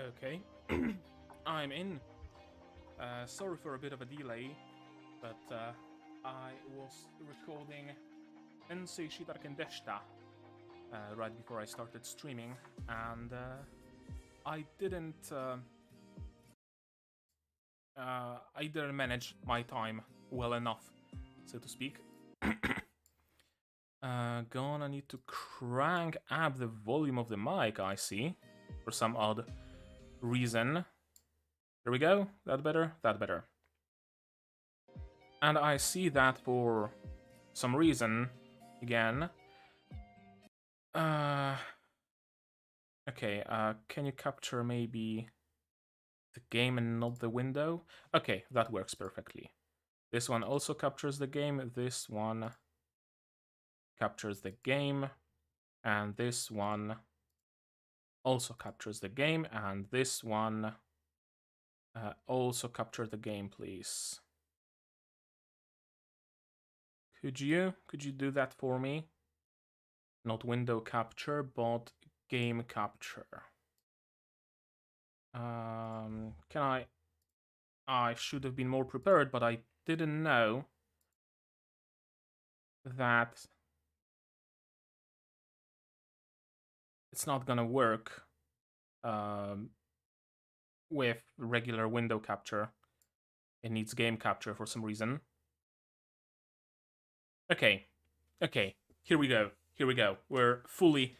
Okay, I'm in. Sorry for a bit of a delay, but I was recording Tensei Shitaraken Deshita right before I started streaming, and I didn't manage my time well enough, so to speak. Gonna need to crank up the volume of the mic, I see, for some odd reason. There we go. That better? That better. And I see that for some reason, again. Okay, can you capture maybe the game and not the window? Okay, that works perfectly. This one also captures the game, this one captures the game, and this one also captures the game, and this one also capture the game, please. Could you do that for me? Not window capture, but game capture. Can I should have been more prepared, but I didn't know that it's not gonna work with regular window capture. It needs game capture for some reason. Okay, here we go. We're fully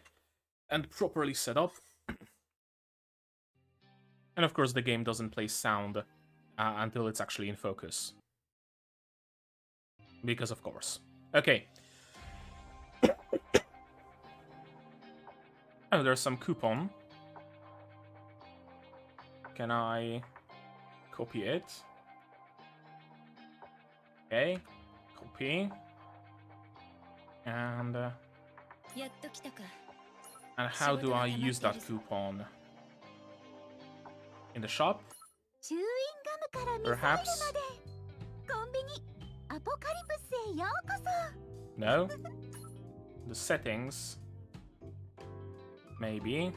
and properly set up. And of course the game doesn't play sound until it's actually in focus. Because of course. Okay. Oh, there's some coupon. Can I copy it? Okay, copy. And how do I use that coupon? In the shop? Perhaps? No? The settings? Maybe.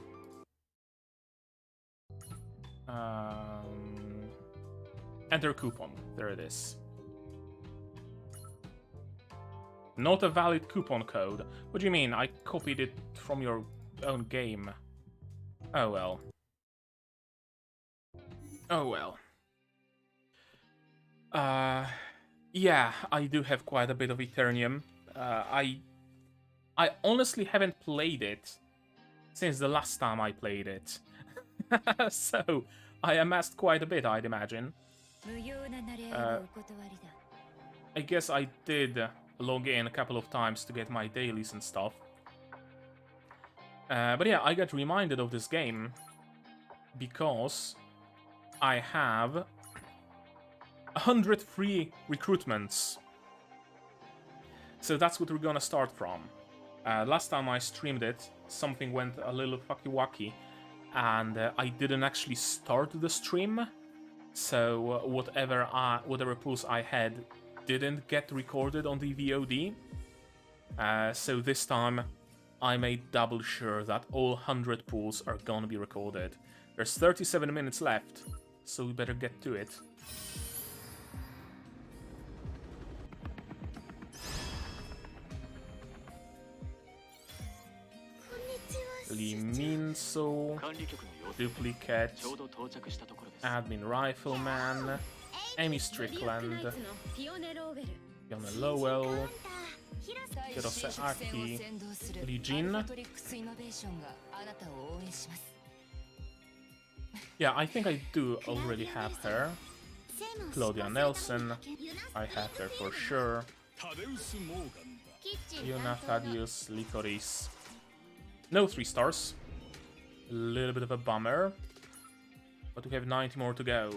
Enter coupon. There it is. Not a valid coupon code. What do you mean? I copied it from your own game. Oh well. Oh well. Yeah, I do have quite a bit of Eternium. I honestly haven't played it since the last time I played it. So, I amassed quite a bit, I'd imagine. I guess I did log in a couple of times to get my dailies and stuff. But yeah, I got reminded of this game because I have 100 free recruitments. So that's what we're gonna start from. Last time I streamed it, something went a little fucky-wacky, and I didn't actually start the stream, so whatever pulls I had didn't get recorded on the VOD. So this time I made double sure that all 100 pulls are gonna be recorded. There's 37 minutes left, so we better get to it. Liminso, Duplicate, Admin Rifleman, Amy Strickland, Fiona Lowell, Hirose Aki, Lee Jin. Yeah, I think I do already have her. Claudia Nelson, I have her for sure. Yuna, Thaddeus, Licorice. No 3 stars. A little bit of a bummer. But we have 90 more to go.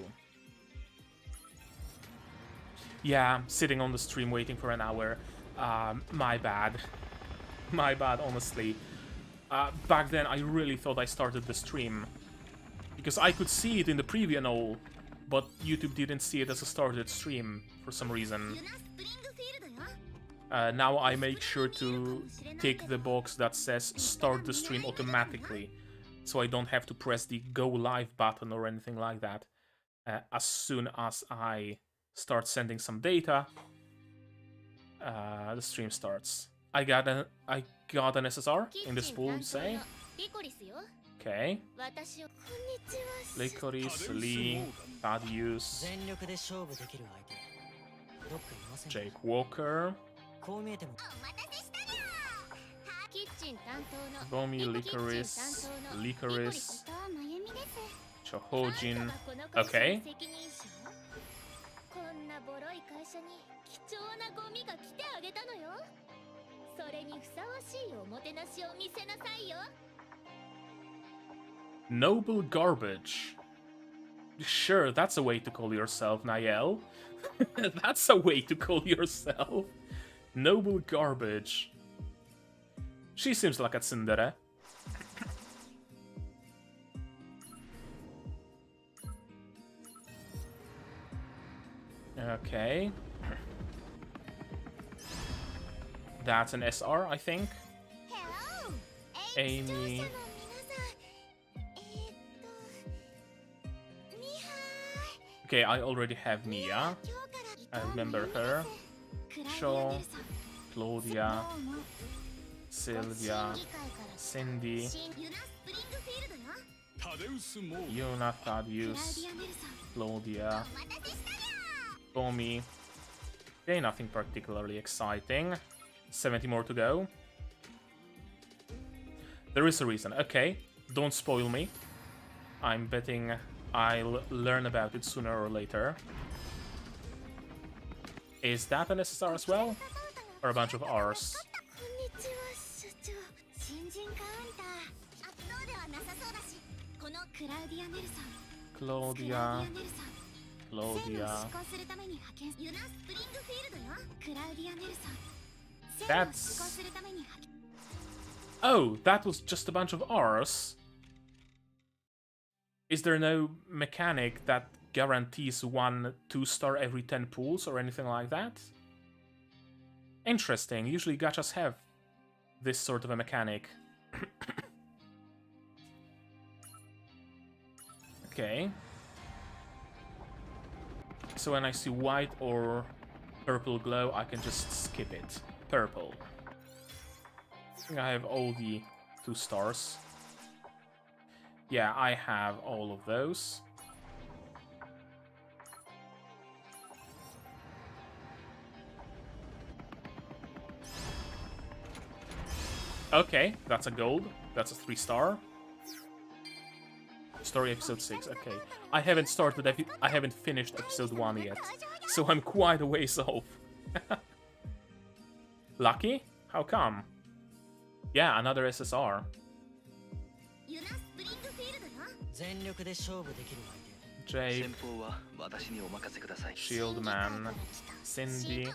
Yeah, sitting on the stream waiting for an hour. My bad. My bad, honestly. Back then, I really thought I started the stream. Because I could see it in the preview and all, but YouTube didn't see it as a started stream for some reason. Now I make sure to tick the box that says start the stream automatically, so I don't have to press the go live button or anything like that. As soon as I start sending some data, the stream starts. I got an SSR in this pool, say. Okay. Licorice, Lee, Thaddeus, Jake Walker, Bomi, Licorice, Chohojin. Okay. Noble garbage. Sure, that's a way to call yourself, Niall. That's a way to call yourself. Noble garbage. She seems like a tsundere. Okay. That's an SR, I think. Amy. Okay, I already have Mia. I remember her. Shaw, Claudia, Sylvia, Cindy, Yuna, Thaddeus, Claudia, Bomi. Okay, nothing particularly exciting. 70 more to go. There is a reason. Okay, don't spoil me. I'm betting I'll learn about it sooner or later. Is that an SSR as well? Or a bunch of Rs? Claudia. That's... Oh, that was just a bunch of Rs. Is there no mechanic that guarantees 1 2-star every 10 pools or anything like that? Interesting. Usually gachas have this sort of a mechanic. Okay. So when I see white or purple glow, I can just skip it. Purple. I think I have all the 2 stars. Yeah, I have all of those. Okay, that's a gold. That's a 3-star. Story episode 6. Okay, I haven't finished episode 1 yet, so I'm quite a ways off. Lucky? How come? Yeah, another SSR. Jake, Shieldman, Cindy.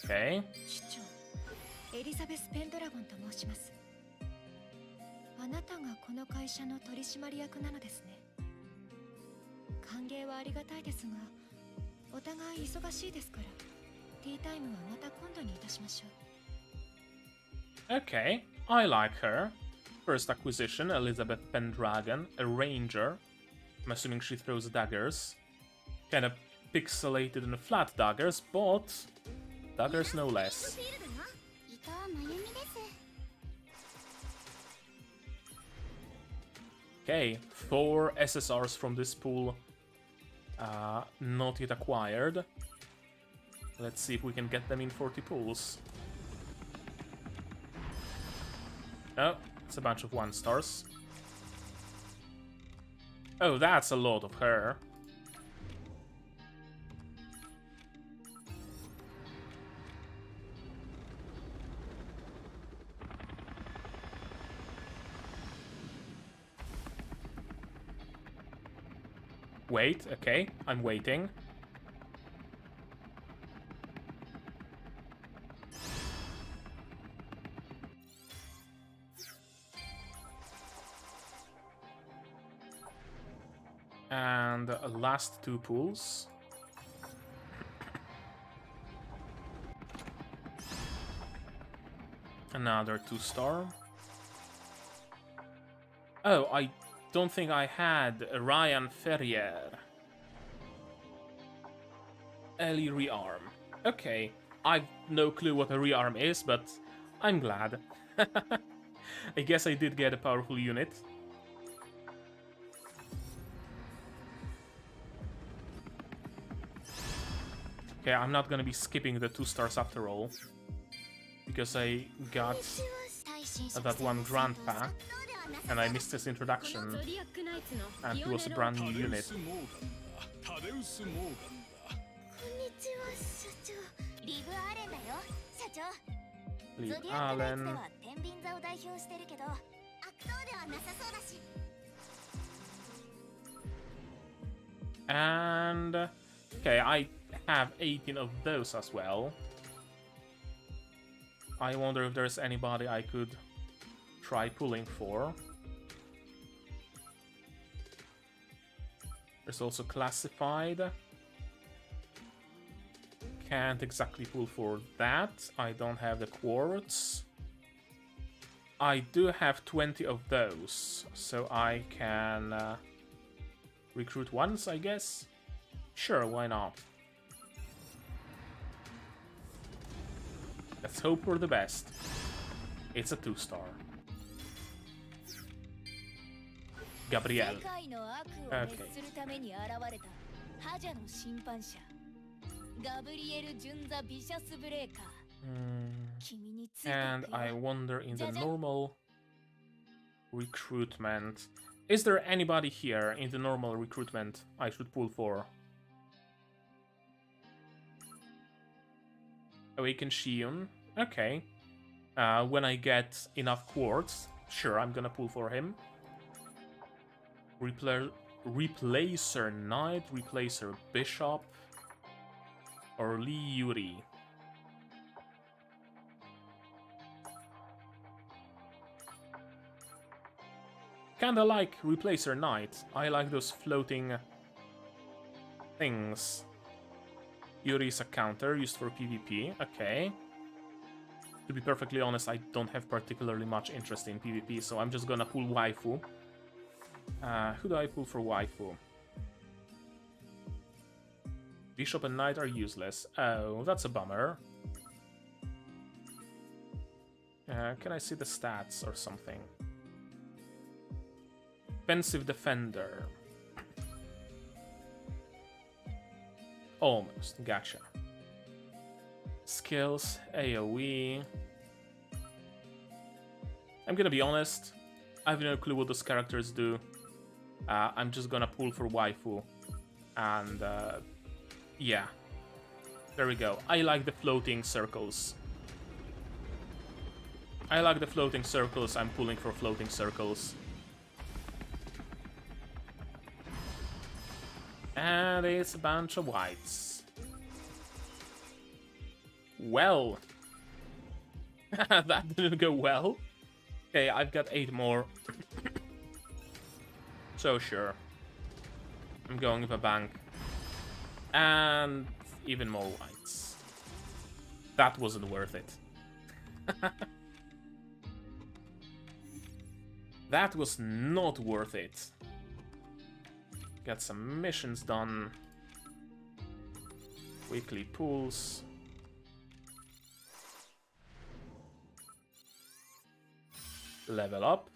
Okay. あなたがこの会社の取締役なのですね。歓迎はありがたいですが、お互い忙しいですから、ティータイムはまた今度にいたしましょう。 Okay, I like her. First acquisition, Elizabeth Pendragon, a ranger. I'm assuming she throws daggers. Kind of pixelated and flat daggers, but daggers no less. Okay, 4 SSRs from this pool, not yet acquired. Let's see if we can get them in 40 pools. Oh, it's a bunch of 1-stars. Oh, that's a lot of her. Wait, okay, I'm waiting. And last 2 pools. Another 2-star. Oh, I don't think I had Ryan Ferrier. Ellie rearm. Okay, I've no clue what a rearm is, but I'm glad. I guess I did get a powerful unit. Okay, I'm not gonna be skipping the 2 stars after all, because I got that one Grand Pack, and I missed his introduction, and he was a brand new unit. Liv Allen. And okay, I have 18 of those as well. I wonder if there's anybody I could try pulling for. There's also classified. Can't exactly pull for that. I don't have the quartz. I do have 20 of those, so I can recruit once, I guess. Sure, why not? Let's hope for the best. It's a 2-star. Gabrielle. Okay. And I wonder in the normal recruitment. Is there anybody here in the normal recruitment I should pull for? Awaken Shion. Okay. When I get enough quartz, sure, I'm gonna pull for him. Replacer Knight, Replacer Bishop, or Lee Yuri. Kinda like Replacer Knight. I like those floating things. Yuri is a counter used for PvP. Okay. To be perfectly honest, I don't have particularly much interest in PvP, so I'm just gonna pull waifu. Who do I pull for waifu? Bishop and Knight are useless. Oh, that's a bummer. Can I see the stats or something? Offensive Defender. Almost, gotcha. Skills, AoE. I'm gonna be honest, I have no clue what those characters do. I'm just gonna pull for waifu. And yeah. There we go. I like the floating circles. I like the floating circles, I'm pulling for floating circles. And it's a bunch of whites. Well. That didn't go well. Okay, I've got 8 more. So sure. I'm going with a bank. And even more whites. That wasn't worth it. That was not worth it. Got some missions done. Weekly pools. Level up.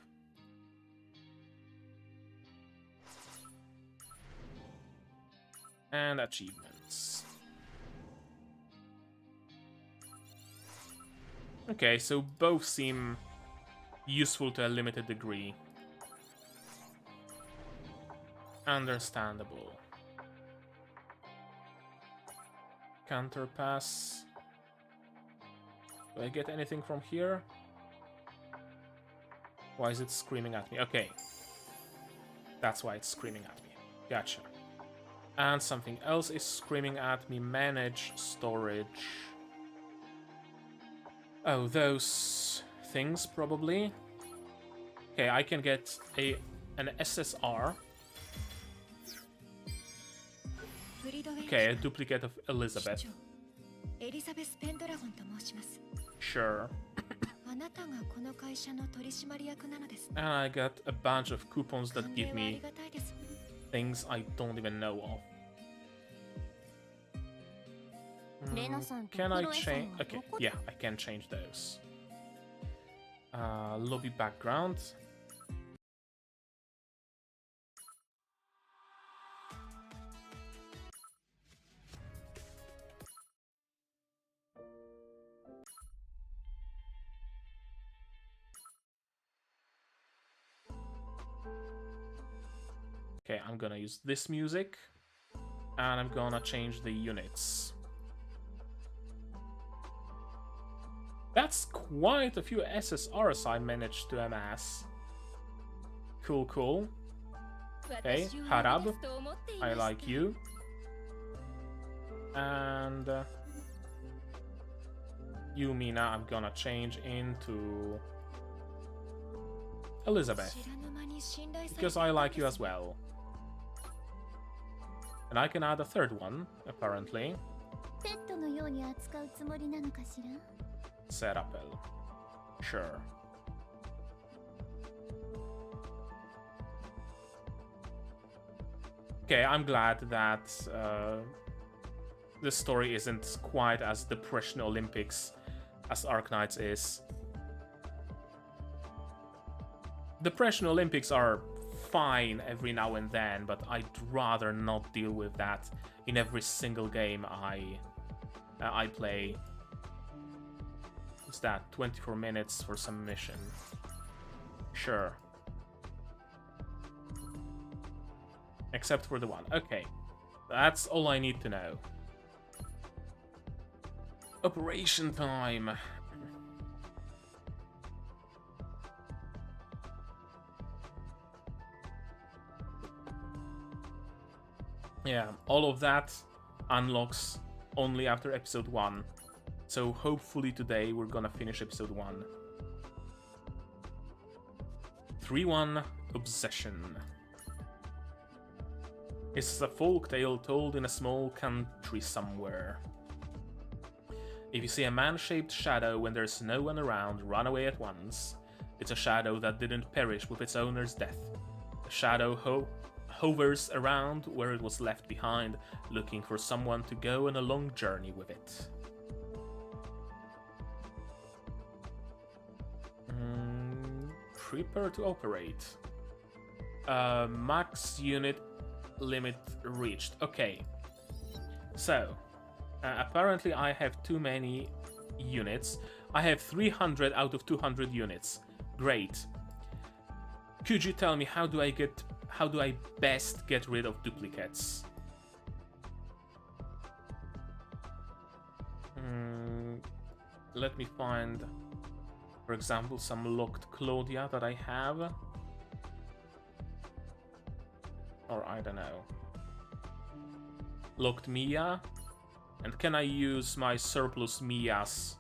And achievements. Okay, so both seem useful to a limited degree. Understandable. Counter pass. Do I get anything from here? Why is it screaming at me? Okay. That's why it's screaming at me. Gotcha. And something else is screaming at me. Manage storage. Oh, those things probably. Okay, I can get an SSR. Okay, a duplicate of Elizabeth. Sure. あなたがこの会社の取締役なのですね。 And I got a bunch of coupons that 歓 give 迎はあり me がたいです。 things I don't even know of. レナさんと Can I クロエさん change? は Okay, どこで yeah, I can change those. Lobby background. Okay, I'm gonna use this music, and I'm gonna change the units. That's quite a few SSRs I managed to amass. Cool, cool. Okay, 私を呼び Harab, 出すと思っていま I した。 like you. And Yumina, I'm gonna change into Elizabeth, 知らぬ間に信頼されて because い I たん like で you す as well. And I can add a third one, apparently. ペットのように扱うつもりなのかしら。 Serapel. Sure. Okay, I'm glad that the story isn't quite as Depression Olympics as Arknights is. Depression Olympics are fine every now and then, but I'd rather not deal with that in every single game I play. What's that? 24 minutes for some mission. Sure. Except for the one. Okay. That's all I need to know. Operation time. Yeah, all of that unlocks only after episode 1. So hopefully today we're gonna finish episode 1. 3-1 Obsession. It's a folk tale told in a small country somewhere. If you see a man-shaped shadow when there's no one around, run away at once. It's a shadow that didn't perish with its owner's death. The shadow hovers around where it was left behind, looking for someone to go on a long journey with it. Prepare to operate. Max unit limit reached. Okay. So, apparently I have too many units. I have 300 out of 200 units. Great. Could you tell me how do I best get rid of duplicates? Let me find, for example, some locked Claudia that I have. Or I don't know. Locked Mia. And can I use my surplus Mias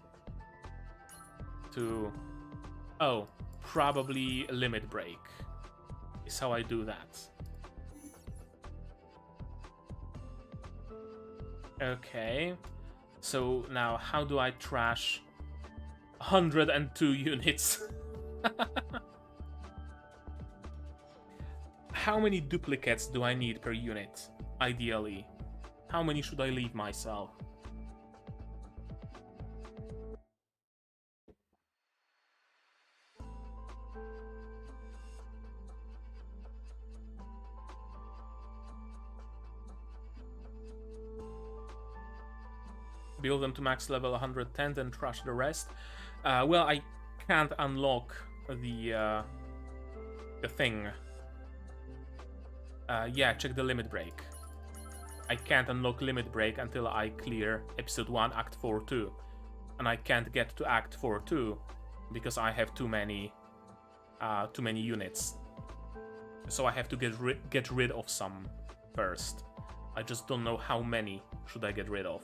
to... Oh, probably limit break is how I do that. Okay. So now how do I trash 102 units? How many duplicates do I need per unit, ideally? How many should I leave myself? Build them to max level 110, then trash the rest. Well, I can't unlock the thing. Yeah, check the limit break. I can't unlock limit break until I clear episode 1, act 4-2. And I can't get to act 4-2 because I have too many units. So I have to get rid of some first. I just don't know how many should I get rid of.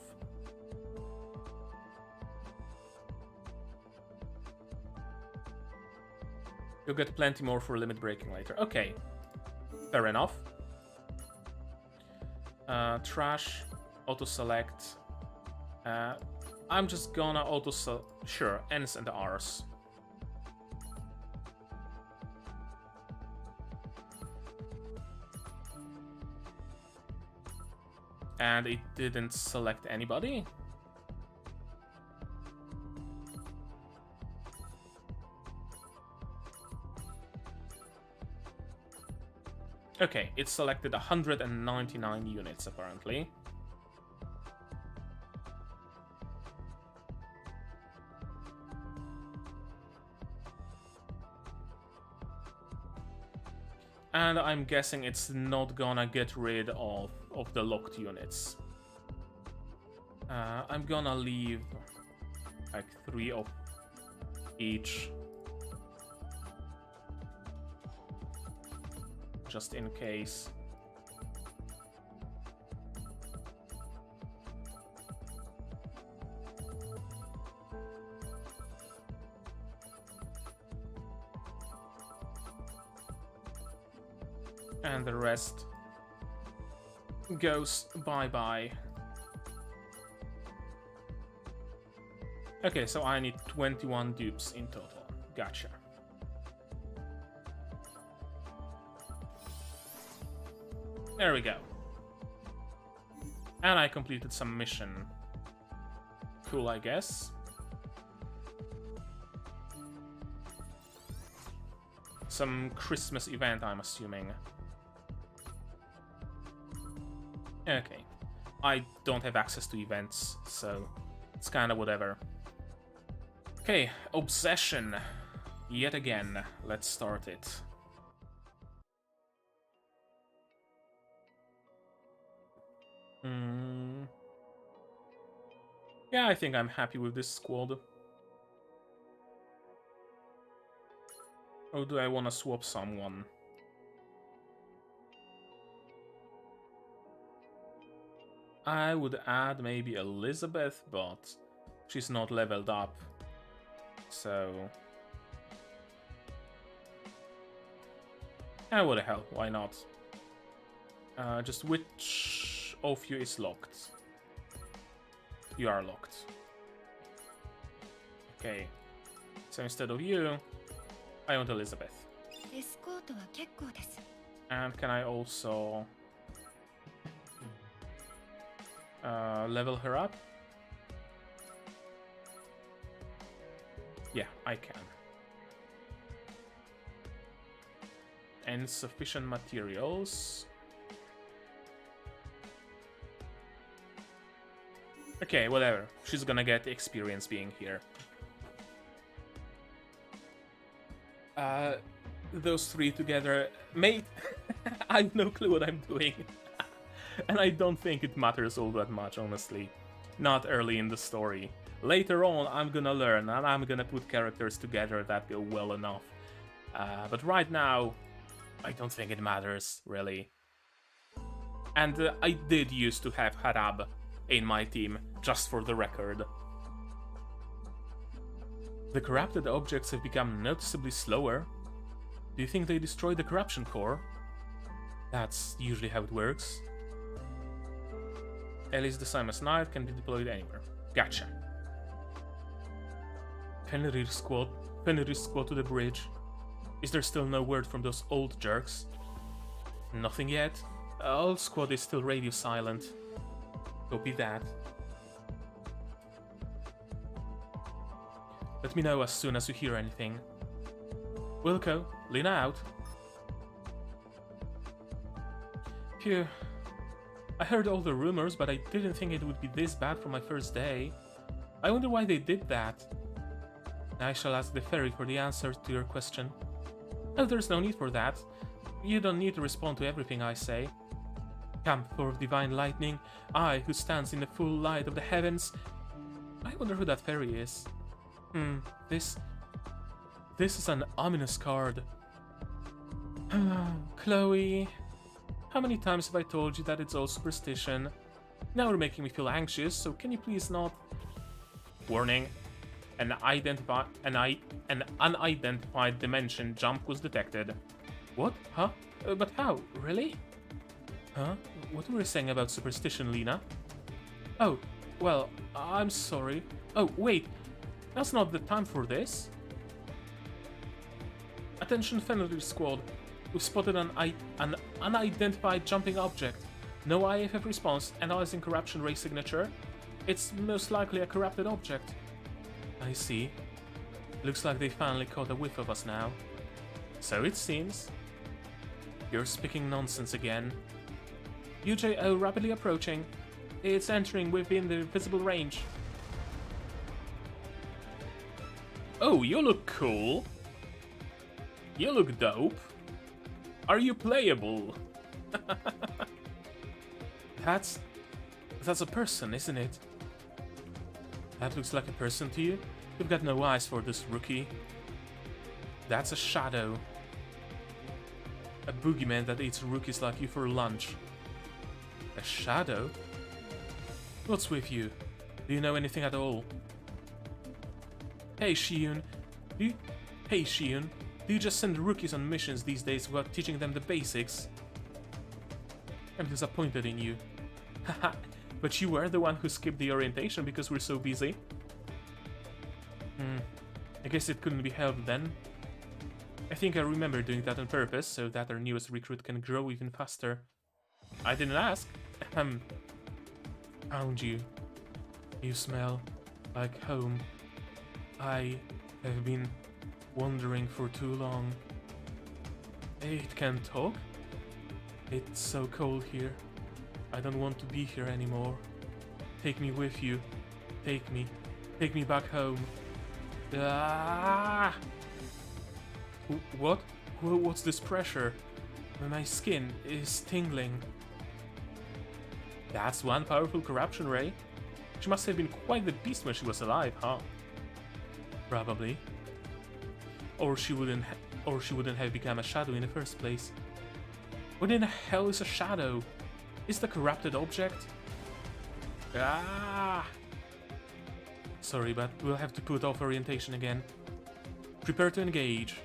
You'll get plenty more for limit breaking later. Okay, fair enough. Trash, auto-select. I'm just gonna auto-select, sure, N's and R's. And it didn't select anybody. Okay, it selected 199 units apparently. And I'm guessing it's not gonna get rid of the locked units. I'm gonna leave like 3 of each. Just in case. And the rest goes bye-bye. Okay, so I need 21 dupes in total. Gotcha. There we go. And I completed some mission. Cool, I guess. Some Christmas event, I'm assuming. Okay. I don't have access to events, so it's kind of whatever. Okay, Obsession. Yet again. Let's start it. Yeah, I think I'm happy with this squad. Or do I want to swap someone? I would add maybe Elizabeth, but she's not leveled up. So... yeah, what the hell, why not? Just which of you is locked? You are locked. Okay. So instead of you, I want Elizabeth. エスコートは結構です。 And can I also level her up? Yeah, I can. Insufficient materials. Okay, whatever. She's gonna get experience being here. Those three together, mate. I have no clue what I'm doing. And I don't think it matters all that much, honestly. Not early in the story. Later on, I'm gonna learn, and I'm gonna put characters together that go well enough. But right now, I don't think it matters, really. And I did used to have Harab in my team, just for the record. The corrupted objects have become noticeably slower. Do you think they destroyed the corruption core? That's usually how it works. Alice the Simon's Knife can be deployed anywhere. Gotcha. Fenrir squad to the bridge. Is there still no word from those old jerks? Nothing yet? All squad is still radio silent. Copy that. Let me know as soon as you hear anything. Wilco, Lena out. Phew. I heard all the rumors, but I didn't think it would be this bad for my first day. I wonder why they did that. I shall ask the ferry for the answer to your question. Oh, there's no need for that. You don't need to respond to everything I say. Camp for divine lightning, I who stands in the full light of the heavens. I wonder who that fairy is. This is an ominous card. Chloe, how many times have I told you that it's all superstition? Now you're making me feel anxious, so can you please not... Warning. An unidentified dimension jump was detected. What? Huh? But how? Really? Huh? What were you saying about superstition, Lena? Oh, well, I'm sorry. Oh, wait. That's not the time for this. Attention Fenrir squad. We've spotted an unidentified jumping object. No IFF response. Analyzing corruption ray signature. It's most likely a corrupted object. I see. Looks like they finally caught a whiff of us now. So it seems. You're speaking nonsense again. UJO rapidly approaching. It's entering within the visible range. Oh, you look cool. You look dope. Are you playable? That's a person, isn't it? That looks like a person to you? You've got no eyes for this rookie. That's a shadow. A boogeyman that eats rookies like you for lunch. A shadow? What's with you? Do you know anything at all? Hey Shiyun, do you just send rookies on missions these days without teaching them the basics? I'm disappointed in you. Haha, but you were the one who skipped the orientation because we're so busy. I guess it couldn't be helped then. I think I remember doing that on purpose, so that our newest recruit can grow even faster. I didn't ask. Found you. You smell like home. I have been wandering for too long. It can talk? It's so cold here. I don't want to be here anymore. Take me with you. Take me. Take me back home. Ah! What? What's this pressure? My skin is tingling. That's one powerful corruption ray. She must have been quite the beast when she was alive, huh? Probably. Or she wouldn't have become a shadow in the first place. What in the hell is a shadow? Is the corrupted object? Ah! Sorry, but we'll have to put off orientation again. Prepare to engage.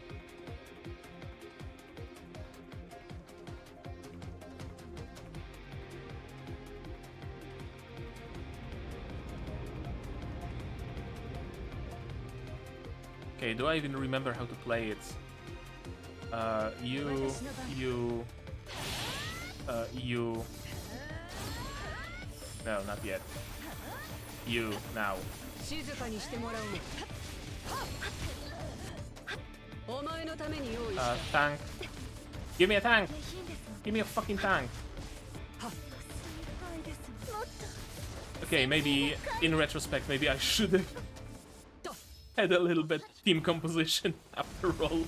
Okay, do I even remember how to play it? No, not yet. You, now. Tank. Give me a tank! Give me a fucking tank! Okay, maybe, in retrospect, maybe I should have had a little bit team composition after all.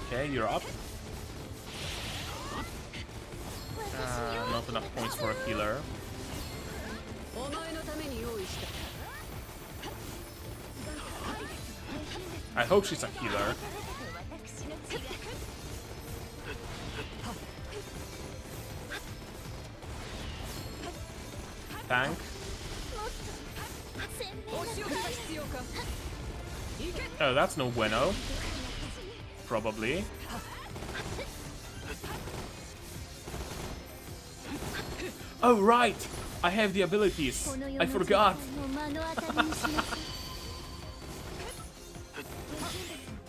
Okay, you're up. Not enough points for a healer. I hope she's a healer. Tank. Oh, that's no bueno. Probably. Oh, right! I have the abilities. I forgot.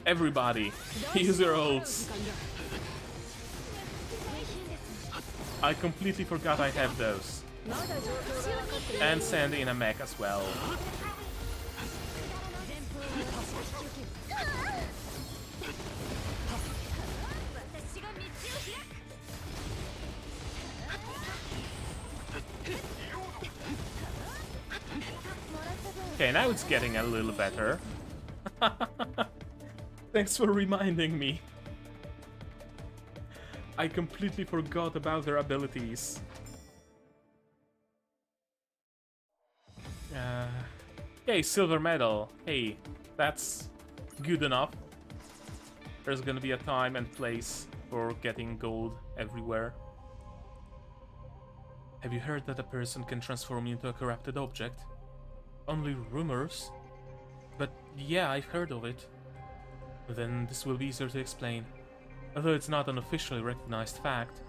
Everybody, use your ults. I completely forgot I have those. And send in a mech as well. Okay, now it's getting a little better. Thanks for reminding me. I completely forgot about their abilities. Yay, silver medal. Hey, that's good enough. There's gonna be a time and place for getting gold everywhere. Have you heard that a person can transform into a corrupted object? Only rumors? But yeah, I've heard of it. Then this will be easier to explain. Although it's not an officially recognized fact,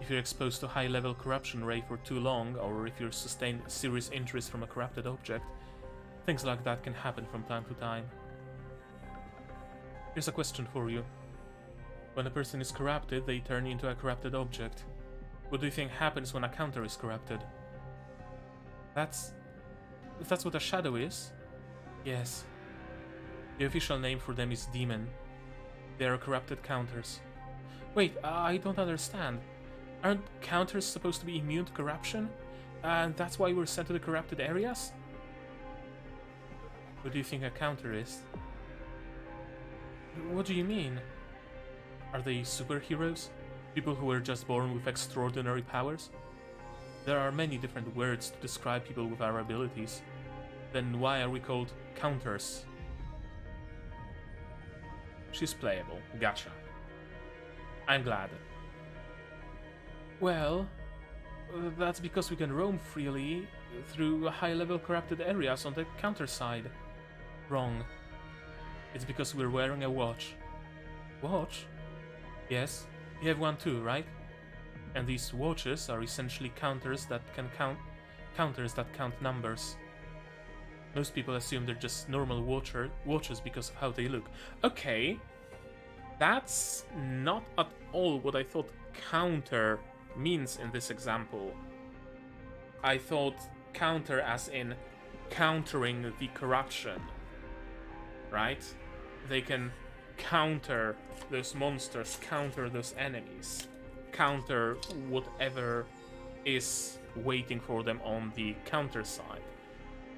If you're exposed to high-level corruption ray for too long, or if you're sustained serious injuries from a corrupted object, things like that can happen from time to time. Here's a question for you. When a person is corrupted, they turn into a corrupted object. What do you think happens when a counter is corrupted? That's what a shadow is? Yes. The official name for them is demon. They are corrupted counters. Wait, I don't understand. Aren't counters supposed to be immune to corruption? And that's why we're sent to the corrupted areas? What do you think a counter is? What do you mean? Are they superheroes? People who were just born with extraordinary powers? There are many different words to describe people with our abilities. Then why are we called counters? She's playable. Gotcha. I'm glad. Well, that's because we can roam freely through high-level corrupted areas on the counter side. Wrong. It's because we're wearing a watch. Watch? Yes, you have one too, right? And these watches are essentially counters that count numbers. Most people assume they're just normal watches because of how they look. Okay, that's not at all what I thought counter means in this example. I thought counter as in countering the corruption, right? They can counter those monsters, counter those enemies, counter whatever is waiting for them on the counter side.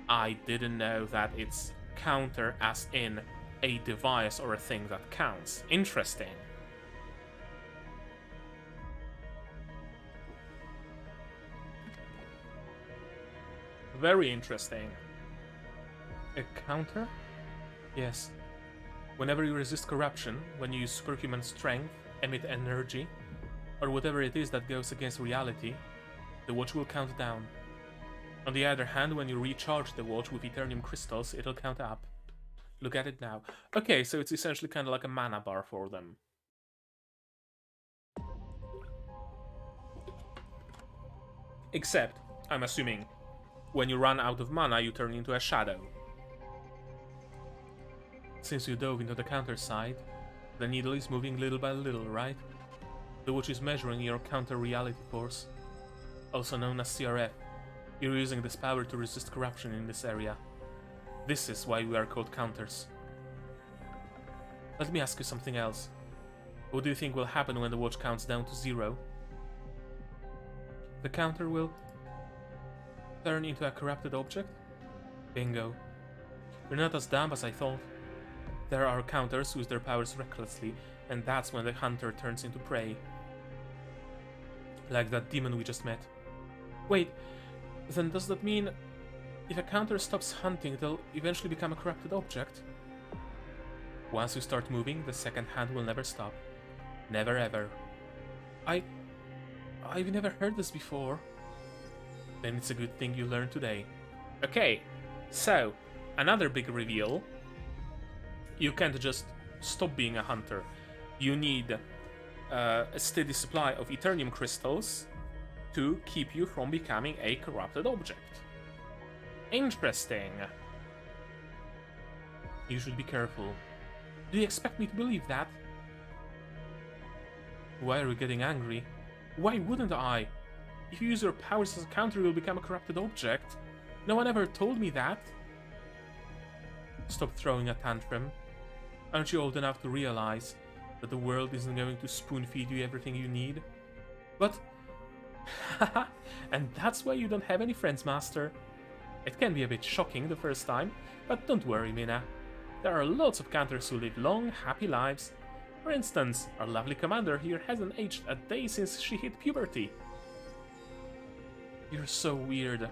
I didn't know that it's counter as in a device or a thing that counts. Interesting. Very interesting. A counter? Yes. Whenever you resist corruption, when you use superhuman strength, emit energy, or whatever it is that goes against reality, the watch will count down. On the other hand, when you recharge the watch with Eternium crystals, it'll count up. Look at it now. Okay, so it's essentially kind of like a mana bar for them. Except, I'm assuming, when you run out of mana, you turn into a shadow. Since you dove into the counter side, the needle is moving little by little, right? The watch is measuring your counter reality force, also known as CRF. You're using this power to resist corruption in this area. This is why we are called counters. Let me ask you something else. What do you think will happen when the watch counts down to 0? The counter will turn into a corrupted object? Bingo. You're not as dumb as I thought. There are counters who use their powers recklessly, and that's when the hunter turns into prey. Like that demon we just met. Wait, then does that mean if a counter stops hunting, they'll eventually become a corrupted object? Once you start moving, the second hand will never stop. Never ever. I've never heard this before. Then it's a good thing you learned today. Okay, so, another big reveal. You can't just stop being a hunter. You need a steady supply of Eternium crystals to keep you from becoming a corrupted object. Interesting. You should be careful. Do you expect me to believe that? Why are you getting angry? Why wouldn't I? If you use your powers as a counter, you'll become a corrupted object. No one ever told me that. Stop throwing a tantrum. Aren't you old enough to realize that the world isn't going to spoon-feed you everything you need? But... haha, and that's why you don't have any friends, Master. It can be a bit shocking the first time, but don't worry, Mina. There are lots of counters who live long, happy lives. For instance, our lovely commander here hasn't aged a day since she hit puberty. You're so weird.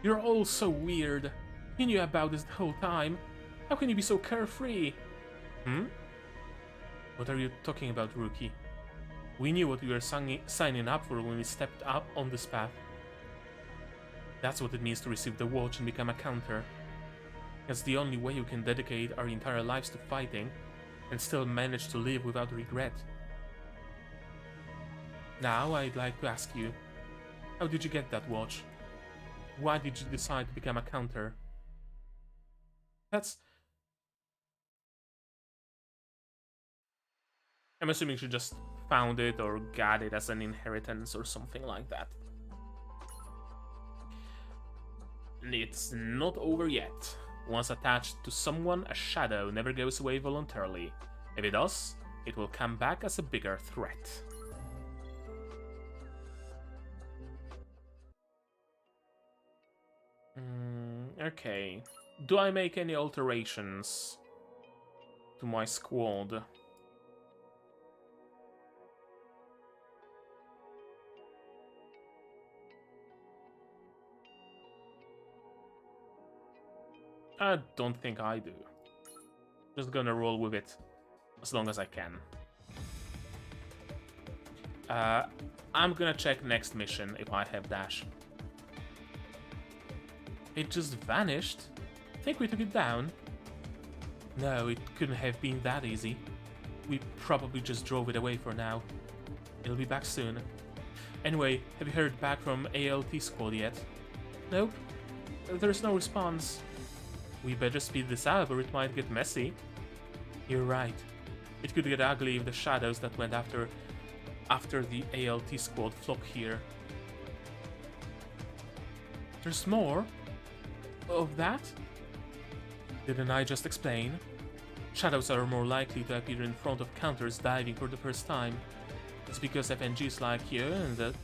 You're all so weird. You knew about this the whole time. How can you be so carefree? What are you talking about, Rookie? We knew what we were signing up for when we stepped up on this path. That's what it means to receive the watch and become a counter. It's the only way you can dedicate our entire lives to fighting and still manage to live without regret. Now I'd like to ask you, how did you get that watch? Why did you decide to become a counter? That's... I'm assuming she just found it or got it as an inheritance or something like that. It's not over yet. Once attached to someone, a shadow never goes away voluntarily. If it does, it will come back as a bigger threat. Okay. Do I make any alterations to my squad? I don't think I do. Just gonna roll with it as long as I can. I'm gonna check next mission if I have dash. It just vanished? Think we took it down? No, it couldn't have been that easy. We probably just drove it away for now. It'll be back soon. Anyway, have you heard back from ALT squad yet? Nope. There's no response. We better speed this up or it might get messy. You're right. It could get ugly if the shadows that went after the ALT squad flock here. There's more? Of that? Didn't I just explain? Shadows are more likely to appear in front of counters diving for the first time. It's because FNGs like you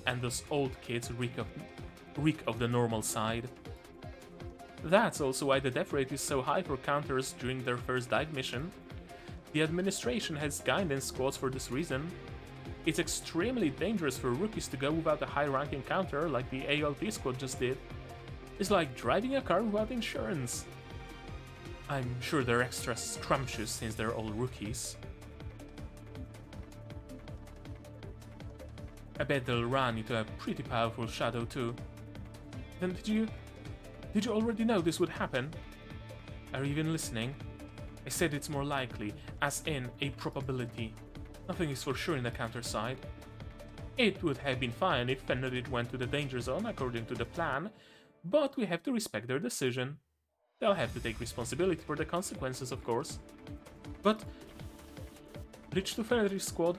and those old kids reek of the normal side. That's also why the death rate is so high for counters during their first dive mission. The administration has guidance squads for this reason. It's extremely dangerous for rookies to go without a high-ranking counter like the ALT squad just did. It's like driving a car without insurance. I'm sure they're extra scrumptious since they're all rookies. I bet they'll run into a pretty powerful shadow too. Then did you already know this would happen? Are you even listening? I said it's more likely, as in a probability. Nothing is for sure in the counter side. It would have been fine if Fenrir went to the danger zone according to the plan, but we have to respect their decision. They'll have to take responsibility for the consequences, of course. But... Reach to Fenrir's squad.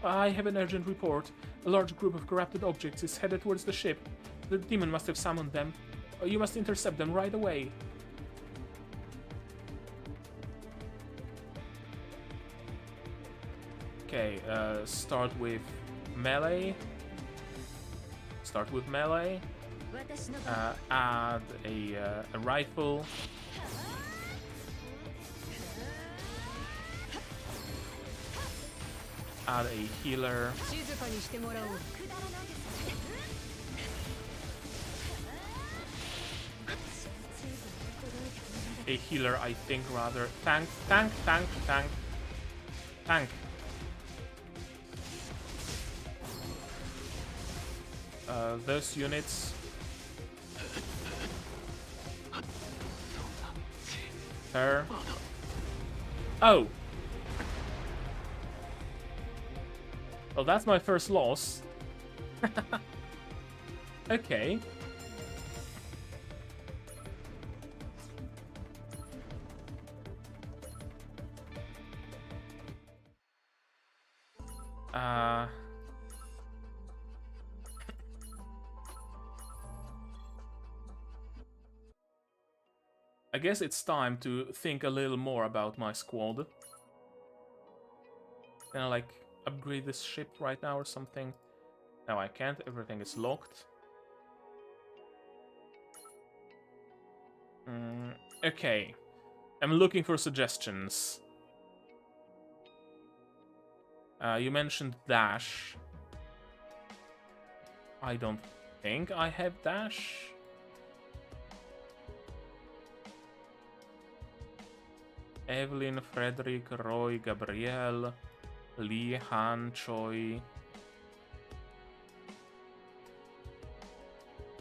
I have an urgent report. A large group of corrupted objects is headed towards the ship. The demon must have summoned them. You must intercept them right away. Okay, start with melee. Add a rifle. Add a healer. A healer, I think, rather. Tank. Those units. Her. Oh! Well, that's my first loss. Okay. I guess it's time to think a little more about my squad. Can I, like, upgrade this ship right now or something? No, I can't. Everything is locked. Okay. I'm looking for suggestions. You mentioned dash. I don't think I have dash. Evelyn, Frederick, Roy, Gabrielle, Lee, Han, Choi,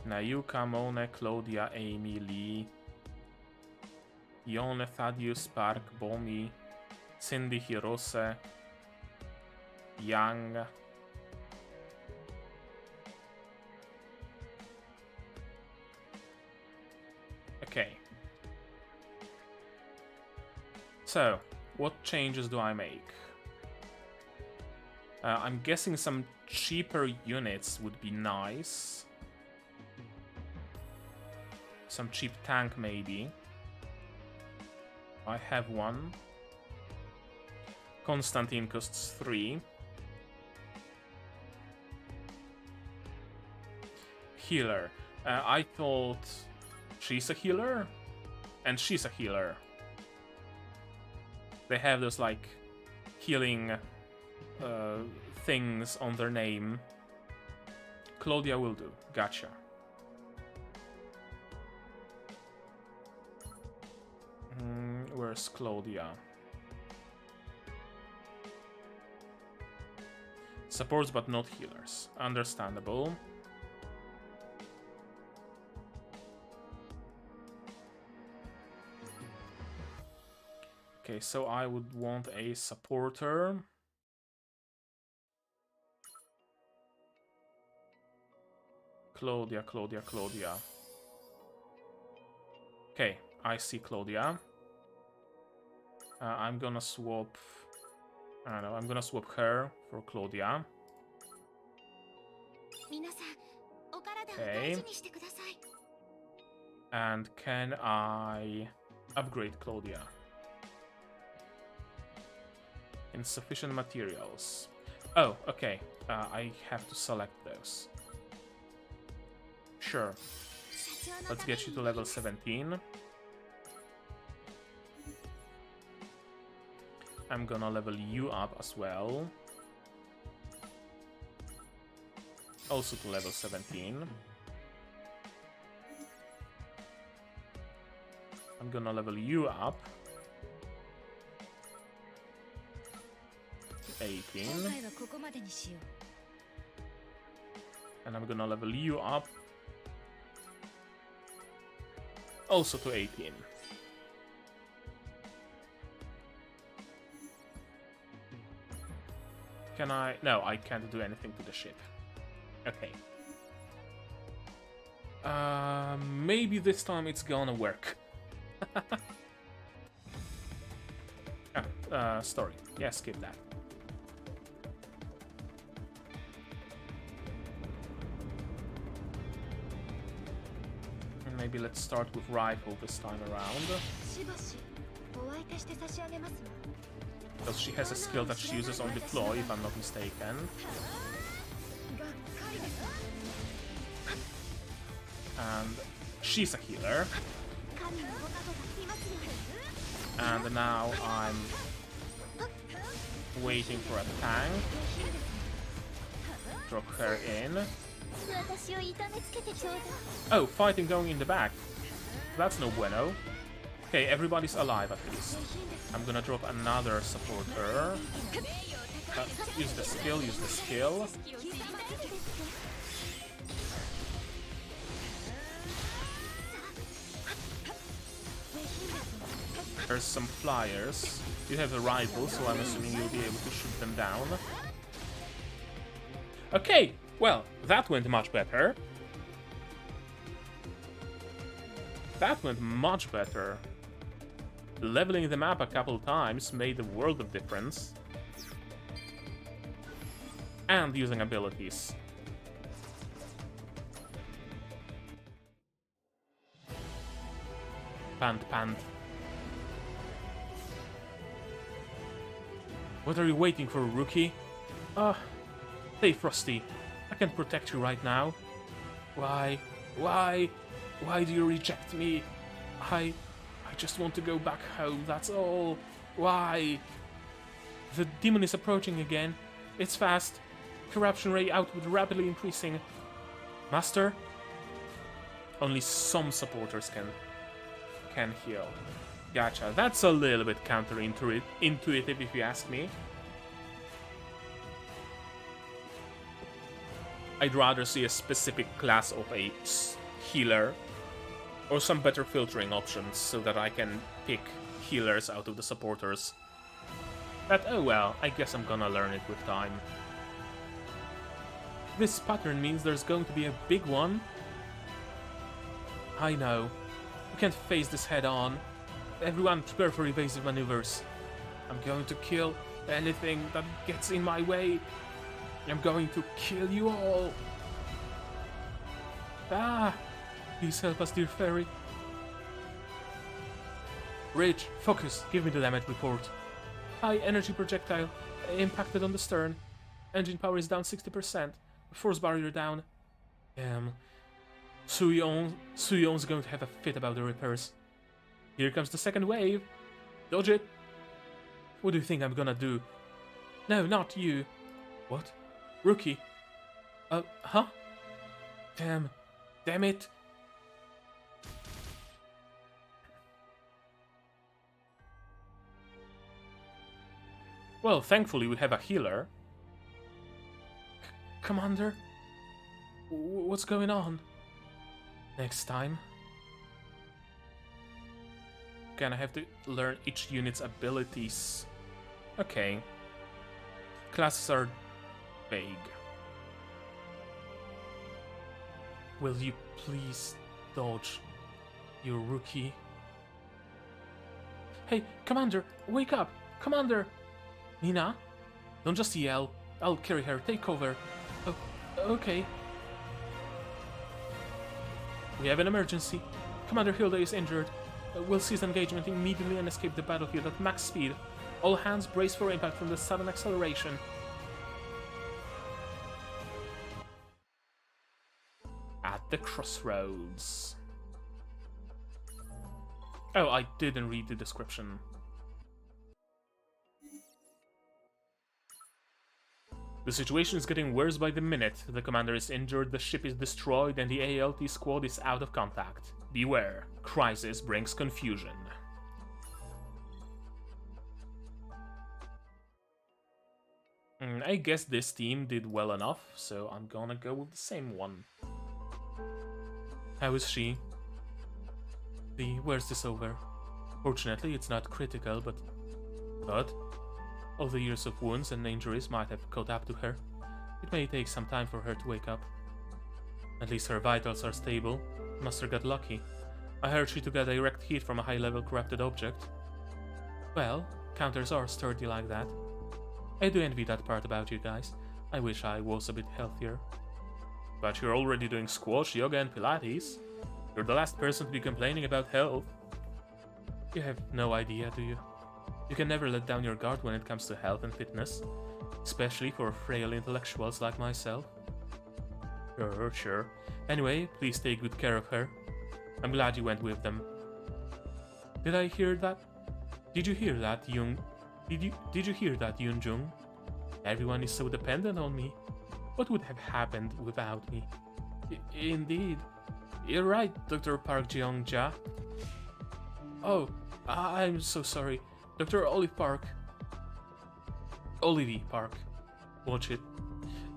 Nayuka, Mone, Claudia, Amy, Lee, Yone, Thaddeus, Park, Bomi, Cindy, Hirose, Yang, So, what changes do I make? I'm guessing some cheaper units would be nice. Some cheap tank, maybe. I have one. Constantine costs 3. Healer. I thought she's a healer, and she's a healer. They have those like healing things on their name. Claudia will do. Gotcha. Where's Claudia? Supports but not healers. Understandable. Okay, so I would want a supporter. Claudia. Okay, I see Claudia. I'm gonna swap... I don't know, I'm gonna swap her for Claudia. Okay. And can I upgrade Claudia? Insufficient materials. Oh, okay. I have to select those. Sure. Let's get you to level 17. I'm gonna level you up as well. Also to level 17. I'm gonna level you up. 18. And I'm gonna level you up. Also to 18. Can I... No, I can't do anything to the ship. Okay. Maybe this time it's gonna work. Story. Yeah, skip that. Maybe let's start with rifle this time around. Because she has a skill that she uses on deploy, if I'm not mistaken. And she's a healer. And now I'm waiting for a tank. Drop her in. Oh, fighting going in the back. That's no bueno. Okay, everybody's alive at least. I'm gonna drop another supporter. Use the skill. There's some flyers. You have a rifle, so I'm assuming you'll be able to shoot them down. Okay, well, that went much better. Leveling them up a couple times made a world of difference. And using abilities. Pant. What are you waiting for, rookie? Hey, Frosty. I can protect you right now. Why do you reject me? I just want to go back home, that's all. Why? The demon is approaching again. It's fast. Corruption ray output rapidly increasing. Master? Only some supporters can heal. Gotcha. That's a little bit counterintuitive if you ask me. I'd rather see a specific class of a healer or some better filtering options so that I can pick healers out of the supporters. But oh well, I guess I'm gonna learn it with time. This pattern means there's going to be a big one. I know. We can't face this head on. Everyone, prepare for evasive maneuvers. I'm going to kill anything that gets in my way. I'm going to kill you all. Ah! Please help us, dear fairy. Ridge, focus. Give me the damage report. High energy projectile. Impacted on the stern. Engine power is down 60%. Force barrier down. Suyon's going to have a fit about the repairs. Here comes the second wave. Dodge it. What do you think I'm gonna do? No, not you. What? Rookie? Huh? Damn it. Well, thankfully we have a healer. Commander? What's going on? Next time. Gonna have to learn each unit's abilities. Okay. Classes are vague. Will you please dodge, you rookie? Hey, Commander, wake up! Commander! Nina? Don't just yell. I'll carry her. Take cover. Oh, okay. We have an emergency. Commander Hilda is injured. We'll cease engagement immediately and escape the battlefield at max speed. All hands brace for impact from the sudden acceleration. At the crossroads. Oh, I didn't read the description. The situation is getting worse by the minute. The commander is injured, the ship is destroyed, and the ALT squad is out of contact. Beware. Crisis brings confusion. I guess this team did well enough, so I'm gonna go with the same one. How is she? Where's this over? Fortunately, it's not critical, but all the years of wounds and injuries might have caught up to her. It may take some time for her to wake up. At least her vitals are stable. Master got lucky. I heard she took a direct hit from a high-level corrupted object. Well, counters are sturdy like that. I do envy that part about you guys. I wish I was a bit healthier. But you're already doing squash, yoga and pilates. You're the last person to be complaining about health. You have no idea, do you? You can never let down your guard when it comes to health and fitness, especially for frail intellectuals like myself. Sure. Anyway, please take good care of her. I'm glad you went with them. Did I hear that? Did you hear that, Did you hear that, Yunjung? Everyone is so dependent on me. What would have happened without me? Indeed. You're right, Dr. Park Jeong-ja. Oh, I'm so sorry. Dr. Olive Park. Olivie Park. Watch it.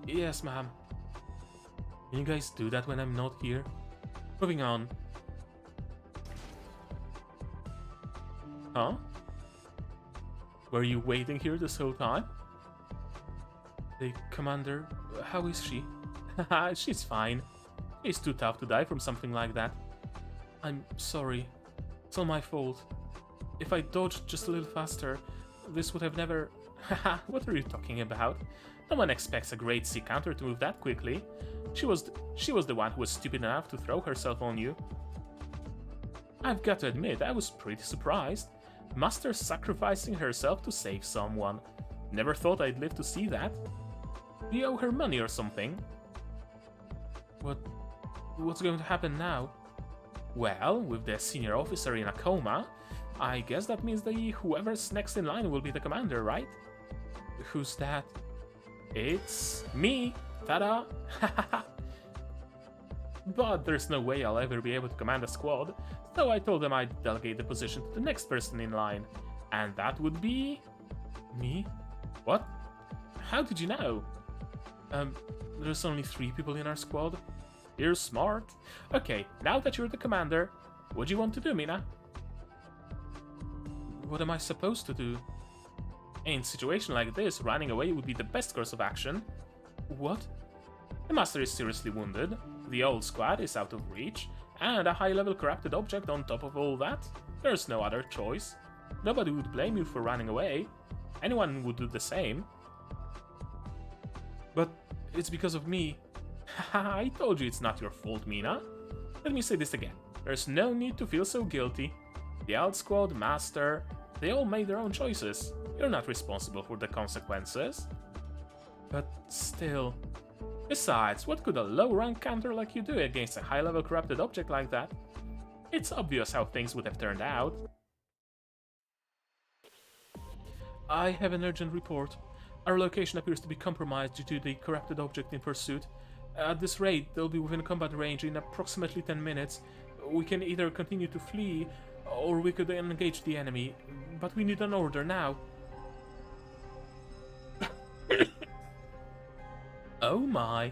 Yes, ma'am. Can you guys do that when I'm not here? Moving on. Huh? Were you waiting here this whole time? The commander, how is she? She's fine. She's too tough to die from something like that. I'm sorry. It's all my fault. If I dodged just a little faster, this would have never... What are you talking about? No one expects a Grade C counter to move that quickly. She was the one who was stupid enough to throw herself on you. I've got to admit, I was pretty surprised. Master sacrificing herself to save someone. Never thought I'd live to see that. Do you owe her money or something? What's going to happen now? Well, with the senior officer in a coma, I guess that means that whoever's next in line will be the commander, right? Who's that? It's me! Ta-da! But there's no way I'll ever be able to command a squad, so I told them I'd delegate the position to the next person in line. And that would be... me? What? How did you know? There's only 3 people in our squad. You're smart. Okay, now that you're the commander, what do you want to do, Mina? What am I supposed to do? In a situation like this, running away would be the best course of action. What? The master is seriously wounded, the old squad is out of reach, and a high-level corrupted object on top of all that? There's no other choice. Nobody would blame you for running away. Anyone would do the same. But it's because of me. Haha, I told you it's not your fault, Mina. Let me say this again. There's no need to feel so guilty. The Out Squad, Master, they all made their own choices. You're not responsible for the consequences. But still... Besides, what could a low-rank counter like you do against a high-level corrupted object like that? It's obvious how things would have turned out. I have an urgent report. Our location appears to be compromised due to the corrupted object in pursuit. At this rate, they'll be within combat range in approximately 10 minutes. We can either continue to flee, or we could engage the enemy, but we need an order now. Oh my.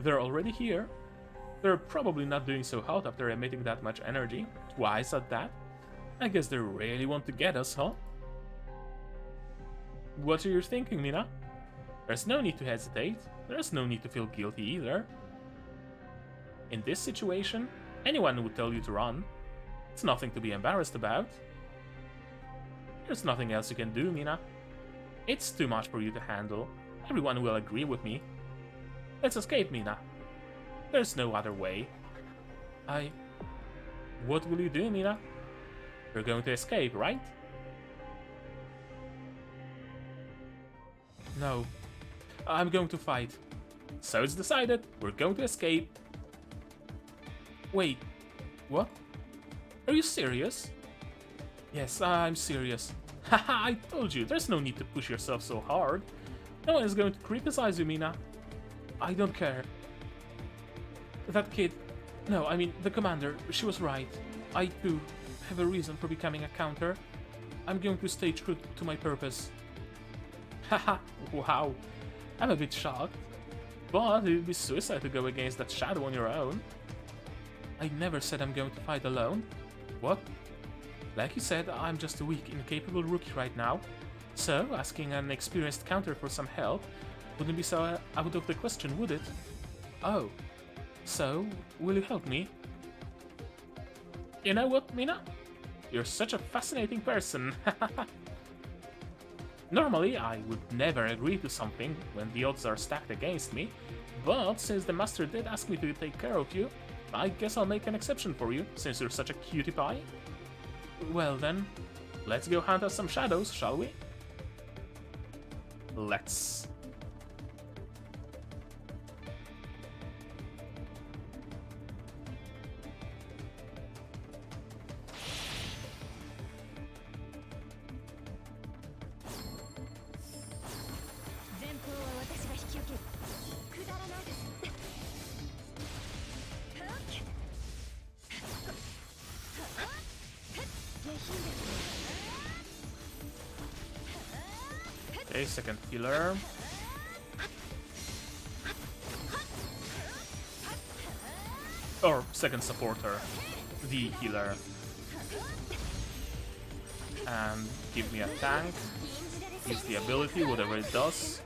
They're already here. They're probably not doing so hot after emitting that much energy. Twice at that. I guess they really want to get us, huh? What are you thinking, Mina? There's no need to hesitate. There's no need to feel guilty either. In this situation, anyone would tell you to run. It's nothing to be embarrassed about. There's nothing else you can do, Mina. It's too much for you to handle. Everyone will agree with me. Let's escape, Mina. There's no other way. What will you do, Mina? You're going to escape, right? No. I'm going to fight. So it's decided. We're going to escape. Wait. What? Are you serious? Yes, I'm serious. Haha, I told you. There's no need to push yourself so hard. No one is going to criticize you, Mina. I don't care. That kid... No, I mean, the commander, she was right. I, too, have a reason for becoming a counter. I'm going to stay true to my purpose. Haha, wow. I'm a bit shocked. But it would be suicide to go against that shadow on your own. I never said I'm going to fight alone. What? Like you said, I'm just a weak, incapable rookie right now. So, asking an experienced counter for some help wouldn't be so out of the question, would it? Oh. So, will you help me? You know what, Mina? You're such a fascinating person. Normally, I would never agree to something when the odds are stacked against me, but since the master did ask me to take care of you, I guess I'll make an exception for you, since you're such a cutie pie. Well then, let's go hunt us some shadows, shall we? Let's. Okay, second healer. Or second supporter. The healer. And give me a tank. Use the ability, whatever it does.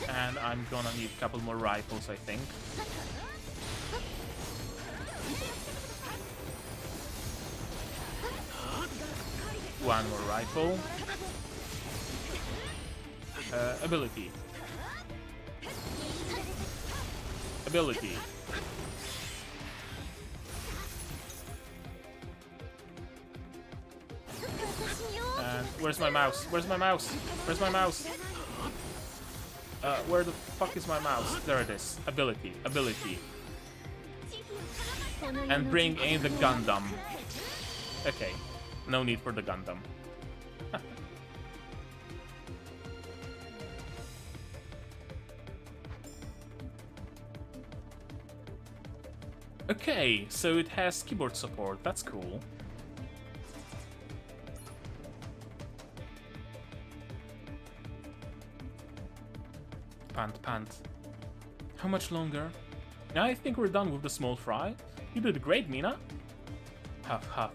And I'm gonna need a couple more rifles, I think. One more rifle. Ability. Ability. And where's my mouse? Where's my mouse? Where's my mouse? Where the fuck is my mouse? There it is. Ability. Ability. And bring in the Gundam. Okay. No need for the Gundam. Okay, so it has keyboard support. That's cool. Pant. How much longer? I think we're done with the small fry. You did great, Mina. Huff, huff.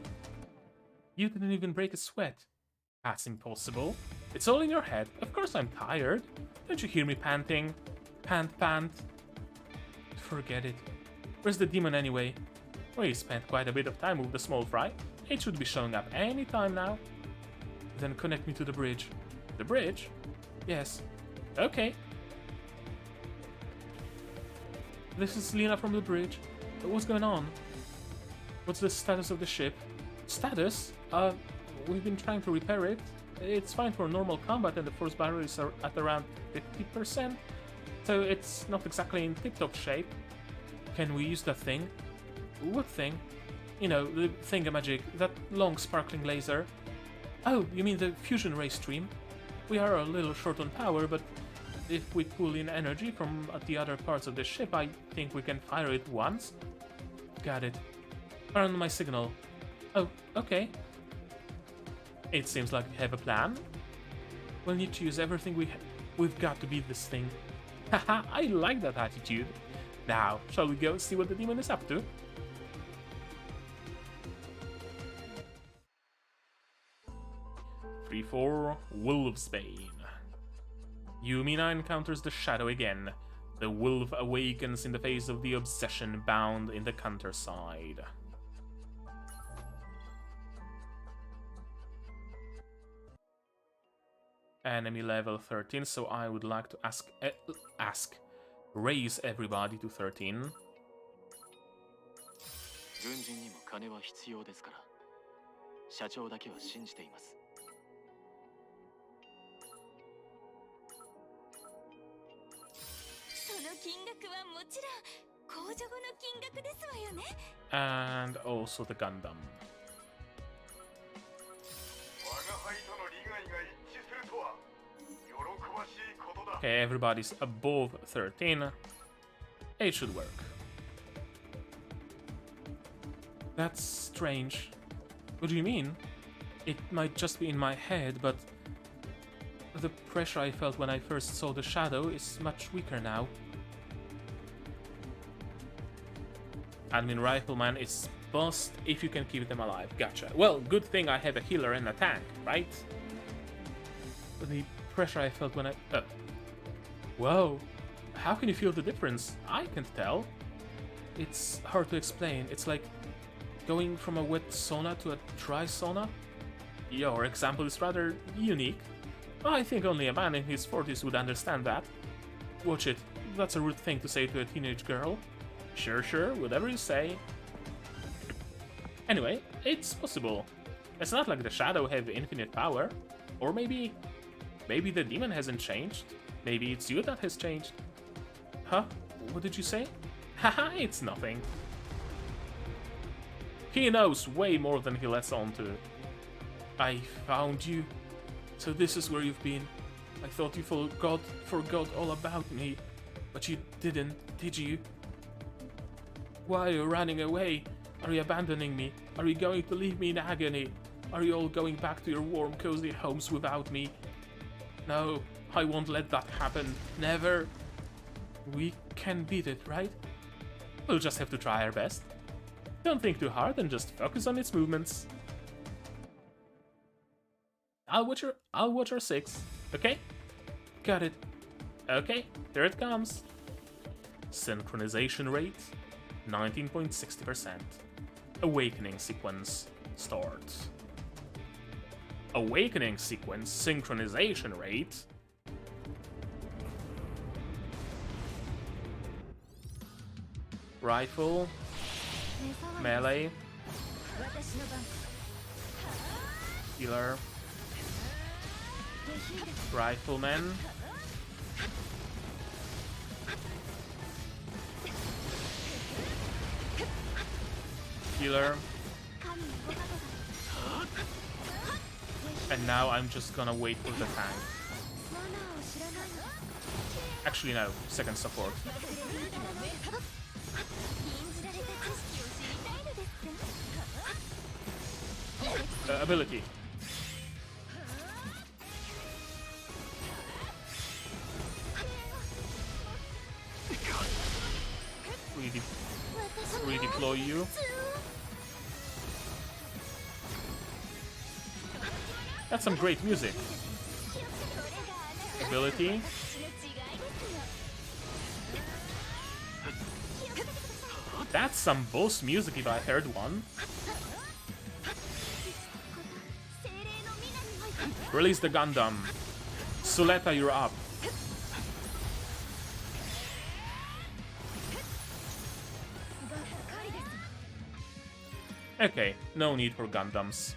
You didn't even break a sweat. That's impossible. It's all in your head. Of course I'm tired. Don't you hear me panting? Pant. Forget it. Where's the demon anyway? We spent quite a bit of time with the small fry. It should be showing up any time now. Then connect me to the bridge. The bridge? Yes. Okay. This is Lena from the bridge. What's going on? What's the status of the ship? Status? We've been trying to repair it. It's fine for normal combat and the force barrier is at around 50%. So it's not exactly in tip-top shape. Can we use that thing? What thing? You know, the thingamagic, that long sparkling laser. Oh, you mean the fusion ray stream? We are a little short on power, but if we pull in energy from the other parts of the ship, I think we can fire it once. Got it. Turn on my signal. Oh, okay. It seems like we have a plan. We'll need to use everything we've got to beat this thing. Haha, I like that attitude. Now, shall we go see what the demon is up to? (3-4) Wolfsbane. Yumina encounters the shadow again. The wolf awakens in the face of the obsession bound in the counterside. Enemy level 13, so I would like to raise everybody to 13. 軍人にも金は必要ですから社長だけは信じています。その金額はもちろん控除後の金額ですわよね。 And also the Gundam. Okay, everybody's above 13. It should work. That's strange. What do you mean? It might just be in my head, but the pressure I felt when I first saw the shadow is much weaker now. Admin Rifleman is bust if you can keep them alive. Gotcha. Well, good thing I have a healer and a tank, right? The pressure I felt when I... Whoa. How can you feel the difference? I can't tell. It's hard to explain. It's like going from a wet sauna to a dry sauna. Your example is rather unique. I think only a man in his 40s would understand that. Watch it. That's a rude thing to say to a teenage girl. Sure, whatever you say. Anyway, it's possible. It's not like the Shadow have infinite power. Or maybe the demon hasn't changed. Maybe it's you that has changed. Huh? What did you say? Haha, it's nothing. He knows way more than he lets on to. I found you. So this is where you've been. I thought you forgot all about me. But you didn't, did you? Why are you running away? Are you abandoning me? Are you going to leave me in agony? Are you all going back to your warm, cozy homes without me? No, I won't let that happen. Never. We can beat it, right? We'll just have to try our best. Don't think too hard and just focus on its movements. I'll watch our 6, okay? Got it. Okay, there it comes. Synchronization rate, 19.60%. Awakening sequence, start. Awakening sequence, synchronization rate. Rifle, melee, healer, rifleman, healer, and now I'm just gonna wait for the tank. Actually no, second support. Ability. Redeploy you. That's some great music. Ability. That's some boss music if I heard one. Release the Gundam. Suletta, you're up. Okay, no need for Gundams.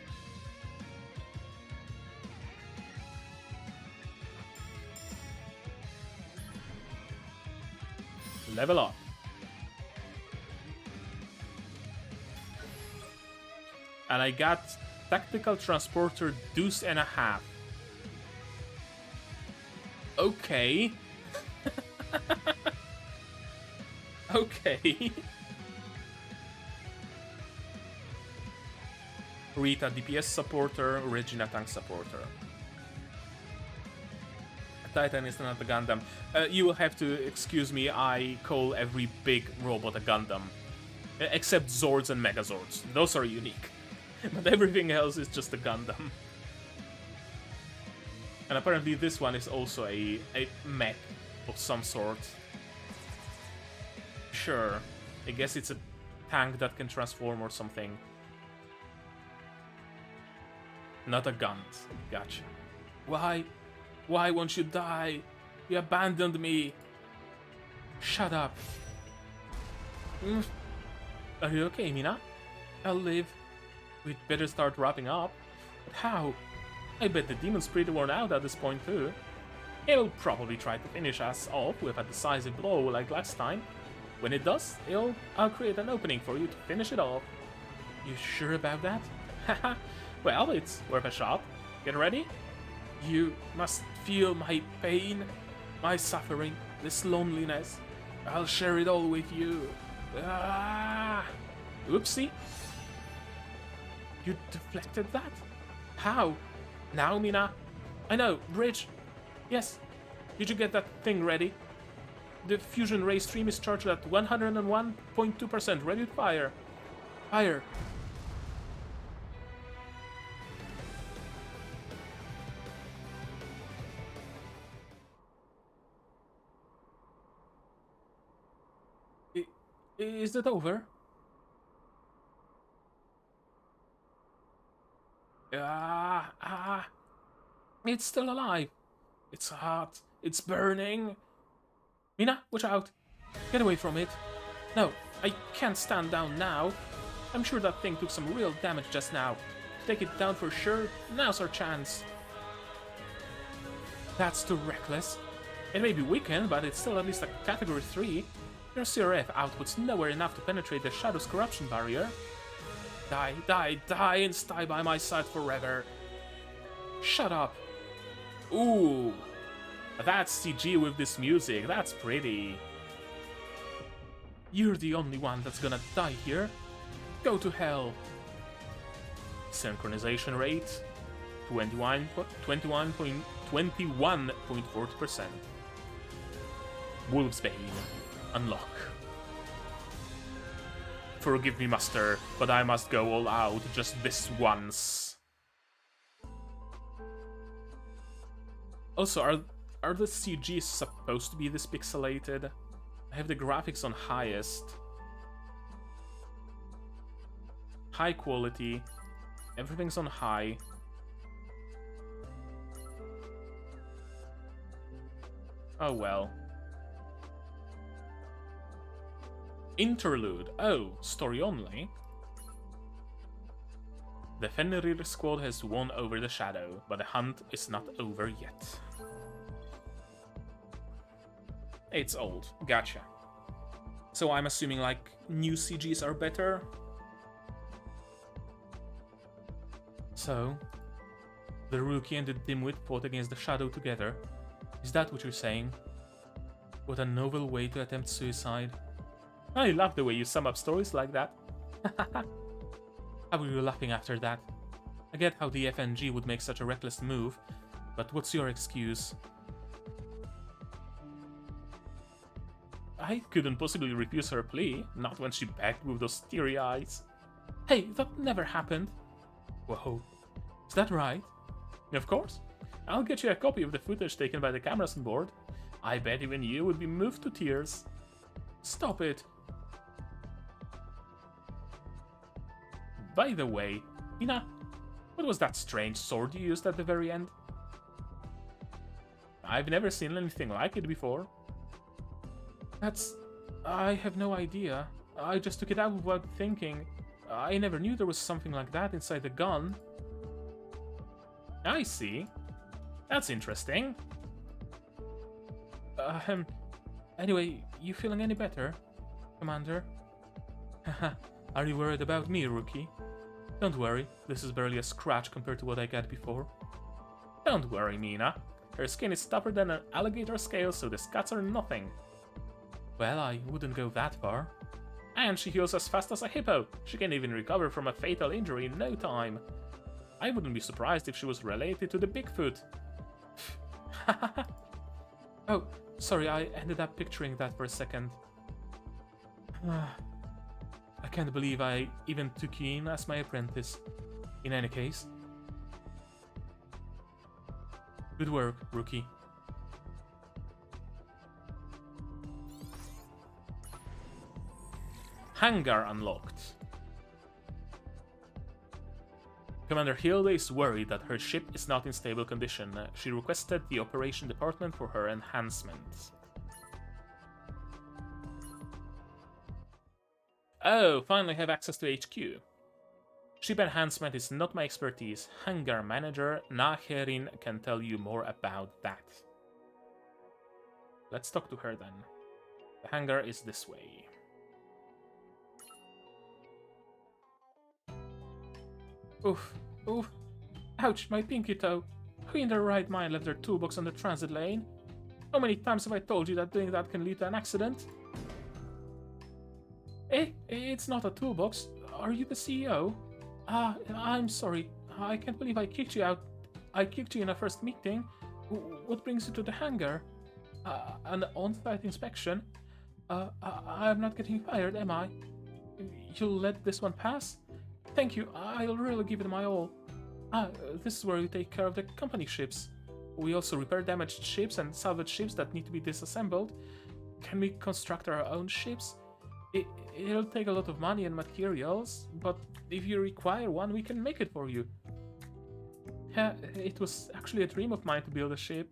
Level up. And I got Tactical Transporter Deuce and a half. Okay. Okay. Rita DPS supporter, Regina tank supporter. Titan is not a Gundam. You will have to excuse me, I call every big robot a Gundam. Except Zords and Megazords. Those are unique. But everything else is just a Gundam. And apparently this one is also a mech of some sort. Sure. I guess it's a tank that can transform or something. Not a gun. Gotcha. Why? Why won't you die? You abandoned me. Shut up. Are you okay, Mina? I'll live. We'd better start wrapping up. But how? I bet the demon's pretty worn out at this point too. It'll probably try to finish us off with a decisive blow like last time. When it does, I'll create an opening for you to finish it off. You sure about that? Haha. Well, it's worth a shot. Get ready? You must feel my pain, my suffering, this loneliness. I'll share it all with you. Ah! Oopsie. You deflected that? How? Now, Mina? I know, bridge. Yes. Did you get that thing ready? The fusion ray stream is charged at 101.2%. Ready to fire. Fire. Is that over? It's still alive. It's hot. It's burning. Mina, watch out. Get away from it. No, I can't stand down now. I'm sure that thing took some real damage just now. To take it down for sure, now's our chance. That's too reckless. It may be weakened, but it's still at least a category 3. Your CRF output's nowhere enough to penetrate the Shadow's corruption barrier. Die, die, die, and stay by my side forever. Shut up. Ooh. That's CG with this music, that's pretty. You're the only one that's gonna die here. Go to hell. Synchronization rate 21.40%. Wolfsbane. Unlock. Forgive me, Master, but I must go all out just this once. Also, are the CGs supposed to be this pixelated? I have the graphics on highest. High quality. Everything's on high. Oh well. Interlude. Oh, story only. The Fenrir squad has won over the Shadow, but the hunt is not over yet. It's old. Gotcha. So I'm assuming, like, new CGs are better? So, the Rookie and the Dimwit fought against the Shadow together. Is that what you're saying? What a novel way to attempt suicide. I love the way you sum up stories like that. How were you laughing after that? I get how the FNG would make such a reckless move, but what's your excuse? I couldn't possibly refuse her plea, not when she begged with those teary eyes. Hey, that never happened. Whoa, is that right? Of course. I'll get you a copy of the footage taken by the cameras on board. I bet even you would be moved to tears. Stop it. By the way, Mina, what was that strange sword you used at the very end? I've never seen anything like it before. I have no idea. I just took it out without thinking. I never knew there was something like that inside the gun. I see. That's interesting. Anyway, you feeling any better, Commander? Haha, are you worried about me, Rookie? Don't worry, this is barely a scratch compared to what I got before. Don't worry, Mina. Her skin is tougher than an alligator scale, so the cuts are nothing. Well, I wouldn't go that far. And she heals as fast as a hippo. She can even recover from a fatal injury in no time. I wouldn't be surprised if she was related to the Bigfoot. Oh, sorry, I ended up picturing that for a second. I can't believe I even took you in as my apprentice. In any case. Good work, Rookie. Hangar unlocked. Commander Hilde is worried that her ship is not in stable condition. She requested the operation department for her enhancement. Oh, finally have access to HQ. Ship enhancement is not my expertise. Hangar manager Naherin can tell you more about that. Let's talk to her then. The hangar is this way. Oof, oof. Ouch, my pinky toe. Who in their right mind left their toolbox on the transit lane? How many times have I told you that doing that can lead to an accident? It's not a toolbox. Are you the CEO? I'm sorry. I can't believe I kicked you out. I kicked you in our first meeting. What brings you to the hangar? An on-site inspection? I'm not getting fired, am I? You'll let this one pass? Thank you, I'll really give it my all. This is where we take care of the company ships. We also repair damaged ships and salvage ships that need to be disassembled. Can we construct our own ships? It'll take a lot of money and materials, but if you require one, we can make it for you. It was actually a dream of mine to build a ship.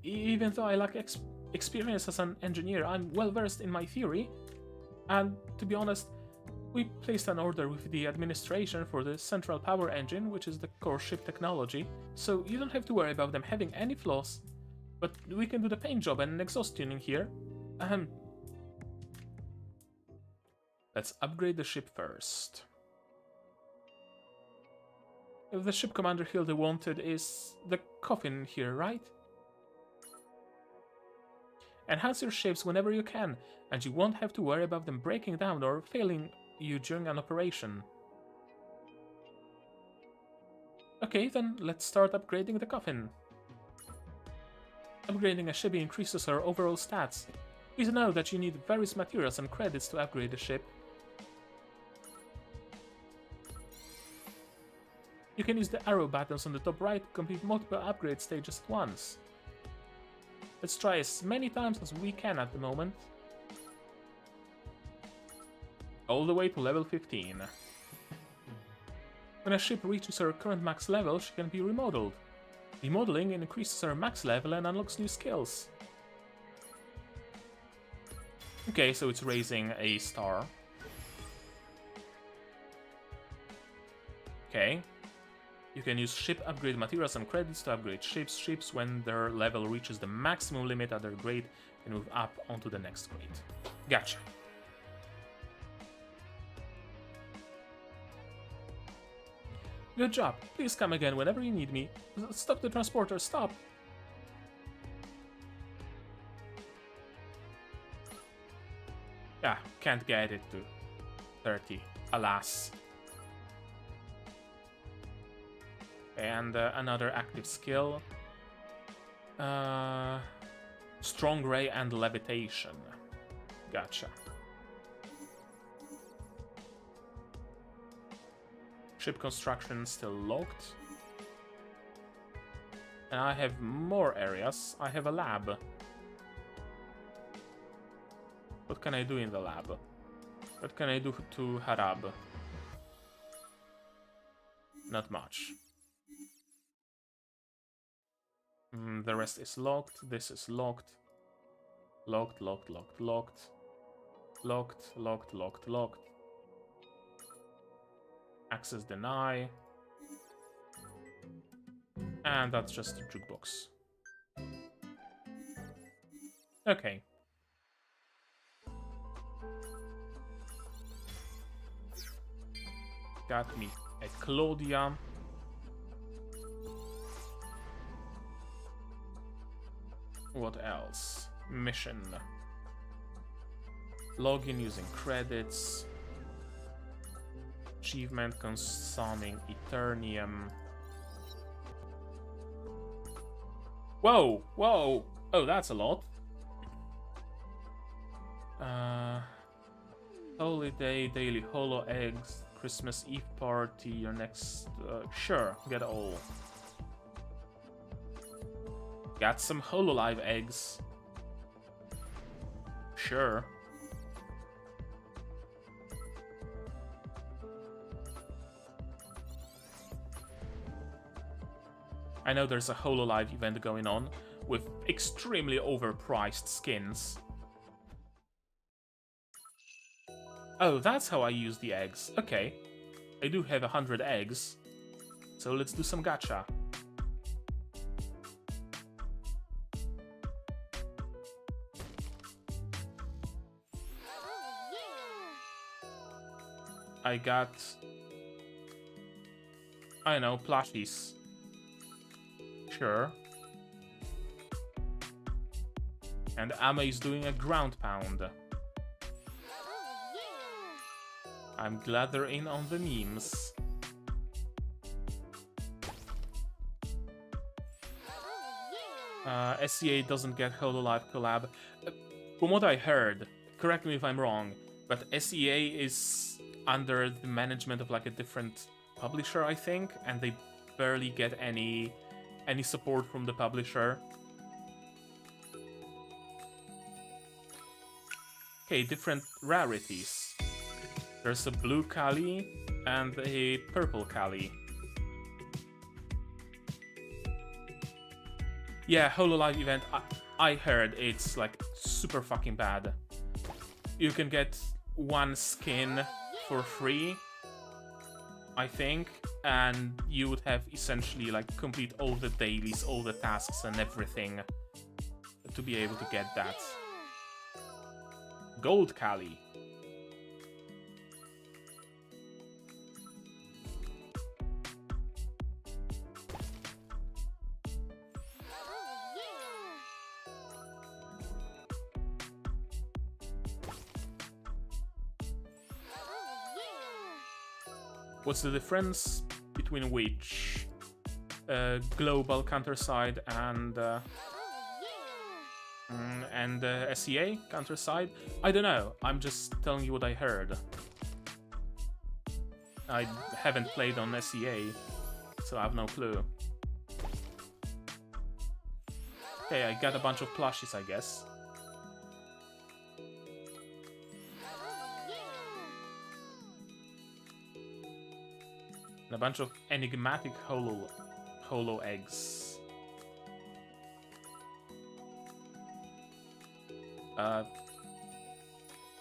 Even though I lack experience as an engineer, I'm well versed in my theory. And to be honest, we placed an order with the administration for the central power engine, which is the core ship technology, so you don't have to worry about them having any flaws. But we can do the paint job and exhaust tuning here. Let's upgrade the ship first. The ship Commander Hilde wanted is the coffin here, right? Enhance your ships whenever you can, and you won't have to worry about them breaking down or failing you during an operation. Okay, then let's start upgrading the coffin. Upgrading a ship increases her overall stats. Please know that you need various materials and credits to upgrade the ship. You can use the arrow buttons on the top right to complete multiple upgrade stages at once. Let's try as many times as we can at the moment. All the way to level 15. When a ship reaches her current max level, she can be remodeled. Remodeling increases her max level and unlocks new skills. Okay, so it's raising a star. Okay. You can use ship upgrade materials and credits to upgrade ships. Ships, when their level reaches the maximum limit at their grade, can move up onto the next grade. Gotcha. Good job. Please come again whenever you need me. Stop the transporter, stop! Yeah, can't get it to 30, alas. And another active skill. Strong Ray and Levitation. Gotcha. Ship construction still locked. And I have more areas. I have a lab. What can I do in the lab? What can I do to Harab? Not much. The rest is locked. This is locked. Locked, locked, locked, locked. Locked, locked, locked, locked. Access deny. And that's just a jukebox. Okay. Got me a Claudia. What else? Mission. Login using credits. Achievement consuming Eternium. Whoa! Whoa! Oh, that's a lot. Holiday, daily holo eggs, Christmas Eve party, your next... sure, get all. Got some HoloLive eggs. Sure. I know there's a HoloLive event going on with extremely overpriced skins. Oh, that's how I use the eggs. Okay. I do have 100 eggs. So let's do some gacha. I got... I don't know, plushies. Sure. And Ame is doing a ground pound. I'm glad they're in on the memes. SCA doesn't get HoloLive collab. From what I heard, correct me if I'm wrong, but SEA is under the management of like a different publisher, I think, and they barely get any support from the publisher. Okay, different rarities. There's a blue Kali and a purple Kali. Yeah, HoloLive event, I heard it's like super fucking bad. You can get one skin for free, I think, and you would have essentially like complete all the dailies, all the tasks and everything to be able to get that. Gold Kali. What's the difference between which? Global counterside and SEA counterside? I don't know. I'm just telling you what I heard. I haven't played on SEA, so I have no clue. Okay, I got a bunch of plushies, I guess. And a bunch of enigmatic holo eggs.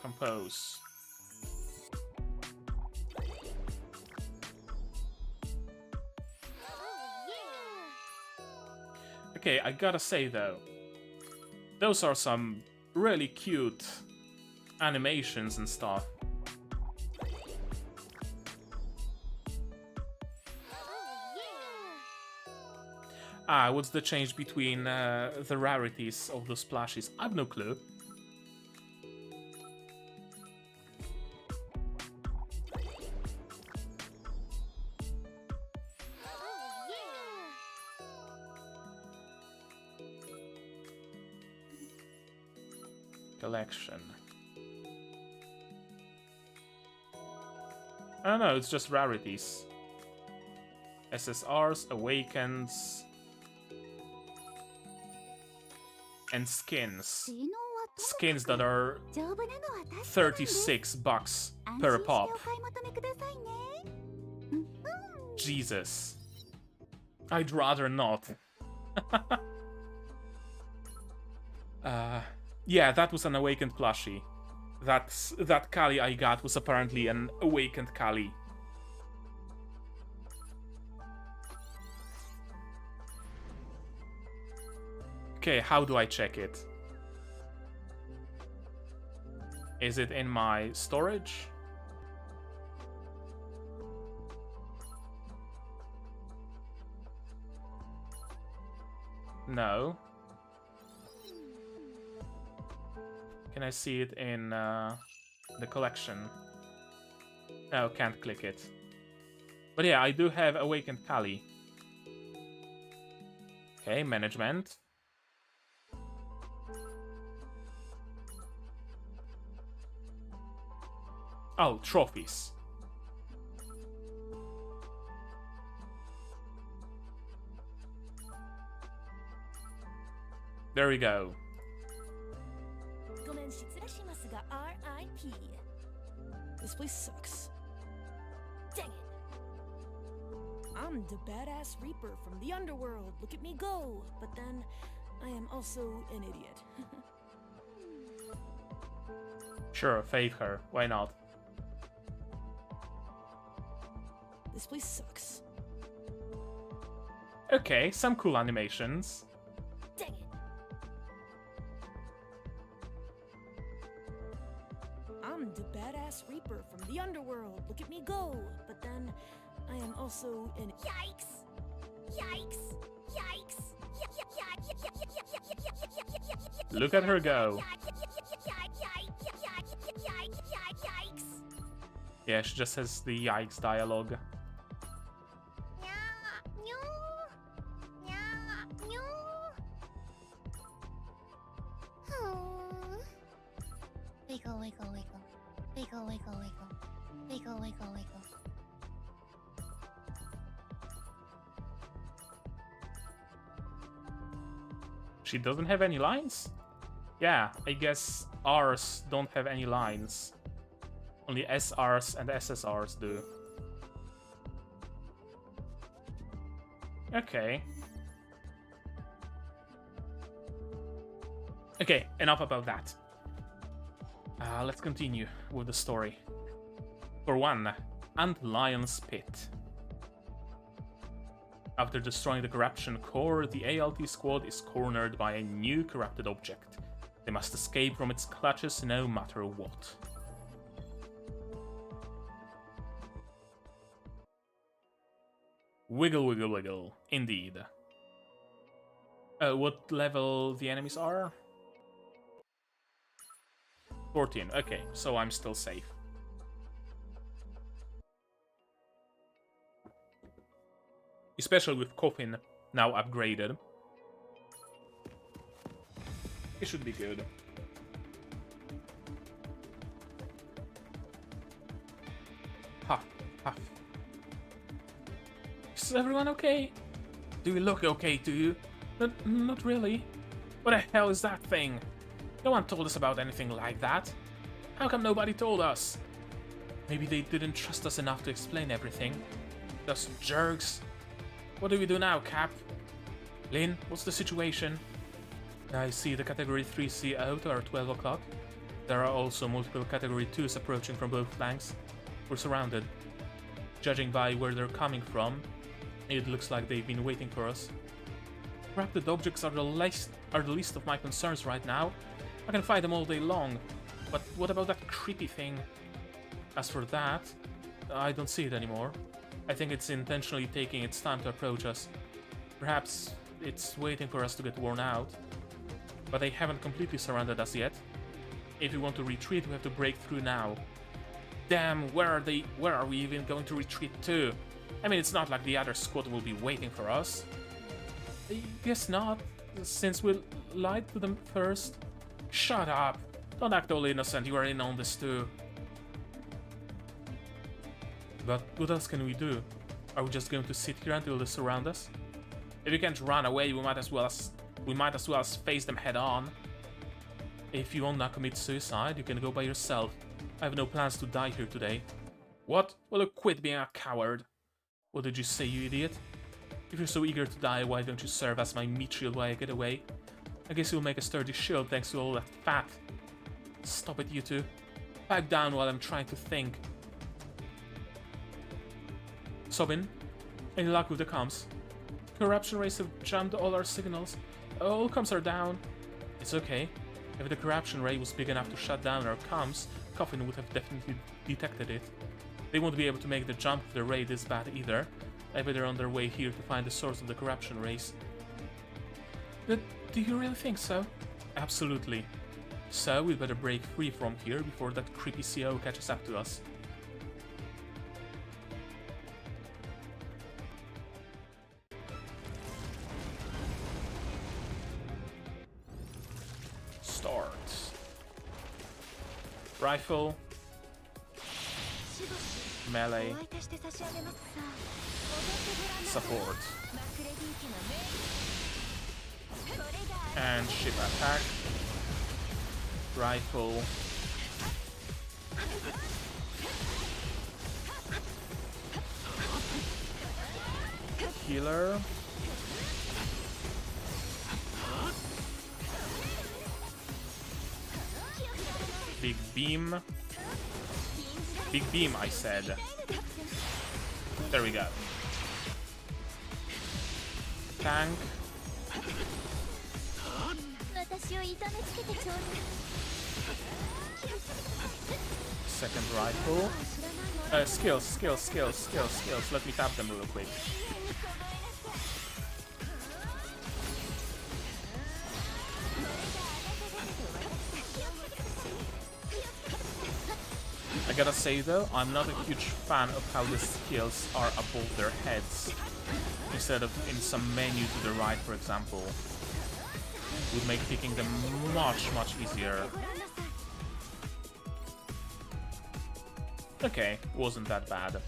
Compose. Okay, I gotta say though, those are some really cute animations and stuff. Ah, what's the change between the rarities of those plushies? I've no clue. Collection. I don't know, it's just rarities. SSRs, Awakens, and skins. Skins that are $36 per pop. Jesus. I'd rather not. Yeah, that was an awakened plushie. That Kali I got was apparently an awakened Kali. Okay, how do I check it? Is it in my storage? No. Can I see it in the collection? No, can't click it. But yeah, I do have Awakened Kali. Okay, management. Oh, trophies. There we go. RIP. This place sucks. Dang it. I'm the badass Reaper from the underworld. Look at me go. But then, I am also an idiot. Sure, fave her. Why not? This place sucks. Okay, some cool animations. Dang it. I'm the badass Reaper from the underworld. Look at me go. But then, I am also an Yikes. Yikes. Yikes. Look at her go. Yeah, she just has the yikes dialogue. Wiggle, wiggle, wiggle. Wiggle, wiggle, wiggle. Wiggle, wiggle, wiggle. She doesn't have any lines? Yeah, I guess Rs don't have any lines. Only SRs and SSRs do. Okay. Okay, enough about that. Let's continue with the story. For one, Antlion's Pit. After destroying the corruption core, the ALT squad is cornered by a new corrupted object. They must escape from its clutches no matter what. Wiggle, wiggle, wiggle. Indeed. What level the enemies are? 14. Okay, so I'm still safe. Especially with Coffin now upgraded. It should be good. Huff, huff. Is everyone okay? Do you look okay to you? Not really. What the hell is that thing? No one told us about anything like that. How come nobody told us? Maybe they didn't trust us enough to explain everything. Those jerks. What do we do now, Cap? Lynn, what's the situation? I see the Category 3C out are 12 o'clock. There are also multiple Category 2s approaching from both flanks. We're surrounded. Judging by where they're coming from, it looks like they've been waiting for us. Corrupted objects are the least of my concerns right now. I can fight them all day long, but what about that creepy thing? As for that, I don't see it anymore. I think it's intentionally taking its time to approach us. Perhaps it's waiting for us to get worn out. But they haven't completely surrounded us yet. If we want to retreat, we have to break through now. Damn, where are they? Where are we even going to retreat to? I mean, it's not like the other squad will be waiting for us. I guess not, since we lied to them first. Shut up! Don't act all innocent, you are in on this too. But what else can we do? Are we just going to sit here until they surround us? If we can't run away, we might as well face them head on. If you wanna commit suicide, you can go by yourself. I have no plans to die here today. What? Well, quit being a coward. What did you say, you idiot? If you're so eager to die, why don't you serve as my meat shield while I get away? I guess you'll make a sturdy shield thanks to all that fat. Stop it, you two. Back down while I'm trying to think. Sobin, any luck with the comms? Corruption rays have jammed all our signals. All comms are down. It's okay. If the corruption ray was big enough to shut down our comms, Coffin would have definitely detected it. They won't be able to make the jump if the ray this bad either. I bet they're on their way here to find the source of the corruption rays. But do you really think so? Absolutely. So we'd better break free from here before that creepy CO catches up to us. Start. Rifle. Melee. お相手して差し上げますさ。 Support. マクレディ家の名これが And ship attack. Rifle. Healer. Big beam. Big beam, I said. There we go. Tank. 私を痛めつけてちょうだい Second rifle. Skills. Let me tap them real quick. I gotta say though, I'm not a huge fan of how the skills are above their heads, instead of in some menu to the right, for example. Would make picking them much easier. Okay, wasn't that bad.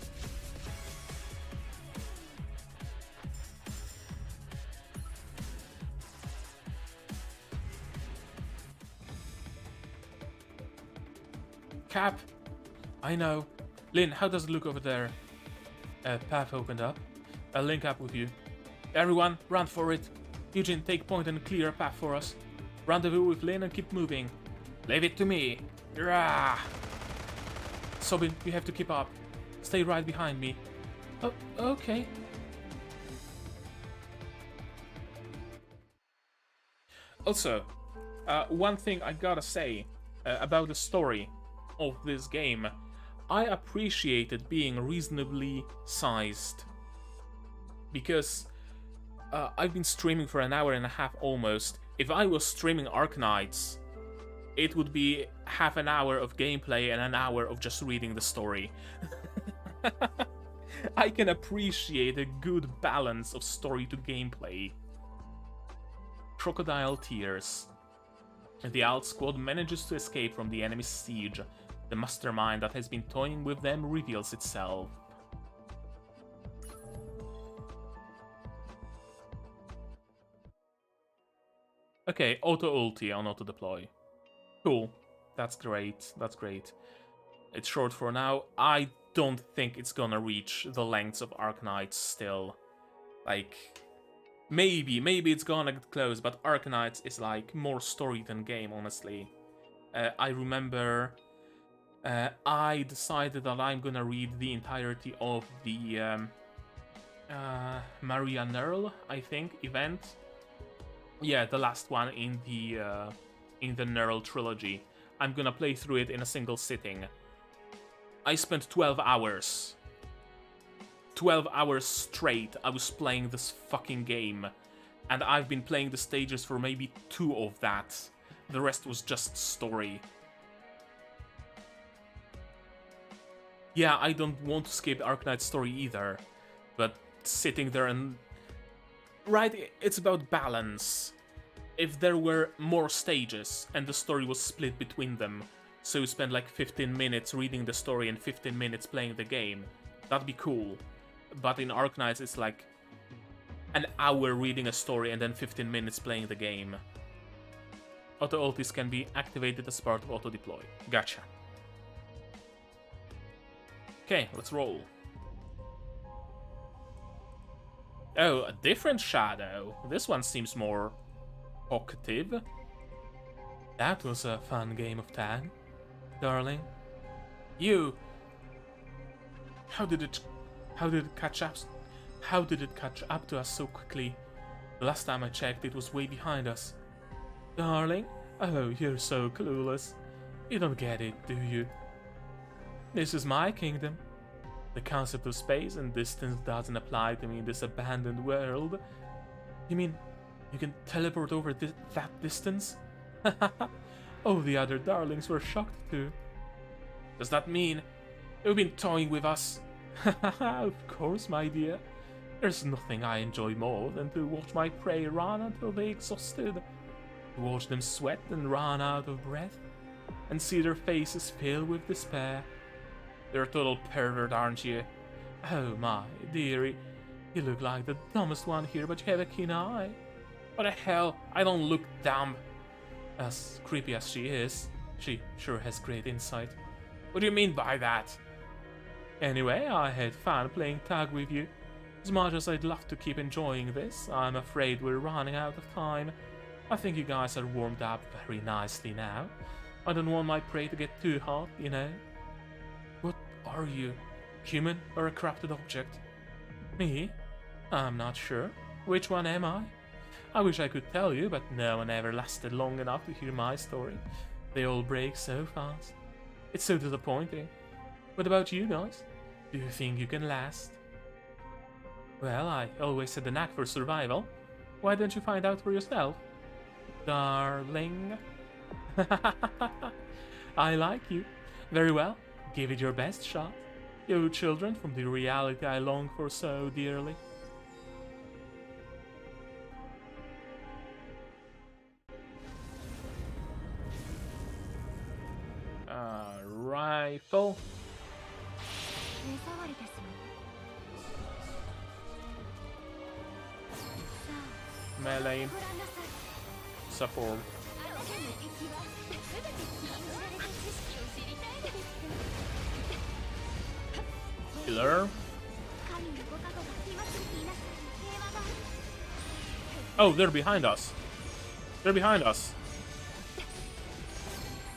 Cap! I know. Lynn, how does it look over there? Path opened up. I'll link up with you. Everyone, run for it. Eugene, take point and clear a path for us. Rendezvous with Lynn and keep moving. Leave it to me. Rah! Sobin, you have to keep up. Stay right behind me. Oh, okay. Also, one thing I gotta say about the story of this game. I appreciated being reasonably sized. Because I've been streaming for an hour and a half almost. If I was streaming Arknights, it would be half an hour of gameplay and an hour of just reading the story. I can appreciate a good balance of story to gameplay. Crocodile Tears. The Alt Squad manages to escape from the enemy's siege. The mastermind that has been toying with them reveals itself. Okay, auto-ulti on auto-deploy. Cool. That's great. That's great. It's short for now. I don't think it's gonna reach the lengths of Arknights still. Like, maybe it's gonna get close, but Arknights is like more story than game, honestly. I remember I decided that I'm gonna read the entirety of the Maria Nerl, I think, event. Yeah, the last one in the Nerl trilogy. I'm gonna play through it in a single sitting. I spent 12 hours. 12 hours straight I was playing this fucking game. And I've been playing the stages for maybe 2 of that. The rest was just story. Yeah, I don't want to skip Arknight's story either. But sitting there and... Right, it's about balance. If there were more stages and the story was split between them, so you spend like 15 minutes reading the story and 15 minutes playing the game, that'd be cool. But in Arknights it's like an hour reading a story and then 15 minutes playing the game. Auto-ultis can be activated as part of auto-deploy. Gotcha. Okay, let's roll. Oh, a different shadow. This one seems more talkative. That was a fun game of tag, darling. You. How did it catch up? How did it catch up to us so quickly? The last time I checked, it was way behind us. Darling? Oh, you're so clueless. You don't get it, do you? This is my kingdom. The concept of space and distance doesn't apply to me in this abandoned world. You mean you can teleport over that distance? Oh, the other darlings were shocked too. Does that mean you've been toying with us? Of course, my dear. There's nothing I enjoy more than to watch my prey run until they're exhausted, to watch them sweat and run out of breath, and see their faces fill with despair. You're a total pervert, aren't you? Oh my dearie, you look like the dumbest one here, but you have a keen eye. What the hell, I don't look dumb. As creepy as she is, she sure has great insight. What do you mean by that? Anyway, I had fun playing tag with you. As much as I'd love to keep enjoying this, I'm afraid we're running out of time. I think you guys are warmed up very nicely now. I don't want my prey to get too hot, you know. What are you? Human or a crafted object? Me? I'm not sure. Which one am I? I wish I could tell you, but no one ever lasted long enough to hear my story. They all break so fast. It's so disappointing. What about you guys? Do you think you can last? Well, I always had a knack for survival. Why don't you find out for yourself? Darling. I like you. Very well. Give it your best shot. You children from the reality I long for so dearly. Rifle. 目障りですよ。さ Melee. あ、ご覧なさい。 Support. あなたの敵は全て禁じられた知識を知りたいのです。 Killer. 神のご加護が今すぐ言いなさい。平和が。 Oh, they're behind us. They're behind us. さ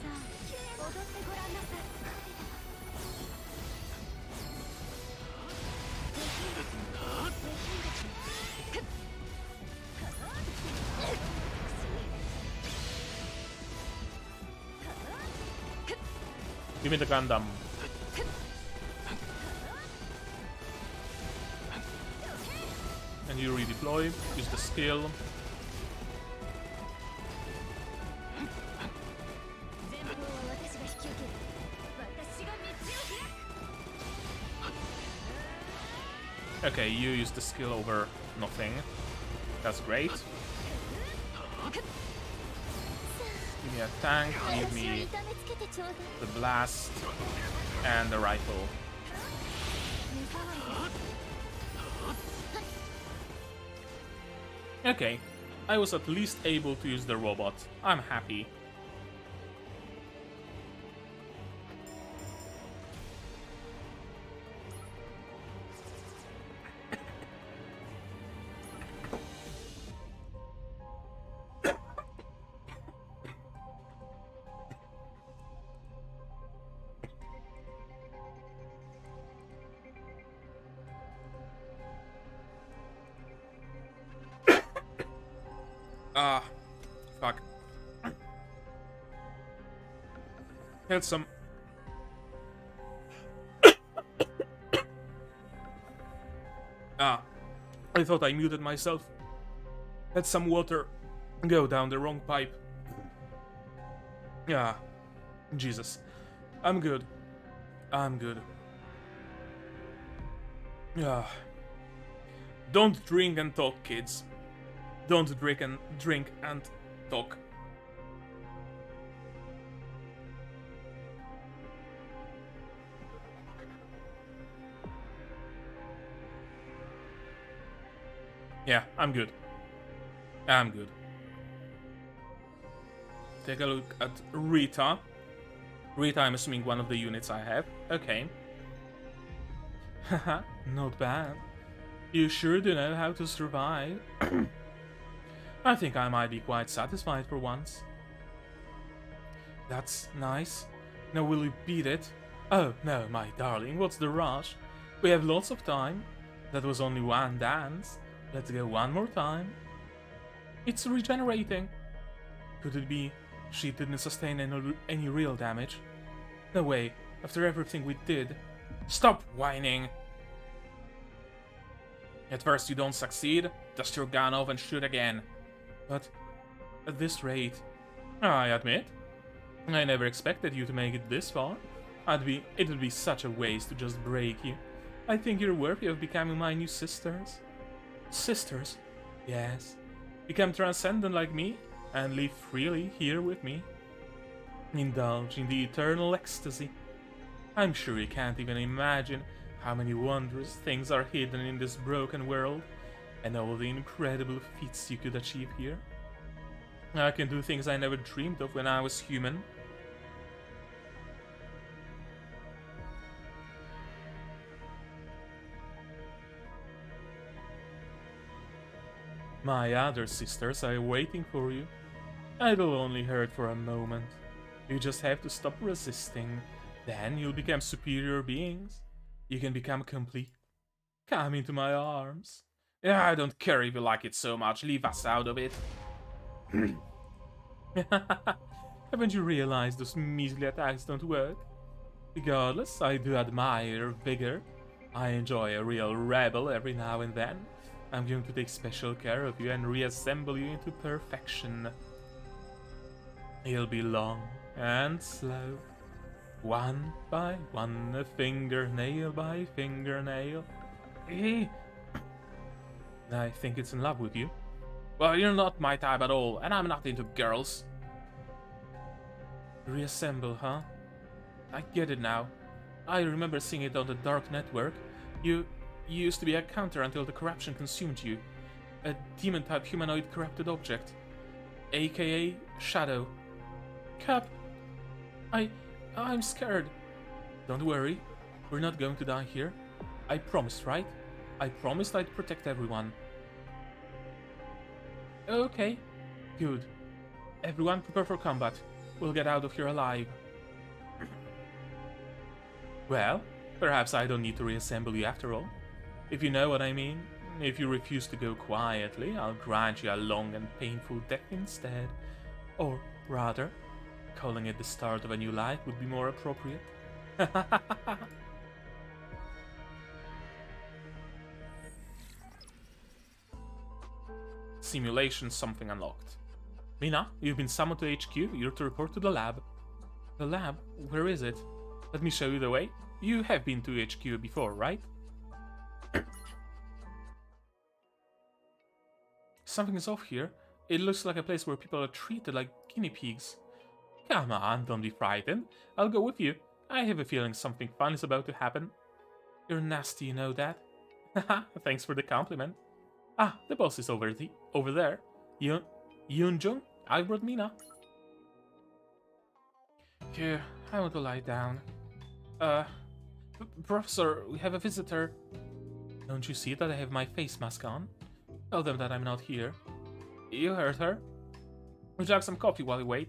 あ、踊ってごらんなさい。 Give me the Gundam. And you redeploy, use the skill. 前方は私が引き受ける。私が道を開く。 Okay, you use the skill over nothing. That's great. Give me a tank, give me 痛めつけてちょうだい。 the blast and the rifle. 目障りです。 Okay, I was at least able to use the robot. I'm happy. Ah, fuck. Had some. I thought I muted myself. Had some water go down the wrong pipe. Yeah, Jesus. I'm good. I'm good. Yeah. Don't drink and talk, kids. Don't drink and talk. Yeah, I'm good. I'm good. Take a look at Rita. Rita, I'm assuming one of the units I have. Okay. Haha, not bad. You sure do know how to survive. I think I might be quite satisfied for once. That's nice. Now will you beat it? Oh no, my darling, what's the rush? We have lots of time. That was only one dance. Let's go one more time. It's regenerating. Could it be she didn't sustain any real damage? No way, after everything we did. Stop whining! At first you don't succeed, dust your gun off and shoot again. But at this rate, I admit, I never expected you to make it this far. It would be such a waste to just break you. I think you're worthy of becoming my new sisters. Sisters? Yes. Become transcendent like me, and live freely here with me. Indulge in the eternal ecstasy. I'm sure you can't even imagine how many wondrous things are hidden in this broken world, and all the incredible feats you could achieve here. I can do things I never dreamed of when I was human. My other sisters are waiting for you. It'll only hurt for a moment. You just have to stop resisting. Then you'll become superior beings. You can become complete. Come into my arms. Yeah, I don't care if you like it so much. Leave us out of it. Haven't you realized those measly attacks don't work? Regardless, I do admire your vigor. I enjoy a real rebel every now and then. I'm going to take special care of you and reassemble you into perfection. It'll be long and slow. One by one, fingernail by fingernail. I think it's in love with you. Well, you're not my type at all, and I'm not into girls. Reassemble, huh? I get it now. I remember seeing it on the Dark Network. You used to be a counter until the corruption consumed you. A demon-type humanoid corrupted object. AKA Shadow. Cap, I'm scared. Don't worry, we're not going to die here. I promised, right? I promised I'd protect everyone. Okay, good. Everyone prepare for combat. We'll get out of here alive. Well, perhaps I don't need to reassemble you after all. If you know what I mean. If you refuse to go quietly, I'll grant you a long and painful death instead. Or, rather, calling it the start of a new life would be more appropriate. Simulation something unlocked. Mina, you've been summoned to HQ. You're to report to the lab. The lab? Where is it? Let me show you the way. You have been to HQ before, right? Something is off here. It looks like a place where people are treated like guinea pigs. Come on, don't be frightened. I'll go with you. I have a feeling something fun is about to happen. You're nasty, you know that? Haha, thanks for the compliment. Ah, the boss is over there. Yoonjung, I brought Mina. Here, I want to lie down. Professor, we have a visitor. Don't you see that I have my face mask on? Tell them that I'm not here. You heard her. Would you like some coffee while you wait?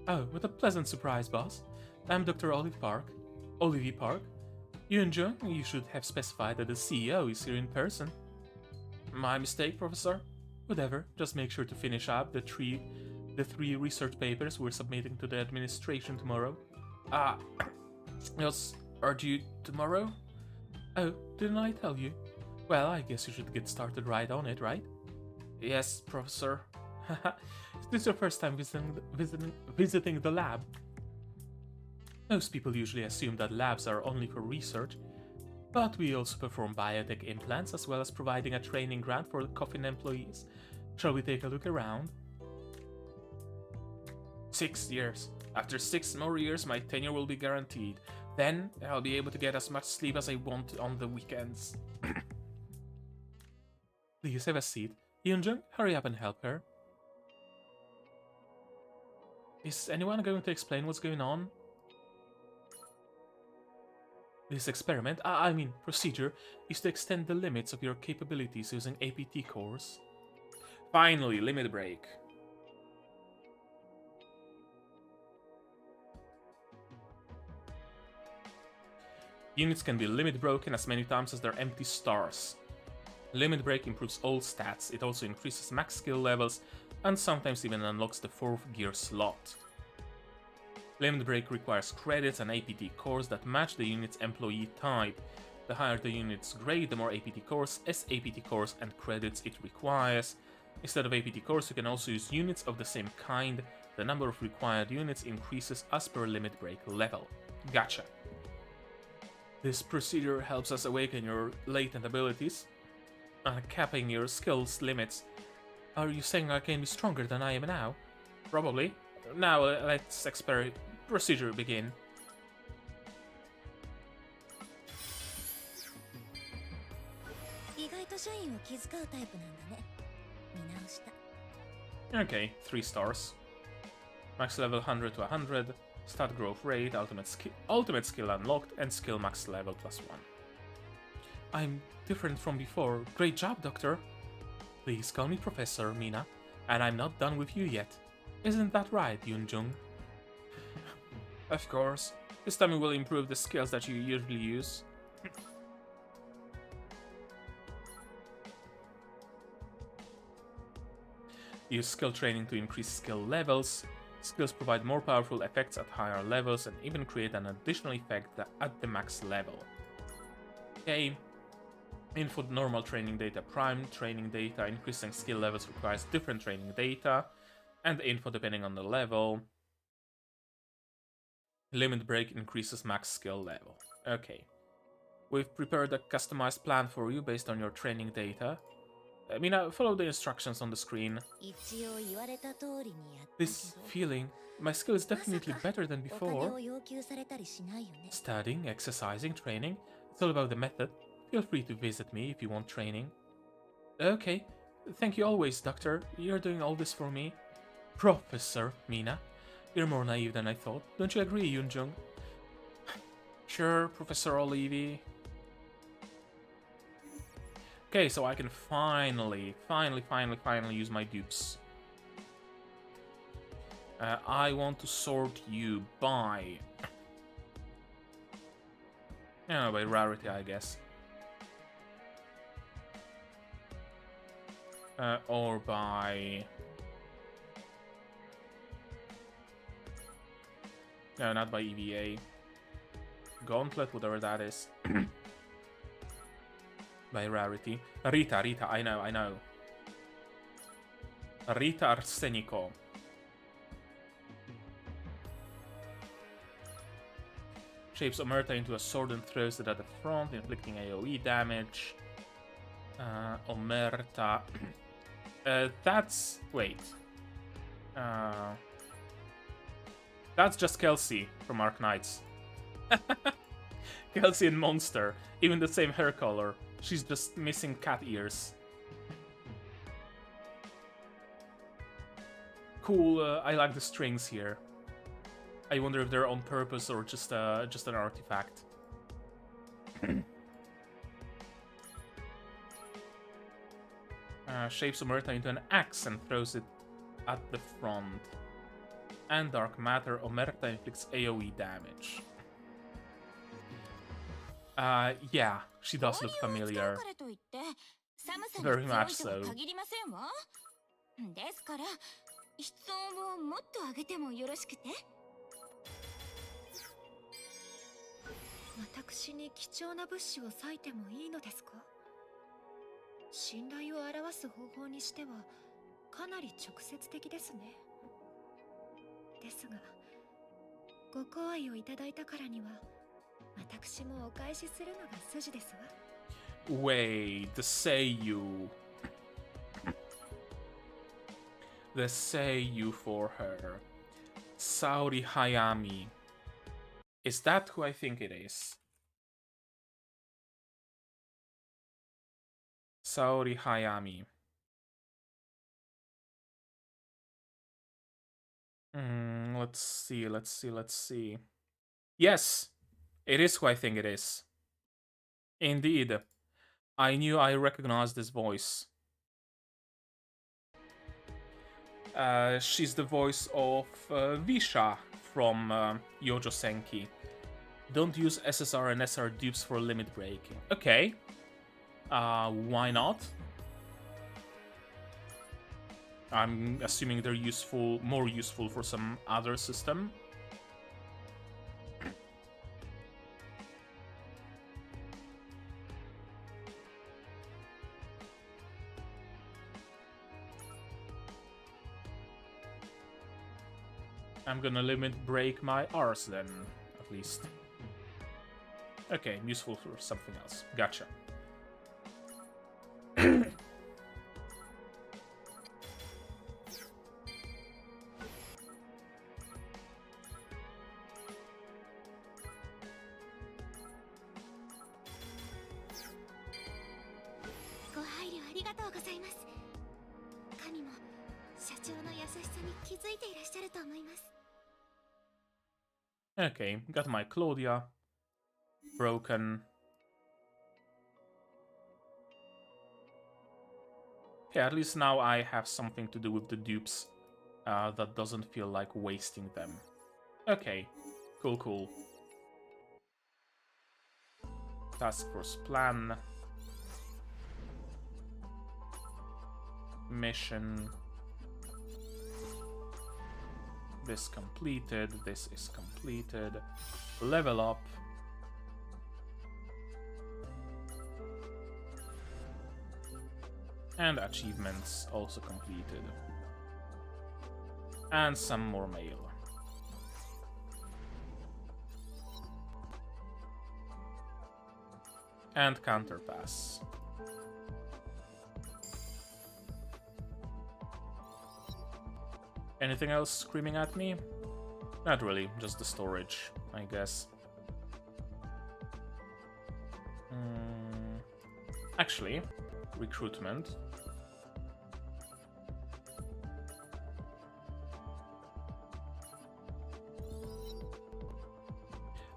Oh, what a pleasant surprise, boss. I'm Dr. Olivia Park. Yoonjung, you should have specified that the CEO is here in person. My mistake, Professor? Whatever, just make sure to finish up the three research papers we're submitting to the administration tomorrow. Yes, are due tomorrow? Oh, didn't I tell you? Well, I guess you should get started right on it, right? Yes, Professor. Is this your first time visiting the lab? Most people usually assume that labs are only for research, but we also perform biotech implants as well as providing a training grant for the Coffin employees. Shall we take a look around? 6 years. After 6 more years, my tenure will be guaranteed. Then, I'll be able to get as much sleep as I want on the weekends. Please have a seat. Yoonjung, hurry up and help her. Is anyone going to explain what's going on? This experiment, I mean procedure, is to extend the limits of your capabilities using APT cores. Finally, limit break. Units can be limit broken as many times as their empty stars. Limit break improves all stats, it also increases max skill levels, and sometimes even unlocks the 4th gear slot. Limit break requires credits and APT cores that match the unit's employee type. The higher the unit's grade, the more APT cores, SAPT cores, and credits it requires. Instead of APT cores, you can also use units of the same kind. The number of required units increases as per limit break level. Gotcha. This procedure helps us awaken your latent abilities, capping your skills limits. Are you saying I can be stronger than I am now? Probably. Now let's procedure begin. 意外と社員を気遣うタイプなんだね。見直した。Okay, 3 stars. Max level 100 to 100, stat growth rate, ultimate skill unlocked, and skill max level +1. I'm different from before. Great job, Doctor. Please call me Professor, Mina, and I'm not done with you yet. Isn't that right, Yoonjung? Of course. This time we will improve the skills that you usually use. Use skill training to increase skill levels. Skills provide more powerful effects at higher levels and even create an additional effect at the max level. Okay. Info normal training data, prime training data, increasing skill levels requires different training data, and info depending on the level. Limit break increases max skill level. Okay. We've prepared a customized plan for you based on your training data. Mina, follow the instructions on the screen. 一応言われた通りにやったけど。 This feeling, my skill is definitely better than お金 before. を要求されたりしないよね。 Studying, exercising, training. It's all about the method. Feel free to visit me if you want training. Okay. Thank you always, Doctor. You're doing all this for me. Professor, Mina. You're more naive than I thought. Don't you agree, Yoonjung? Sure, Professor Olivi. Okay, so I can finally use my dupes. I want to sort you by... yeah, by rarity, I guess. Or by... no, not by EVA. Gauntlet, whatever that is. By rarity. Rita, I know. Rita Arsenico. Shapes Omerta into a sword and throws it at the front, inflicting AoE damage. Omerta. That's... wait. That's just Kelsey from Ark Knights. Kelsey and Monster. Even the same hair color. She's just missing cat ears. Cool, I like the strings here. I wonder if they're on purpose or just an artifact. Shapes Omerta into an axe and throws it at the front. And Dark Matter, Omerta inflicts AoE damage. Yeah, she does look familiar. Very much so. ですから室温をもっと上げてもよろしくて。私に貴重な物資を割いてもいいのですか？信頼を表す方法にしてはかなり直接的ですね。ですが、ご好意をいただいたからには私もお返しするのが筋ですわ。Wait, the Seiyu. The Seiyu for her. Saori Hayami. Is that who I think it is? Saori Hayami. Let's see. Yes! It is who I think it is. Indeed. I knew I recognized this voice. She's the voice of Visha from Yojo Senki. Don't use SSR and SR dupes for limit breaking. Okay. Why not? I'm assuming they're useful, more useful for some other system. I'm gonna limit break my R's then, at least. Okay, useful for something else. Gotcha. Okay, got my Claudia. Broken. Okay, at least now I have something to do with the dupes that doesn't feel like wasting them. Okay, cool, cool. Task force plan. Mission. This completed, this is completed. Level up. And achievements also completed. And some more mail. And counterpass. Anything else screaming at me? Not really, just the storage, I guess. Actually, recruitment.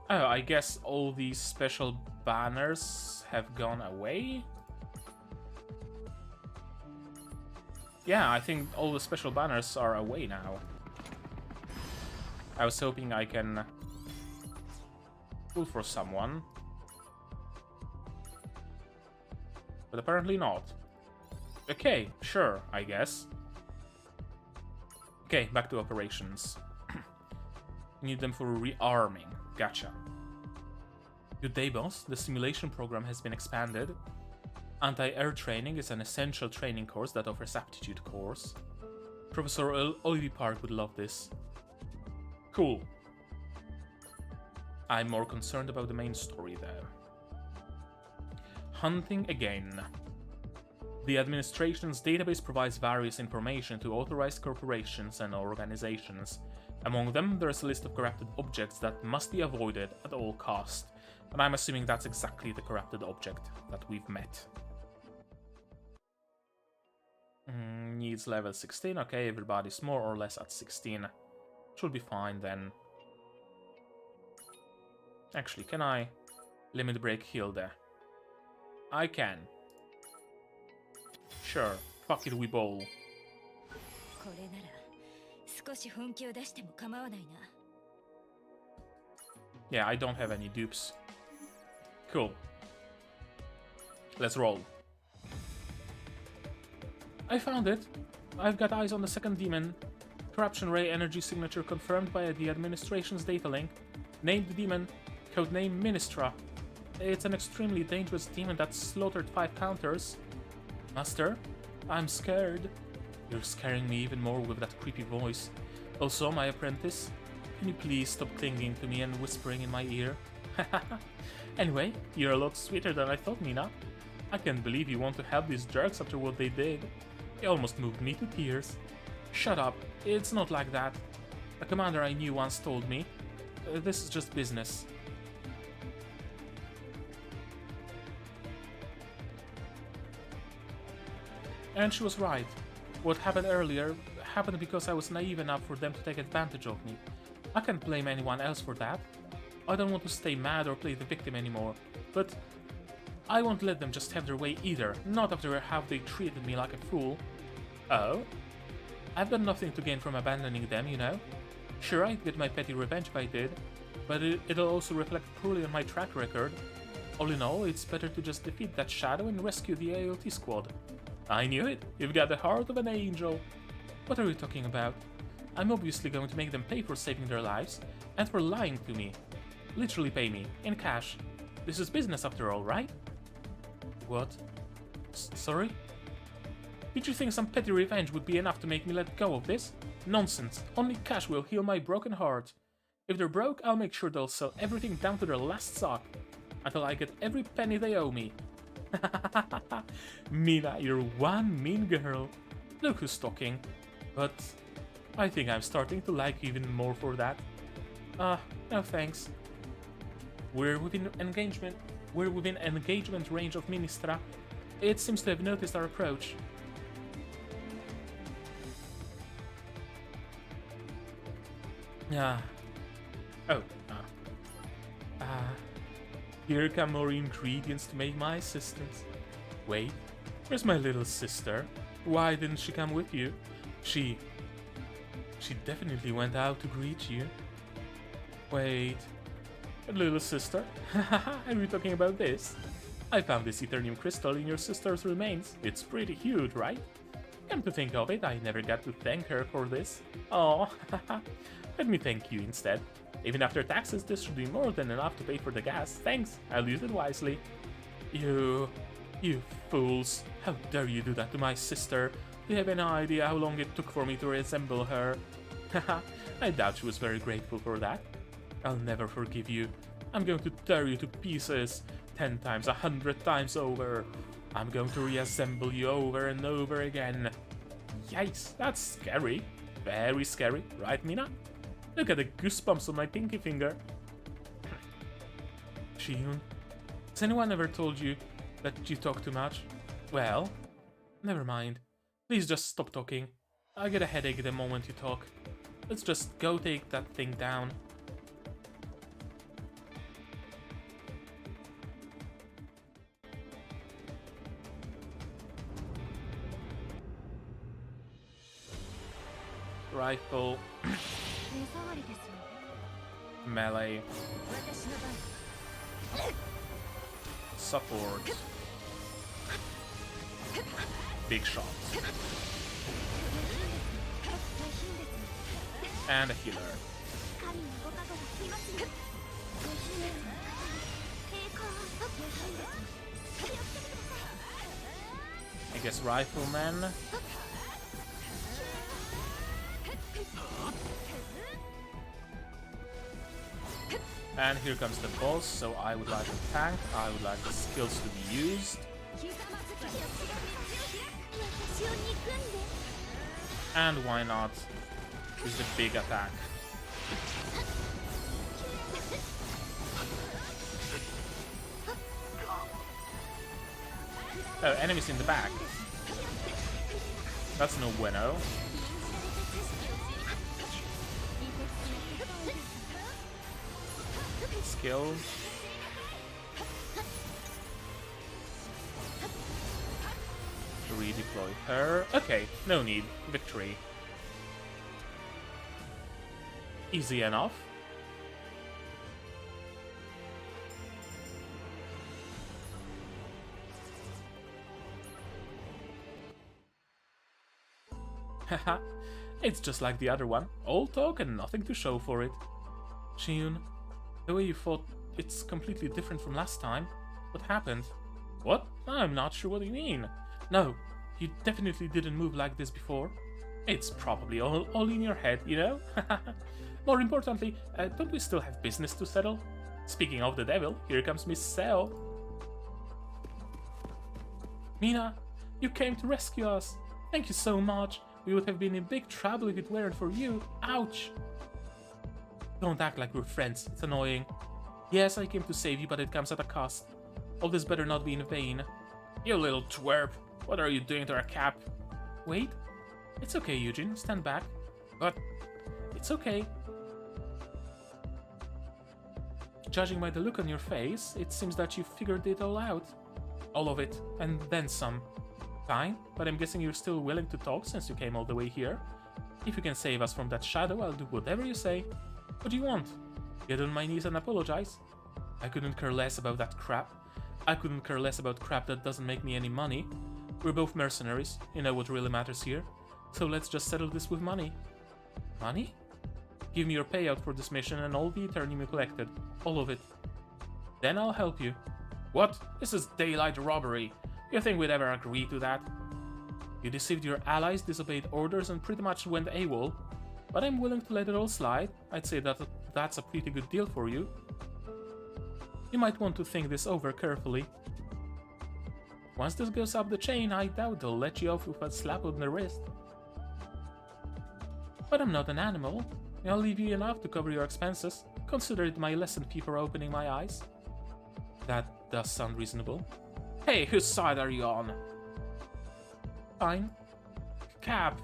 Oh, I guess all these special banners have gone away? Yeah, I think all the special banners are away now. I was hoping I can pull for someone. But apparently not. Okay, sure, I guess. Okay, back to operations. Need them for rearming. Gotcha. Good day, boss. The simulation program has been expanded. Anti-air training is an essential training course that offers aptitude course. Professor Ivy Park would love this. Cool. I'm more concerned about the main story there. Hunting again. The administration's database provides various information to authorized corporations and organizations. Among them, there's a list of corrupted objects that must be avoided at all cost. And I'm assuming that's exactly the corrupted object that we've met. Needs level 16. Okay, everybody's more or less at 16. Should be fine then. Actually, can I limit break Hilde? I can. Sure. Fuck it, we bowl. Yeah, I don't have any dupes. Cool. Let's roll. I found it. I've got eyes on the second demon. Corruption ray energy signature confirmed by the administration's data link. Named demon. Codename Ministra. It's an extremely dangerous demon that slaughtered 5 counters. Master, I'm scared. You're scaring me even more with that creepy voice. Also, my apprentice, can you please stop clinging to me and whispering in my ear? Anyway, you're a lot sweeter than I thought, Nina. I can't believe you want to help these jerks after what they did. They almost moved me to tears. Shut up, it's not like that. A commander I knew once told me, this is just business. And she was right. What happened earlier happened because I was naive enough for them to take advantage of me. I can't blame anyone else for that. I don't want to stay mad or play the victim anymore, but I won't let them just have their way either, not after how they treated me like a fool. Oh? I've got nothing to gain from abandoning them, you know? Sure, I'd get my petty revenge if I did, but it'll also reflect poorly on my track record. All in all, it's better to just defeat that shadow and rescue the AOT squad. I knew it! You've got the heart of an angel! What are you talking about? I'm obviously going to make them pay for saving their lives, and for lying to me. Literally pay me, in cash. This is business after all, right? What? Sorry? Did you think some petty revenge would be enough to make me let go of this? Nonsense. Only cash will heal my broken heart. If they're broke, I'll make sure they'll sell everything down to their last sock, until I get every penny they owe me. Mina, you're one mean girl. Look who's talking. But I think I'm starting to like you even more for that. No thanks. We're within engagement range of Ministra. It seems to have noticed our approach. Here come more ingredients to make my sisters. Wait, where's my little sister? Why didn't she come with you? She definitely went out to greet you. Wait, little sister? Are you talking about this? I found this Eternium crystal in your sister's remains. It's pretty huge, right? Come to think of it, I never got to thank her for this. Oh, let me thank you instead. Even after taxes, this should be more than enough to pay for the gas. Thanks, I'll use it wisely. You fools. How dare you do that to my sister? Do you have any idea how long it took for me to resemble her? Haha, I doubt she was very grateful for that. I'll never forgive you. I'm going to tear you to pieces 10 times, 100 times over. I'm going to reassemble you over and over again. Yikes, that's scary. Very scary, right, Mina? Look at the goosebumps on my pinky finger. Shiyun, has anyone ever told you that you talk too much? Well, never mind. Please just stop talking. I get a headache the moment you talk. Let's just go take that thing down. Rifle. Melee. Support. Big shots. And a healer. I guess rifleman. And here comes the boss, so I would like a tank, I would like the skills to be used. And why not use the big attack. Oh, enemies in the back. That's no bueno. Skill. Redeploy her. Okay, no need. Victory. Easy enough. Haha, it's just like the other one. All talk and nothing to show for it. Shiyun, the way you fought, it's completely different from last time. What happened? What? I'm not sure what you mean. No, you definitely didn't move like this before. It's probably all in your head, you know? More importantly, don't we still have business to settle? Speaking of the devil, here comes Miss Cell. Mina, you came to rescue us. Thank you so much. We would have been in big trouble if it weren't for you. Ouch! Don't act like we're friends, it's annoying. Yes, I came to save you, but it comes at a cost. All this better not be in vain. You little twerp, what are you doing to our cap? Wait, it's okay, Eugene, stand back. But, it's okay. Judging by the look on your face, it seems that you figured it all out. All of it, and then some. Fine, but I'm guessing you're still willing to talk since you came all the way here. If you can save us from that shadow, I'll do whatever you say. What do you want? Get on my knees and apologize? I couldn't care less about that crap. I couldn't care less about crap that doesn't make me any money. We're both mercenaries, you know what really matters here. So let's just settle this with money. Money? Give me your payout for this mission and all the Eternium you collected. All of it. Then I'll help you. What? This is daylight robbery. You think we'd ever agree to that? You deceived your allies, disobeyed orders, and pretty much went AWOL. But I'm willing to let it all slide. I'd say that that's a pretty good deal for you. You might want to think this over carefully. Once this goes up the chain, I doubt they'll let you off with a slap on the wrist. But I'm not an animal. I'll leave you enough to cover your expenses. Consider it my lesson fee for opening my eyes. That does sound reasonable. Hey, whose side are you on? Fine. Cap.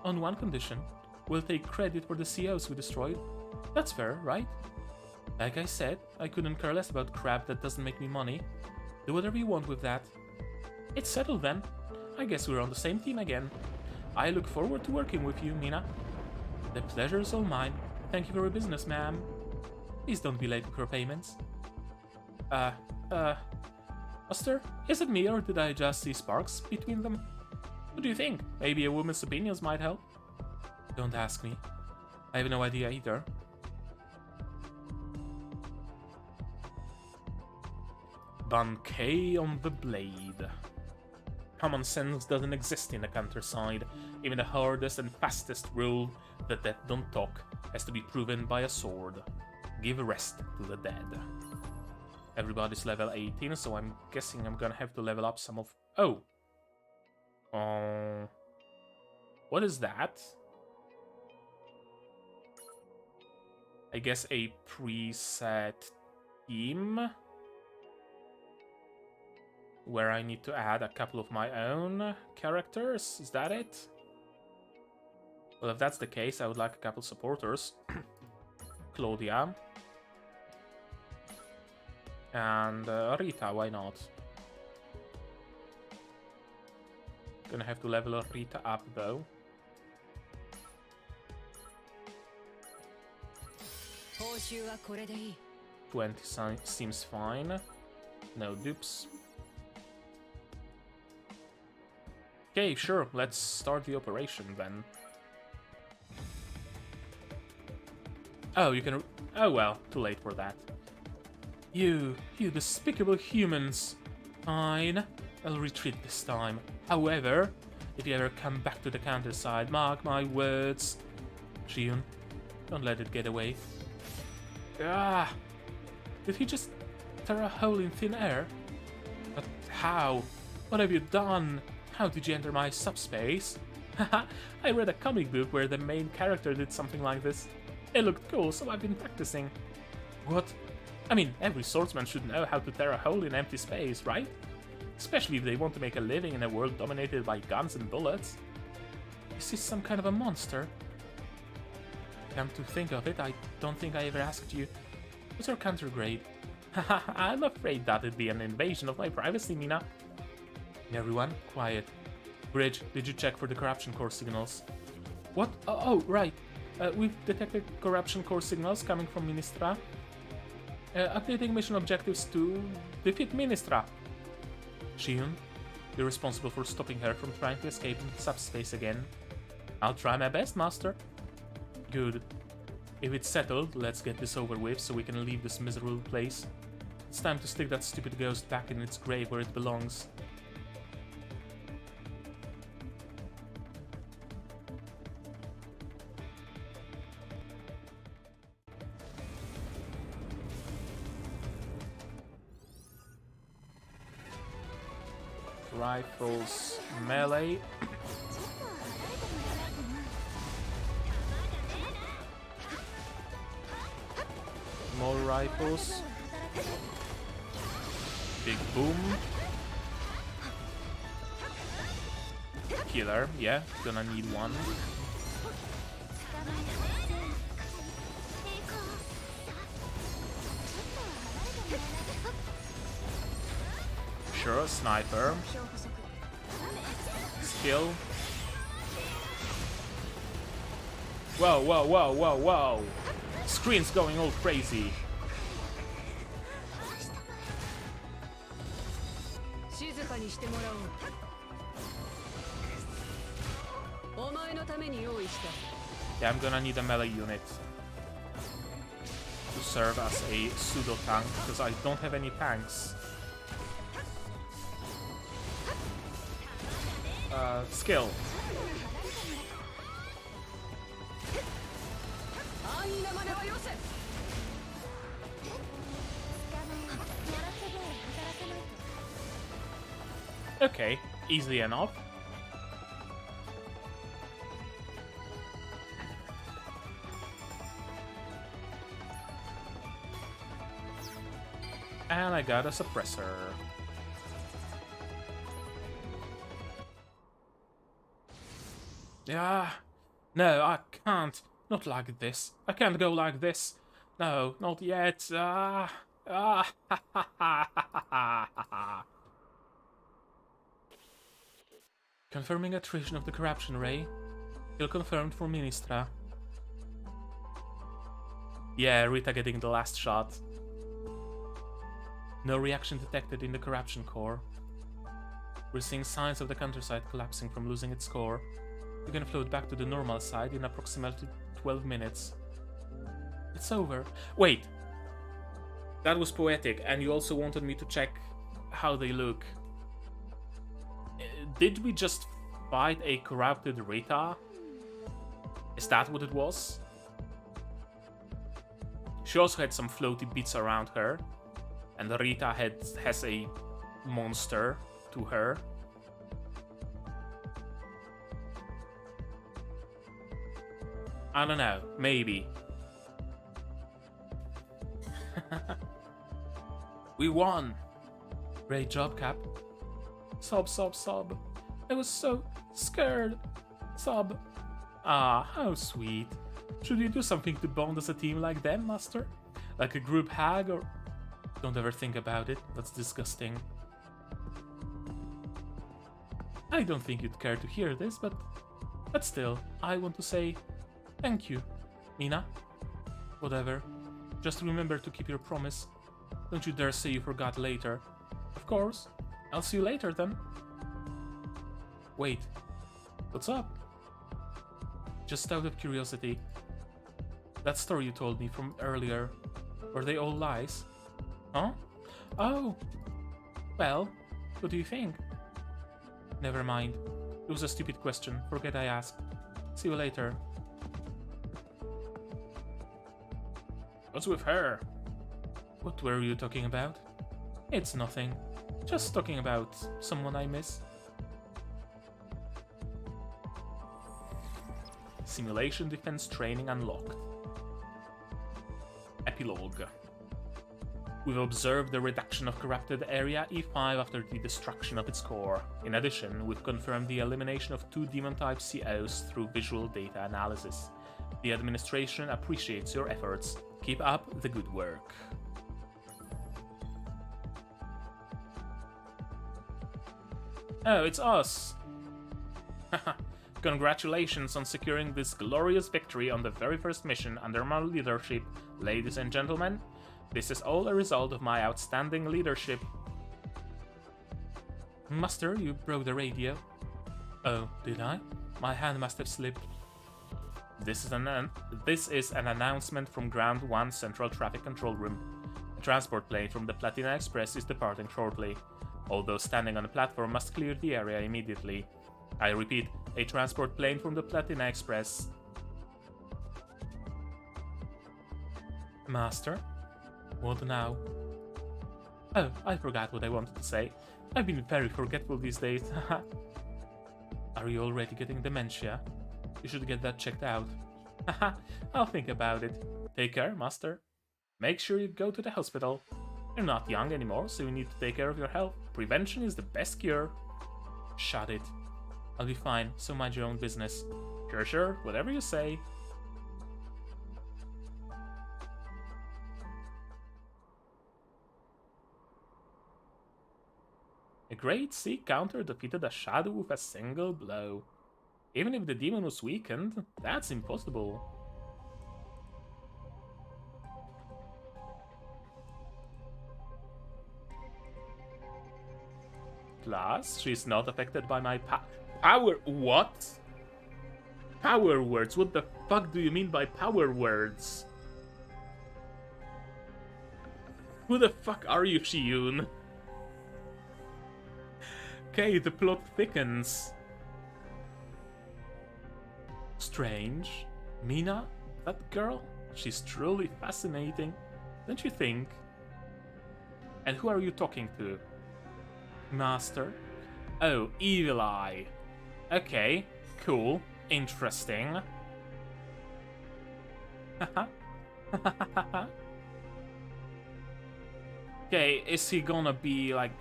On one condition. We'll take credit for the COs we destroyed. That's fair, right? Like I said, I couldn't care less about crap that doesn't make me money. Do whatever you want with that. It's settled then. I guess we're on the same team again. I look forward to working with you, Mina. The pleasure is all mine. Thank you for your business, ma'am. Please don't be late with your payments. Buster, is it me or did I just see sparks between them? What do you think? Maybe a woman's opinions might help? Don't ask me. I have no idea either. Banquet on the blade. Common sense doesn't exist in the countryside. Even the hardest and fastest rule, the dead don't talk, has to be proven by a sword. Give rest to the dead. Everybody's level 18, so I'm guessing I'm gonna have to level up some of... Oh! What is that? I guess a preset team? Where I need to add a couple of my own characters? Is that it? Well, if that's the case, I would like a couple supporters. Claudia. And Rita, why not? Gonna have to level Rita up though. 20 seems fine. No dupes. Okay, sure, let's start the operation then. Oh, you can... Oh well, too late for that. You despicable humans. Fine, I'll retreat this time. However, if you ever come back to the countryside, mark my words. Shion, don't let it get away. Ah! Did he just tear a hole in thin air? But how? What have you done? How did you enter my subspace? Haha, I read a comic book where the main character did something like this. It looked cool, so I've been practicing. What? I mean, every swordsman should know how to tear a hole in empty space, right? Especially if they want to make a living in a world dominated by guns and bullets. Is this some kind of a monster? Come to think of it, I don't think I ever asked you. What's your counter grade? Haha, I'm afraid that'd be an invasion of my privacy, Mina. Everyone, quiet. Bridge, did you check for the corruption core signals? What? Oh, right. We've detected corruption core signals coming from Ministra. Updating mission objectives to defeat Ministra. Shion, you're responsible for stopping her from trying to escape in subspace again. I'll try my best, Master. Good. If it's settled, let's get this over with so we can leave this miserable place. It's time to stick that stupid ghost back in its grave where it belongs. Rifles, melee. More rifles. Big boom. Killer, yeah, gonna need one. Sure, sniper. Skill. Whoa, whoa, whoa, whoa, whoa! Screen's going all crazy. 静かにしてもらおう。お前のために用意した。 Yeah, I'm gonna need a melee unit to serve as a pseudo tank because I don't have any tanks. Skill. 安易な真似はよせ。 Okay, easy enough. And I got a suppressor. Yeah. No, I can't. Not like this. I can't go like this. No, not yet. Confirming attrition of the corruption ray. Kill confirmed for Ministra. Yeah, Rita getting the last shot. No reaction detected in the corruption core. We're seeing signs of the counterside collapsing from losing its core. You can float back to the normal side in approximately 12 minutes. It's over. Wait! That was poetic, and you also wanted me to check how they look. Did we just fight a corrupted Rita? Is that what it was? She also had some floaty bits around her, and Rita has a monster to her. I don't know, maybe. We won! Great job, Cap. Sob, sob, sob. I was so scared. Sob. Ah, how sweet. Should we do something to bond as a team like them, Master? Like a group hag or... Don't ever think about it, that's disgusting. I don't think you'd care to hear this, but still, I want to say thank you, Mina. Whatever. Just remember to keep your promise. Don't you dare say you forgot later. Of course. I'll see you later then. Wait. What's up? Just out of curiosity. That story you told me from earlier, were they all lies? Huh? Oh. Well, what do you think? Never mind. It was a stupid question. Forget I asked. See you later. What's with her? What were you talking about? It's nothing. Just talking about someone I miss. Simulation defense training unlocked. Epilogue. We've observed the reduction of corrupted Area E5 after the destruction of its core. In addition, we've confirmed the elimination of 2 Demon-type COs through visual data analysis. The administration appreciates your efforts. Keep up the good work. Oh, it's us! Congratulations on securing this glorious victory on the very first mission under my leadership, ladies and gentlemen. This is all a result of my outstanding leadership. Master, you broke the radio. Oh, did I? My hand must have slipped. This is an announcement from Ground 1 Central Traffic Control Room. A transport plane from the Platina Express is departing shortly. All those standing on the platform must clear the area immediately. I repeat, a transport plane from the Platina Express. Master? What now? Oh, I forgot what I wanted to say. I've been very forgetful these days. Are you already getting dementia? You should get that checked out. Haha, I'll think about it. Take care, Master. Make sure you go to the hospital. You're not young anymore, so you need to take care of your health. Prevention is the best cure. Shut it. I'll be fine, so mind your own business. Sure, sure, whatever you say. Great Sea Counter defeated a shadow with a single blow. Even if the demon was weakened, that's impossible. Plus, she's not affected by my power. What? Power words? What the fuck do you mean by power words? Who the fuck are you, Shiyun? Okay, the plot thickens. Strange. Mina? That girl? She's truly fascinating, don't you think? And who are you talking to? Master? Oh, Evil Eye. Okay, cool, interesting. Okay, is he gonna be like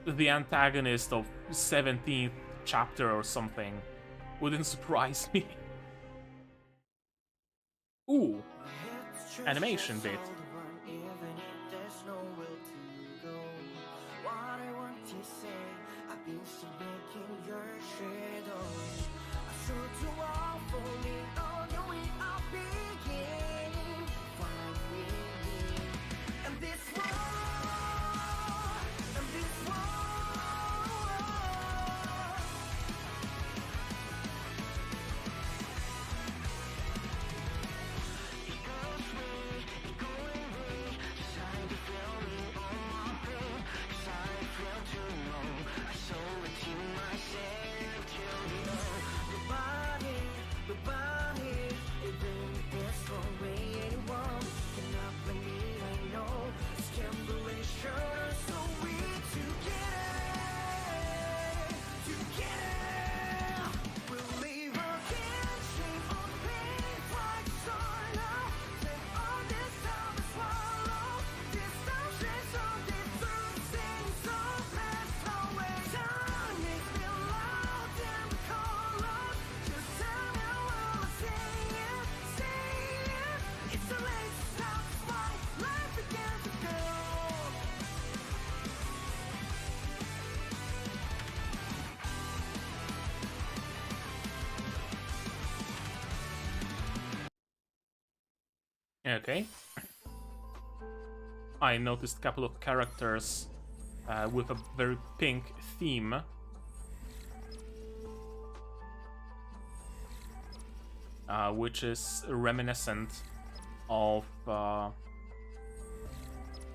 the antagonist of 17th chapter or something? Wouldn't surprise me. Ooh, animation bit. Okay. I noticed a couple of characters with a very pink theme. Which is reminiscent of...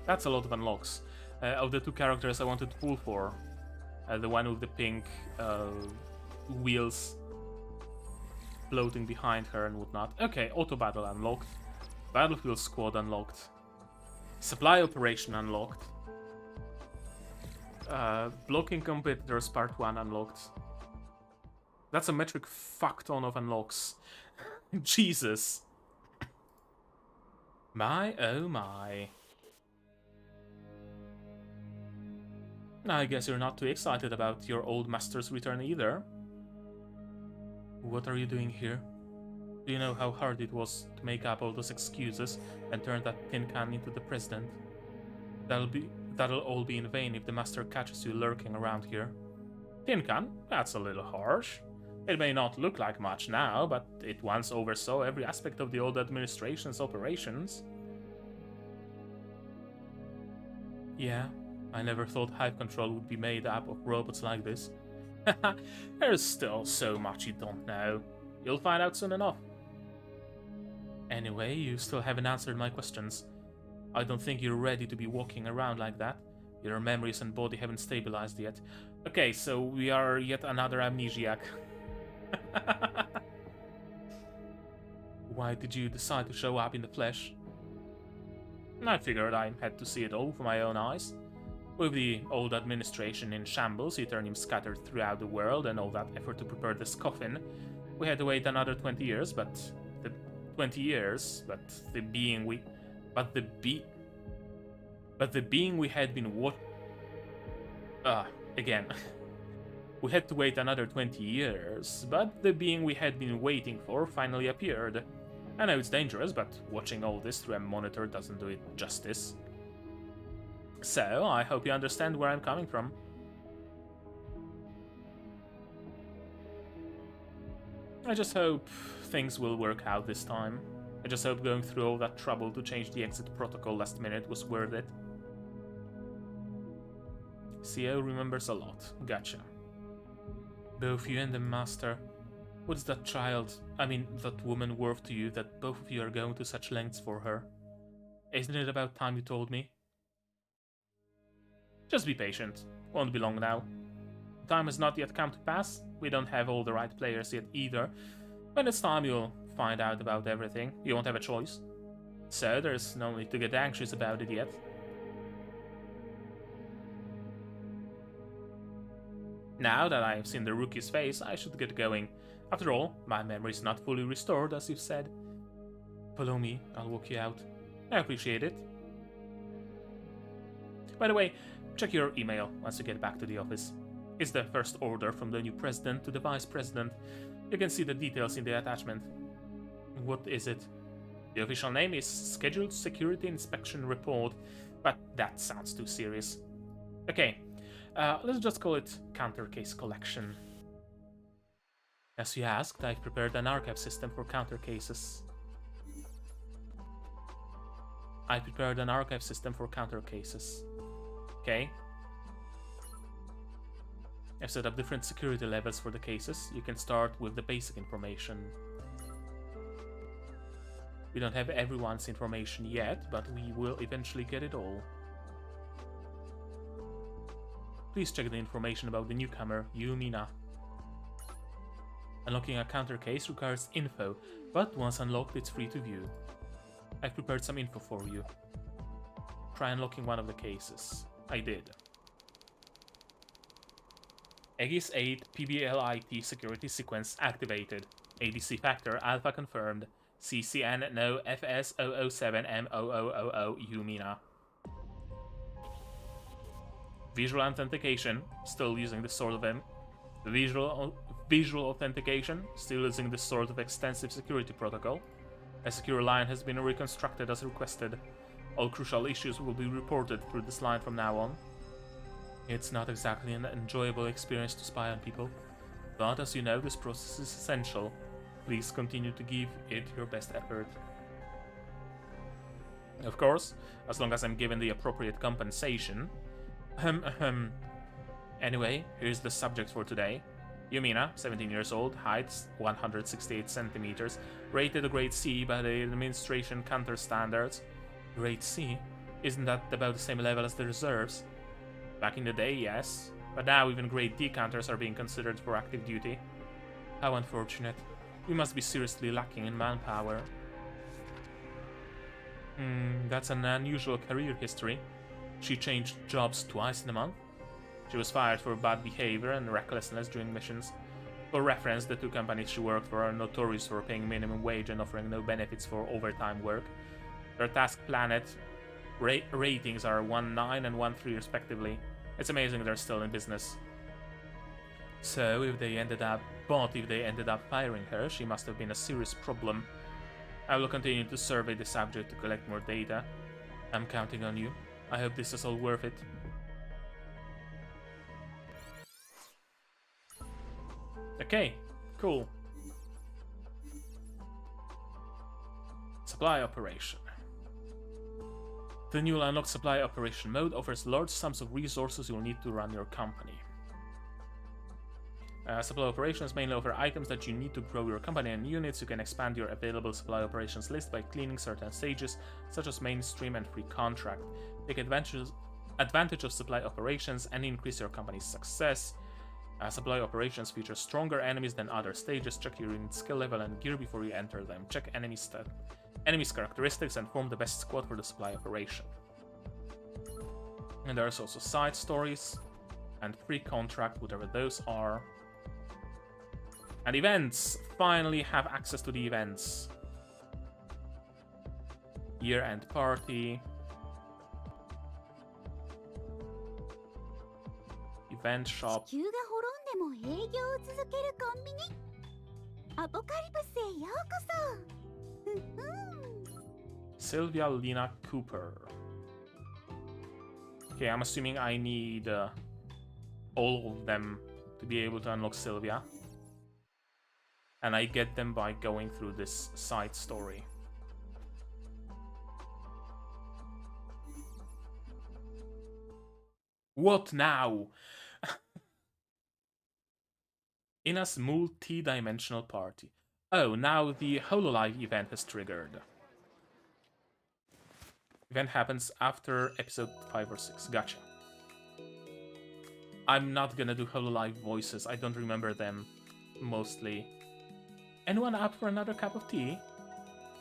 that's a lot of unlocks. Of the two characters I wanted to pull for. The one with the pink wheels floating behind her and whatnot. Okay, auto battle unlocked. Battlefield squad unlocked. Supply operation unlocked. Blocking competitors part 1 unlocked. That's a metric fuck ton of unlocks. Jesus. My oh my. I guess you're not too excited about your old master's return either. What are you doing here? Do you know how hard it was to make up all those excuses and turn that tin can into the president? That'll all be in vain if the master catches you lurking around here. Tin can? That's a little harsh. It may not look like much now, but it once oversaw every aspect of the old administration's operations. Yeah, I never thought Hive Control would be made up of robots like this. There's still so much you don't know. You'll find out soon enough. Anyway, you still haven't answered my questions. I don't think you're ready to be walking around like that. Your memories and body haven't stabilized yet. Okay, so we are yet another amnesiac. Why did you decide to show up in the flesh? I figured I had to see it all with my own eyes. With the old administration in shambles, Eternium scattered throughout the world, and all that effort to prepare this coffin, we had to wait another 20 years, but the being we had been again. We had to wait another 20 years, but the being we had been waiting for finally appeared. I know it's dangerous, but watching all this through a monitor doesn't do it justice. So, I hope you understand where I'm coming from. I just hope things will work out this time. I just hope going through all that trouble to change the exit protocol last minute was worth it. CO remembers a lot. Gotcha. Both you and the master. What's that that woman worth to you that both of you are going to such lengths for her? Isn't it about time you told me? Just be patient. Won't be long now. Time has not yet come to pass. We don't have all the right players yet either. When it's time, you'll find out about everything. You won't have a choice. So there's no need to get anxious about it yet. Now that I have seen the rookie's face, I should get going. After all, my memory is not fully restored, as you've said. Follow me, I'll walk you out. I appreciate it. By the way, check your email once you get back to the office. It's the first order from the new president to the vice president. You can see the details in the attachment. What is it? The official name is Scheduled Security Inspection Report, but that sounds too serious. Okay, let's just call it Counter Case Collection. As you asked, I've prepared an archive system for counter cases. Okay. I've set up different security levels for the cases. You can start with the basic information. We don't have everyone's information yet, but we will eventually get it all. Please check the information about the newcomer, Yumina. Unlocking a counter case requires info, but once unlocked, it's free to view. I've prepared some info for you. Try unlocking one of the cases. I did. Aegis 8 PBLIT security sequence activated. ADC factor alpha confirmed. CCN no FS007M0000 Yumina. Visual authentication, still using the sort of visual authentication, still using this sort of extensive security protocol. A secure line has been reconstructed as requested. All crucial issues will be reported through this line from now on. It's not exactly an enjoyable experience to spy on people, but as you know, this process is essential. Please continue to give it your best effort. Of course, as long as I'm given the appropriate compensation. Anyway, here's the subject for today. Yumina, 17 years old, height 168 centimeters, rated a grade C by the administration counter standards. Grade C? Isn't that about the same level as the reserves? Back in the day, yes, but now even grade D counters are being considered for active duty. How unfortunate. We must be seriously lacking in manpower. That's an unusual career history. She changed jobs twice in a month. She was fired for bad behavior and recklessness during missions. For reference, the two companies she worked for are notorious for paying minimum wage and offering no benefits for overtime work. Their task planet ratings are 1.9 and 1.3 respectively. It's amazing they're still in business. So, if they ended up firing her, she must have been a serious problem. I will continue to survey the subject to collect more data. I'm counting on you. I hope this is all worth it. Okay, cool. Supply operation. The newly unlocked supply operation mode offers large sums of resources you'll need to run your company. Supply operations mainly offer items that you need to grow your company and units. You can expand your available supply operations list by cleaning certain stages, such as mainstream and free contract. Take advantage of supply operations and increase your company's success. Supply operations feature stronger enemies than other stages. Check your unit skill level and gear before you enter them. Check enemies' characteristics and form the best squad for the supply operation. And there's also side stories and free contract, whatever those are. And events! Finally have access to the events. Year-end party. Event shop. 地球が滅んでも営業を続けるコンビニ。アポカリプスへようこそ。Sylvia Lena Cooper. Okay, I'm assuming I need all of them to be able to unlock Sylvia. And I get them by going through this side story. What now? Ina's multi-dimensional party. Oh, now the Hololive event has triggered. Event happens after episode 5 or 6. Gotcha. I'm not gonna do Hololive voices. I don't remember them, mostly. Anyone up for another cup of tea?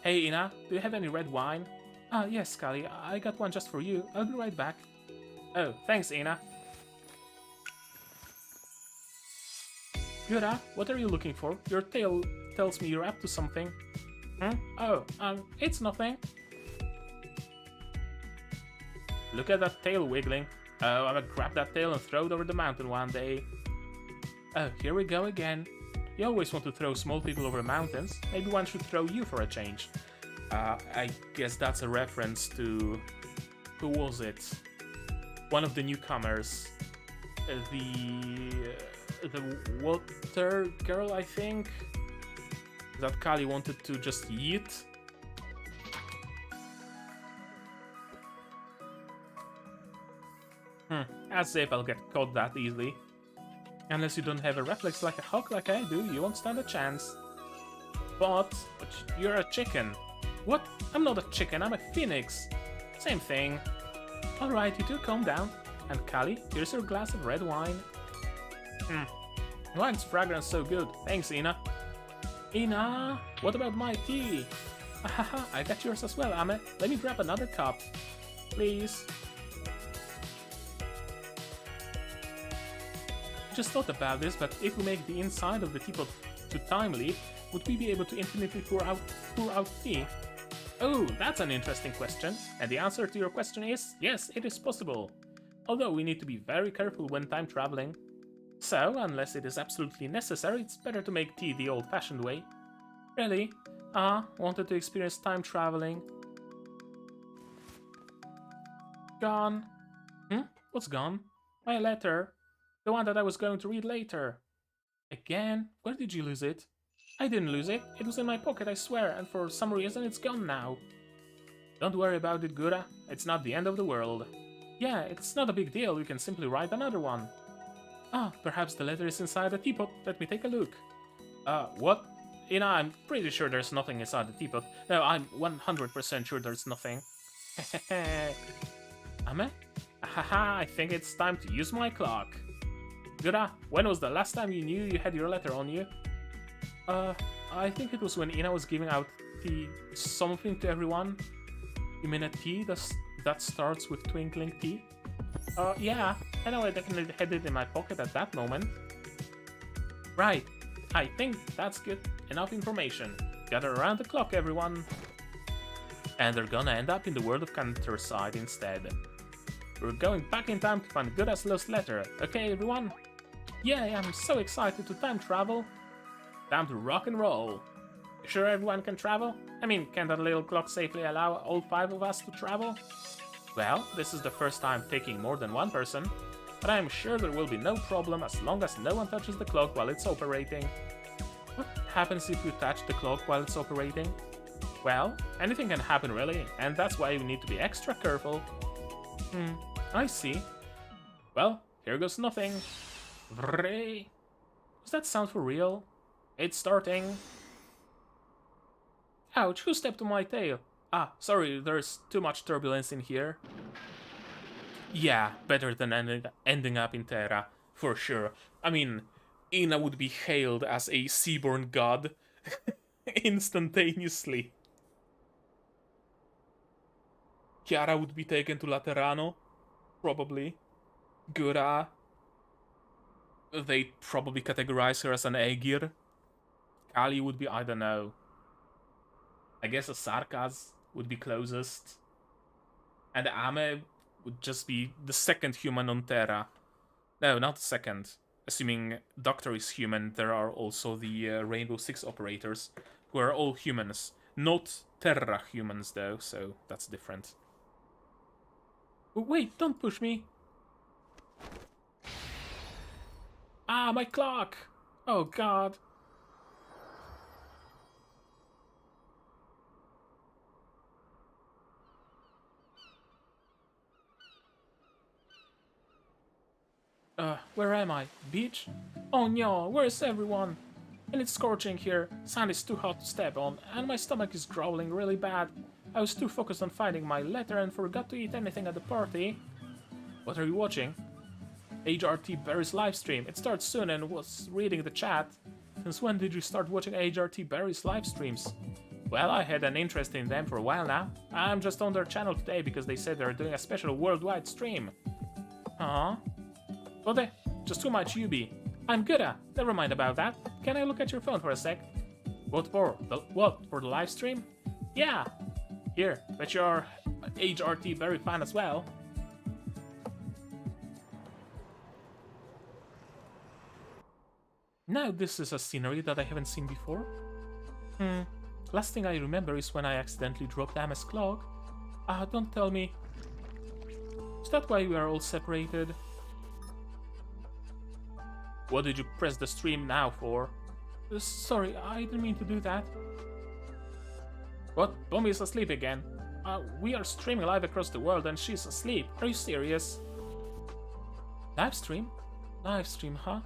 Hey, Ina, do you have any red wine? Ah, yes, Kali. I got one just for you. I'll be right back. Oh, thanks, Ina. Gura, what are you looking for? Your tail tells me you're up to something. Oh, it's nothing. Look at that tail wiggling. Oh, I'm gonna grab that tail and throw it over the mountain one day. Oh, here we go again. You always want to throw small people over mountains. Maybe one should throw you for a change. I guess that's a reference to... Who was it? One of the newcomers. The water girl, I think? That Kali wanted to just yeet. As if I'll get caught that easily. Unless you don't have a reflex like a hawk like I do, you won't stand a chance. But you're a chicken. What? I'm not a chicken, I'm a phoenix. Same thing. Alright, you two calm down. And Kali, here's your glass of red wine. Wine's fragrance so good. Thanks, Ina. Ina, what about my tea? Ahaha, I got yours as well, Ame. Let me grab another cup. Please. Just thought about this, but if we make the inside of the teapot to time leap, would we be able to infinitely pour out tea? Oh, that's an interesting question. And the answer to your question is, yes, it is possible. Although we need to be very careful when time traveling. So, unless it is absolutely necessary, it's better to make tea the old-fashioned way. Really? Wanted to experience time traveling. Gone. What's gone? My letter. The one that I was going to read later. Again? Where did you lose it? I didn't lose it. It was in my pocket, I swear, and for some reason it's gone now. Don't worry about it, Gura. It's not the end of the world. Yeah, it's not a big deal. You can simply write another one. Perhaps the letter is inside the teapot. Let me take a look. What? Ina, I'm pretty sure there's nothing inside the teapot. No, I'm 100% sure there's nothing. Ame? Ahaha, I think it's time to use my clock. Gura, when was the last time you knew you had your letter on you? I think it was when Ina was giving out tea something to everyone. You mean a tea that starts with twinkling tea? Yeah, I know I definitely had it in my pocket at that moment. Right, I think that's good enough information. Gather around the clock, everyone. And they're gonna end up in the world of Counterside instead. We're going back in time to find Gura's lost letter. Okay, everyone? Yay, I'm so excited to time travel. Time to rock and roll. You sure everyone can travel? I mean, can that little clock safely allow all 5 of us to travel? Well, this is the first time taking more than one person, but I'm sure there will be no problem as long as no one touches the clock while it's operating. What happens if you touch the clock while it's operating? Well, anything can happen really, and that's why we need to be extra careful. I see. Well, here goes nothing. Vrrrr. Does that sound for real? It's starting. Ouch, who stepped on my tail? Sorry, there's too much turbulence in here. Yeah, better than ending up in Terra, for sure. I mean, Ina would be hailed as a seaborn god instantaneously. Chiara would be taken to Laterano, probably. Gura. They'd probably categorize her as an Aegir. Kali would be, I don't know. I guess a Sarkaz would be closest. And Ame would just be the second human on Terra. No, not the second. Assuming Doctor is human, there are also the Rainbow Six operators, who are all humans. Not Terra humans, though, so that's different. Wait, don't push me! My clock! Oh god. Where am I? Beach? Oh no, where's everyone? And it's scorching here, sand is too hot to step on, and my stomach is growling really bad. I was too focused on finding my letter and forgot to eat anything at the party. What are you watching? HRT Barry's livestream. It starts soon and was reading the chat. Since when did you start watching HRT Barry's live streams? Well, I had an interest in them for a while now. I'm just on their channel today because they said they're doing a special worldwide stream. Huh? What? Just too much UB. I'm good at. Never mind about that. Can I look at your phone for a sec? What for? For the live stream? Yeah. Here, bet you're HRT Barry fan as well. Now this is a scenery that I haven't seen before. Last thing I remember is when I accidentally dropped Emma's clock. Don't tell me. Is that why we are all separated? What did you press the stream now for? Sorry, I didn't mean to do that. What? Bombi is asleep again. We are streaming live across the world and she's asleep. Are you serious? Live stream? Live stream, huh?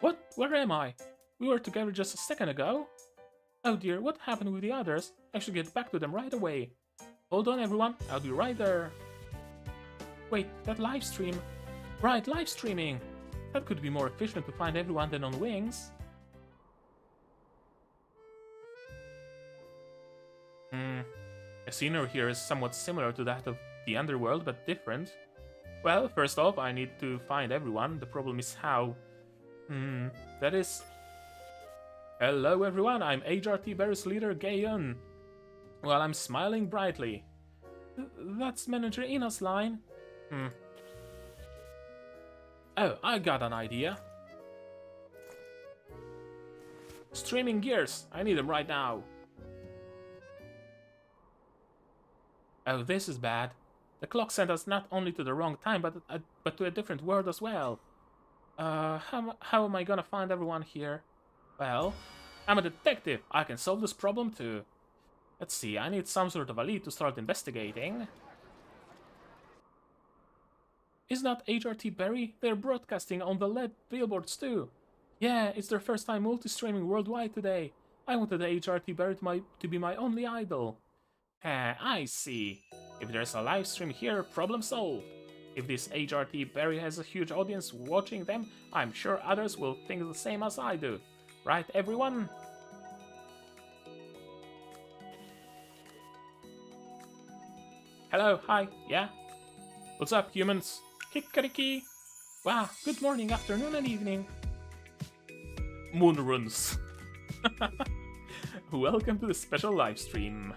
What? Where am I? We were together just a second ago. Oh dear, what happened with the others? I should get back to them right away. Hold on everyone, I'll be right there. Wait, that live stream. Right, live streaming. That could be more efficient to find everyone than on Wings. The scenery here is somewhat similar to that of the Underworld, but different. Well, first off, I need to find everyone. The problem is how. That is... Hello everyone, I'm HRT Barry's leader, Gaeun. Well, I'm smiling brightly. That's Manager Ina's line. Oh, I got an idea. Streaming gears, I need them right now. Oh, this is bad. The clock sent us not only to the wrong time, but to a different world as well. How am I gonna find everyone here? Well, I'm a detective. I can solve this problem too. Let's see, I need some sort of a lead to start investigating. Isn't that HRT Barry? They're broadcasting on the LED billboards too. Yeah, it's their first time multi-streaming worldwide today. I wanted the HRT Barry to be my only idol. I see. If there's a live stream here, problem solved. If this HRT Barry has a huge audience watching them, I'm sure others will think the same as I do. Right, everyone? Hello, hi, yeah? What's up, humans? Kikariki! Wow, good morning, afternoon, and evening. Moon runes. Welcome to the special live stream.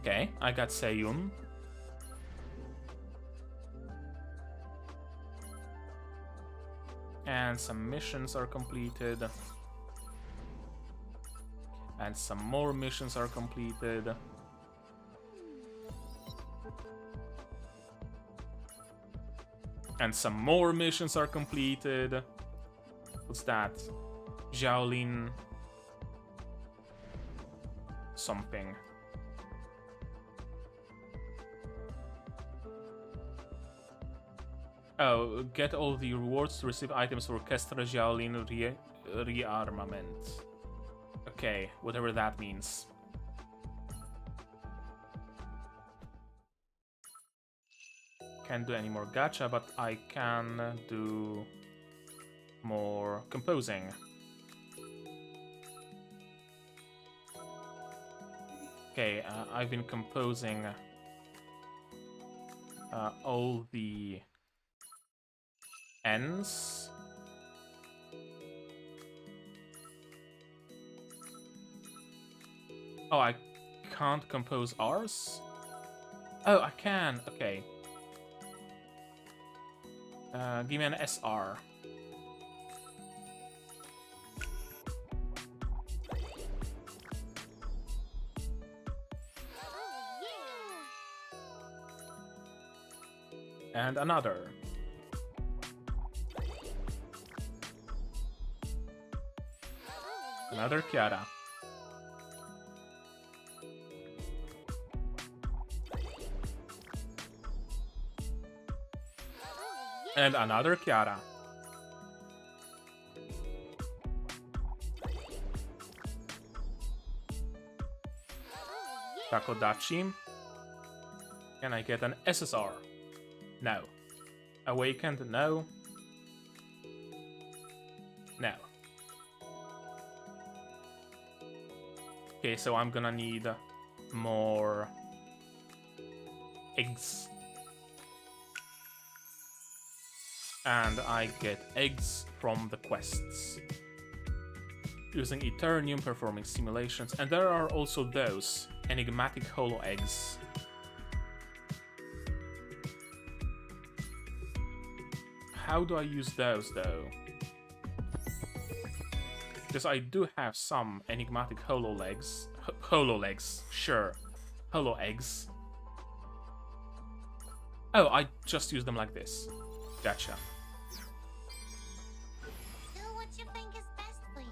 Okay, I got Seiyun. And some missions are completed. And some more missions are completed. And some more missions are completed. What's that? Xiaolin... something. Oh, get all the rewards to receive items for Kestra Xiaolin rearmament. Okay, whatever that means. Can't do any more gacha, but I can do more composing. Okay, I've been composing all the ends. Oh, I can't compose R's? Oh, I can. Okay. Give me an SR. And another. Another Kiara. And another Kiara. Takodachi. Can I get an SSR? No. Awakened? No. No. Okay, so I'm gonna need more eggs. And I get eggs from the quests. Using Eternium, performing simulations, and there are also those enigmatic holo eggs. How do I use those though? Because I do have some enigmatic holo legs. Holo legs, sure. Holo eggs. Oh, I just use them like this. Gotcha. Do what you think is best for you.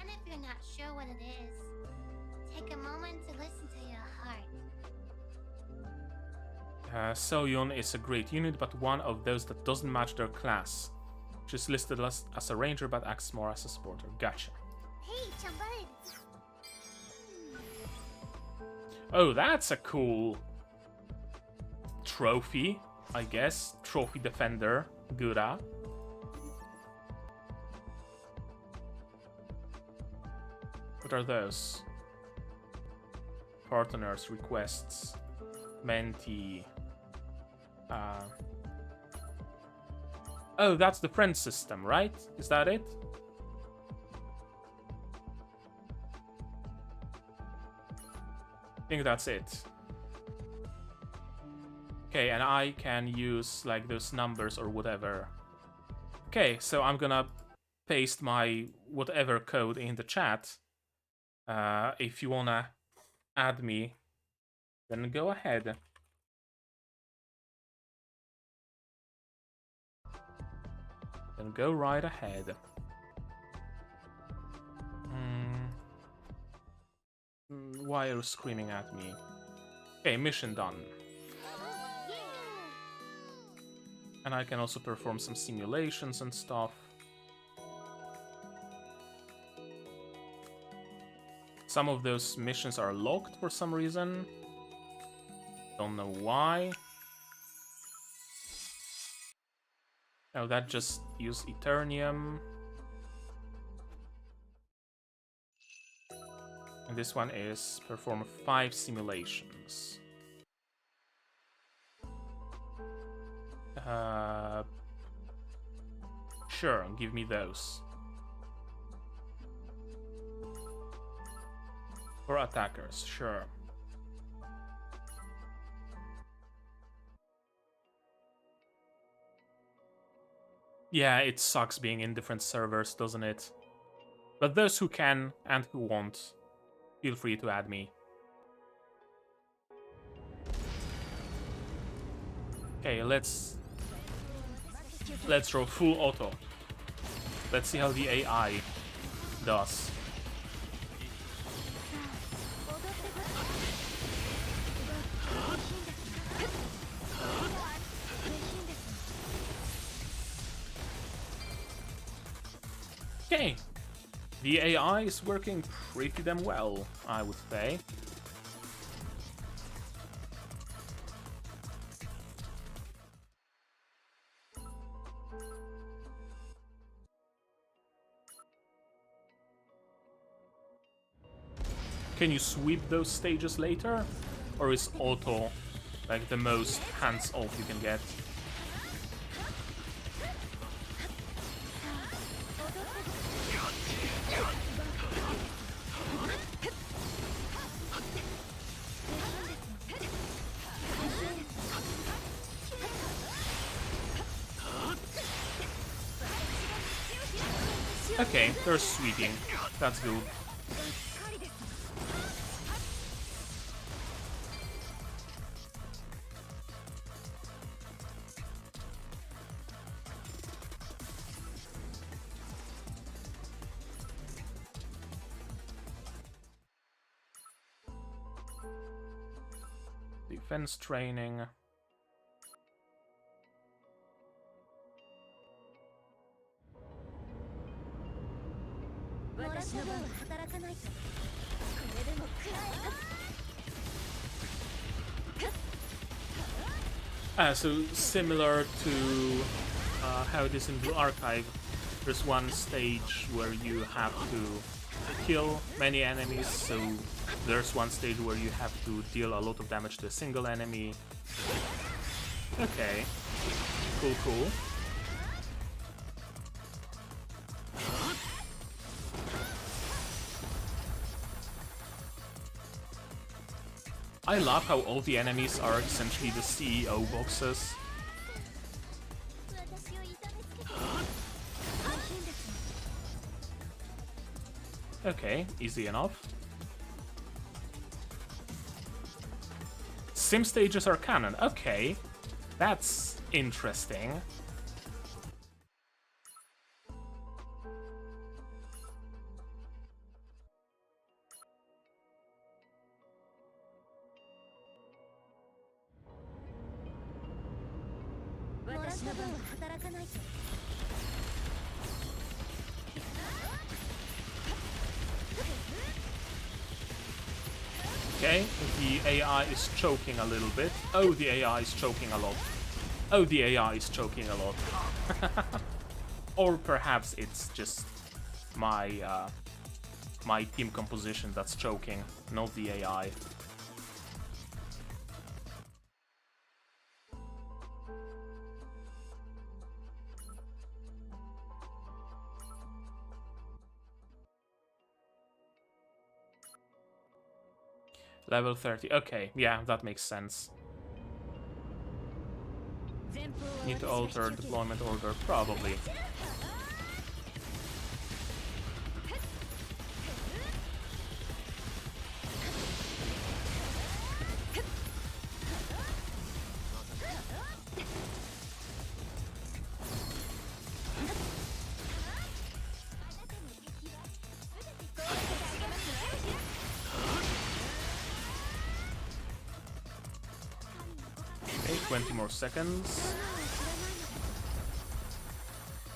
And if you're not sure what it is, take a moment to listen to your heart. Soyun is a great unit, but one of those that doesn't match their class. She's listed as a ranger, but acts more as a supporter. Gotcha. Hey, Chambud. Oh, that's a cool trophy, I guess. Trophy defender, Gura. What are those? Partners, requests, mentee. Oh, that's the friend system, right? Is that it? I think that's it. Okay, and I can use like those numbers or whatever. Okay, so I'm gonna paste my whatever code in the chat. If you wanna add me, then go ahead. Then go right ahead. Why are you screaming at me? Okay, mission done. And I can also perform some simulations and stuff. Some of those missions are locked for some reason. Don't know why. Oh, that just used Eternium. And this one is perform 5 simulations. Sure, give me those. For attackers, sure. Yeah, it sucks being in different servers, doesn't it? But those who can and who won't, feel free to add me. Okay, let's throw full auto. Let's see how the AI does. Okay, the AI is working pretty damn well, I would say. Can you sweep those stages later? Or is auto like the most hands-off you can get? Okay, they're sweeping. That's good. defense training. So similar to how it is in Blue Archive, there's one stage where you have to kill many enemies, so there's one stage where you have to deal a lot of damage to a single enemy. Okay, cool. I love how all the enemies are essentially the CEO boxes. Okay, easy enough. Sim stages are canon. Okay, that's interesting. Okay, the AI is choking a little bit. Oh, the AI is choking a lot. Oh, the AI is choking a lot. Or perhaps it's just my my team composition that's choking, not the AI. Level 30. Okay, yeah, that makes sense. Need to alter deployment order, probably. Okay, 20 more seconds.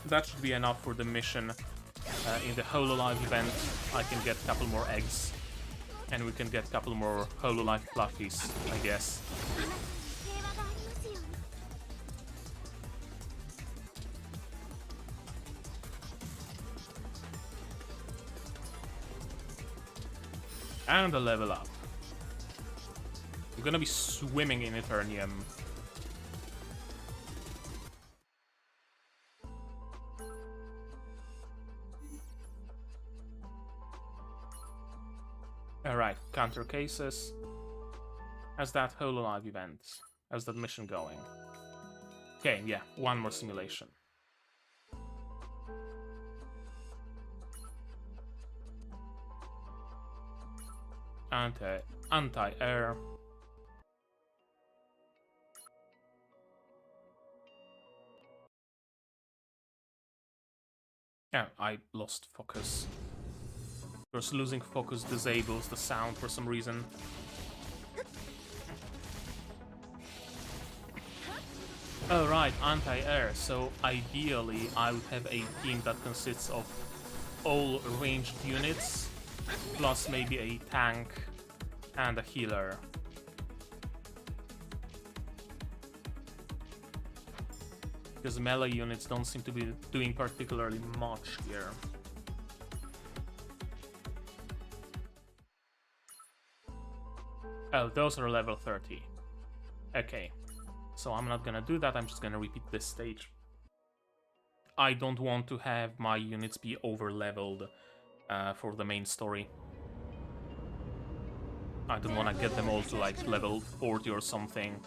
That should be enough for the mission. In the Hololive event, I can get a couple more eggs. And we can get a couple more Hololive fluffies, I guess. And a level up. We're gonna be swimming in Eternium. Alright, counter cases. How's that Hololive event? How's that mission going? Okay, yeah, one more simulation. Anti-air. Yeah, I lost focus. Because losing focus disables the sound for some reason. Oh right, anti-air. So ideally I would have a team that consists of all ranged units, plus maybe a tank and a healer. Because melee units don't seem to be doing particularly much here. Oh, those are level 30. Okay. So I'm not gonna do that, I'm just gonna repeat this stage. I don't want to have my units be over-leveled for the main story. I don't want to get them all to like level 40 or something,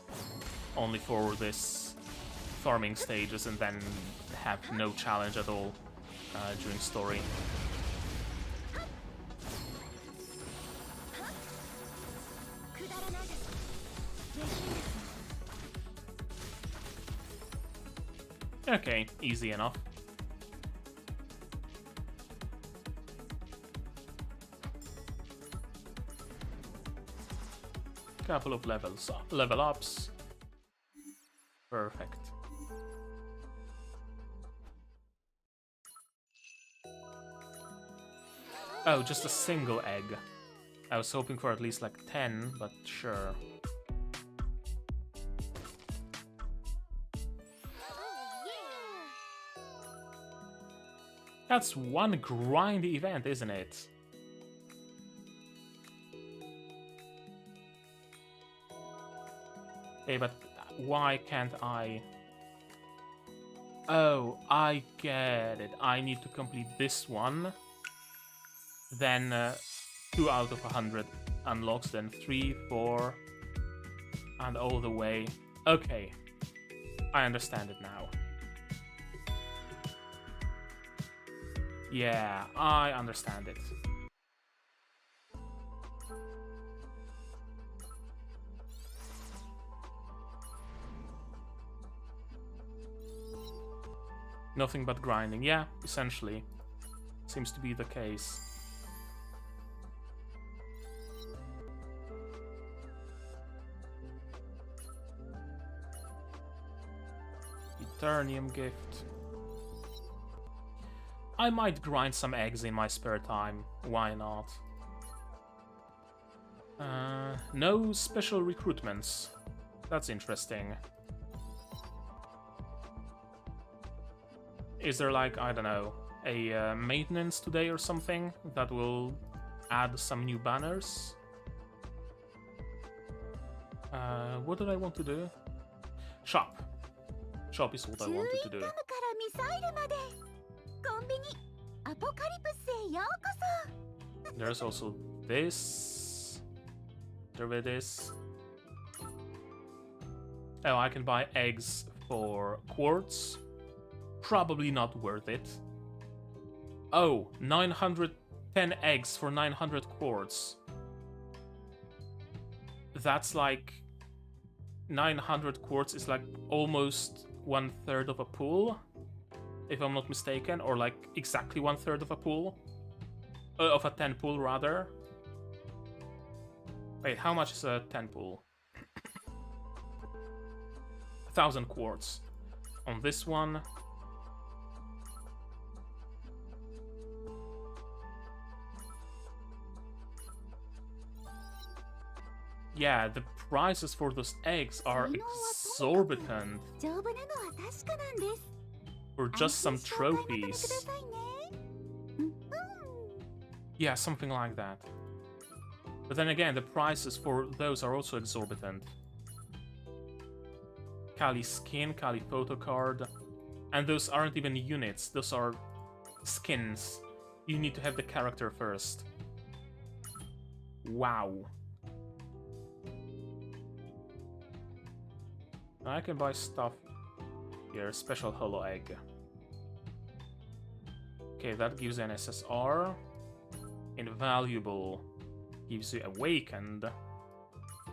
only for this farming stages and then have no challenge at all during story. Okay, easy enough. Couple of level ups. Perfect. Oh, just a single egg. I was hoping for at least like 10, but sure. That's one grindy event, isn't it? Hey, but why can't I... Oh, I get it. I need to complete this one. Then 2 out of 100 unlocks, then 3, 4, and all the way. Okay, I understand it now. Yeah, I understand it. Nothing but grinding, yeah, essentially. Seems to be the case. Eternium gift. I might grind some eggs in my spare time. Why not? No special recruitments. That's interesting. Is there like, I don't know, a maintenance today or something that will add some new banners? What did I want to do? Shop. Shop is what I wanted to do. からミサイルまでコンビニアポカリプスへようこそ There's also this. There it is. Oh, I can buy eggs for quartz. Probably not worth it. Oh, 910 eggs for 900 quartz. That's like 900 quartz is like almost 1/3 of a pool, if I'm not mistaken, or like exactly 1/3 of a pool, of a 10 pool rather. Wait, how much is a 10 pool? 1,000 quartz on this one. Yeah, the prices for those eggs are exorbitant 丈夫なのは確かなんです for just some 安心してお買い求めくだ trophies. さいねうんうん Yeah, something like that. But then again, the prices for those are also exorbitant. Kali skin, Kali photo card, and those aren't even units, those are skins. You need to have the character first. Wow. I can buy stuff here, special holo egg. Okay, that gives an SSR. Invaluable gives you awakened.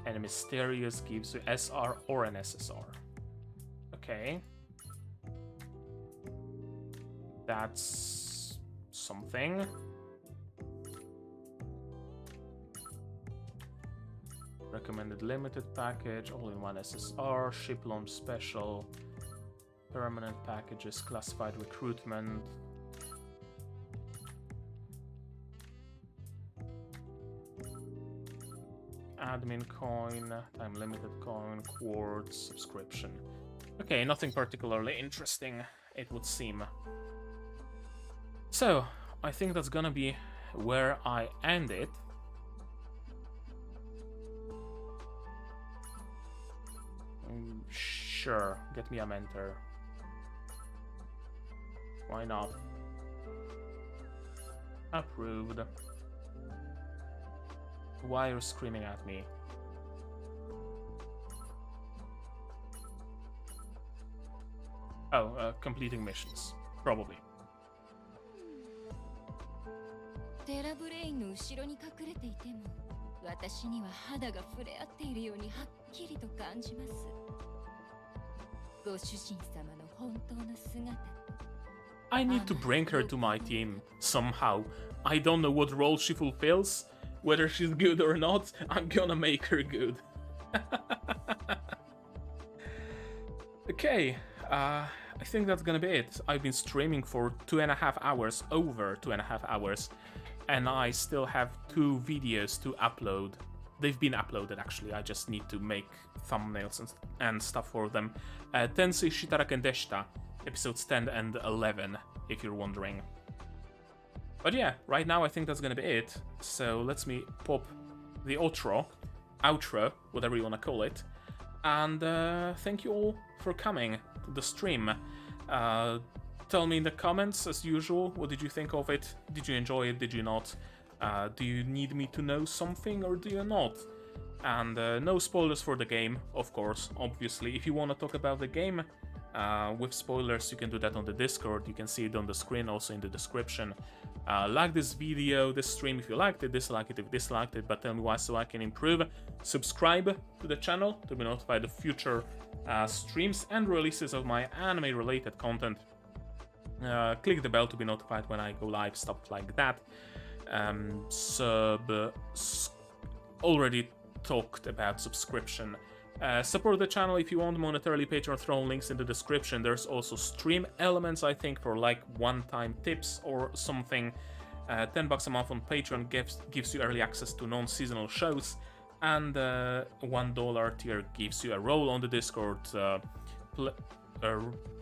And mysterious gives you SR or an SSR. Okay. That's something. Recommended limited package, all-in-one SSR, ship launch special, permanent packages, classified recruitment. Admin coin, time limited coin, quartz, subscription. Okay, nothing particularly interesting, it would seem. So, I think that's gonna be where I end it. Sure, get me a mentor. Why not? Approved. Why are you screaming at me? Oh, completing missions. Probably. テラブレインの後ろに隠れていても私には肌が触れ合っているようにはっきりと感じます。ご主人様の本当の姿。 I need to bring her to my team somehow. I don't know what role she fulfills. Whether she's good or not, I'm gonna make her good. Okay, I think that's gonna be it. I've been streaming for 2.5 hours, over 2.5 hours, and I still have 2 videos to upload. They've been uploaded actually, I just need to make thumbnails and stuff for them. Tensei Shitaraken Deshita, episodes 10 and 11, if you're wondering. But yeah, right now I think that's gonna be it. So let me pop the outro, whatever you wanna call it. And thank you all for coming to the stream. Tell me in the comments, as usual, what did you think of it? Did you enjoy it? Did you not? Do you need me to know something or do you not? And no spoilers for the game, of course, obviously. If you want to talk about the game with spoilers, you can do that on the Discord. You can see it on the screen, also in the description. Like this video, this stream if you liked it, dislike it if you disliked it, but tell me why so I can improve. Subscribe to the channel to be notified of future streams and releases of my anime-related content. Click the bell to be notified when I go live, stuff like that. Already talked about subscription. Support the channel if you want monetarily. Patreon throwing links in the description. There's also stream elements, I think, for like one-time tips or something. $10 a month on Patreon gives you early access to non-seasonal shows, and $1 tier gives you a role on the Discord,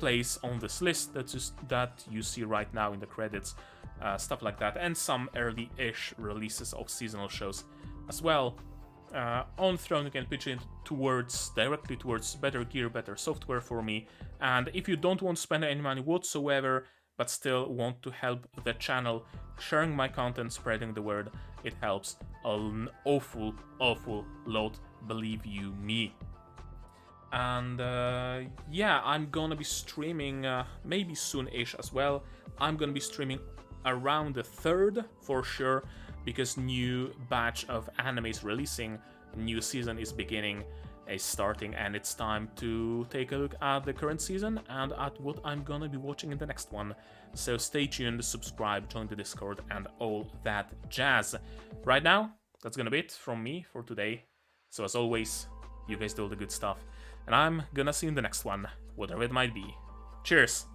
place on this list that you see right now in the credits, stuff like that, and some early-ish releases of seasonal shows as well. On Throne you can pitch in directly towards better gear, better software for me, and if you don't want to spend any money whatsoever but still want to help the channel, sharing my content, spreading the word, it helps an awful lot, believe you me. And yeah, I'm gonna be streaming maybe soon-ish as well. I'm gonna be streaming around the 3rd for sure, because new batch of anime is releasing, new season is starting, and it's time to take a look at the current season and at what I'm gonna be watching in the next one. So stay tuned, subscribe, join the Discord, and all that jazz. Right now, that's gonna be it from me for today. So as always, you guys do all the good stuff, and I'm gonna see you in the next one, whatever it might be. Cheers!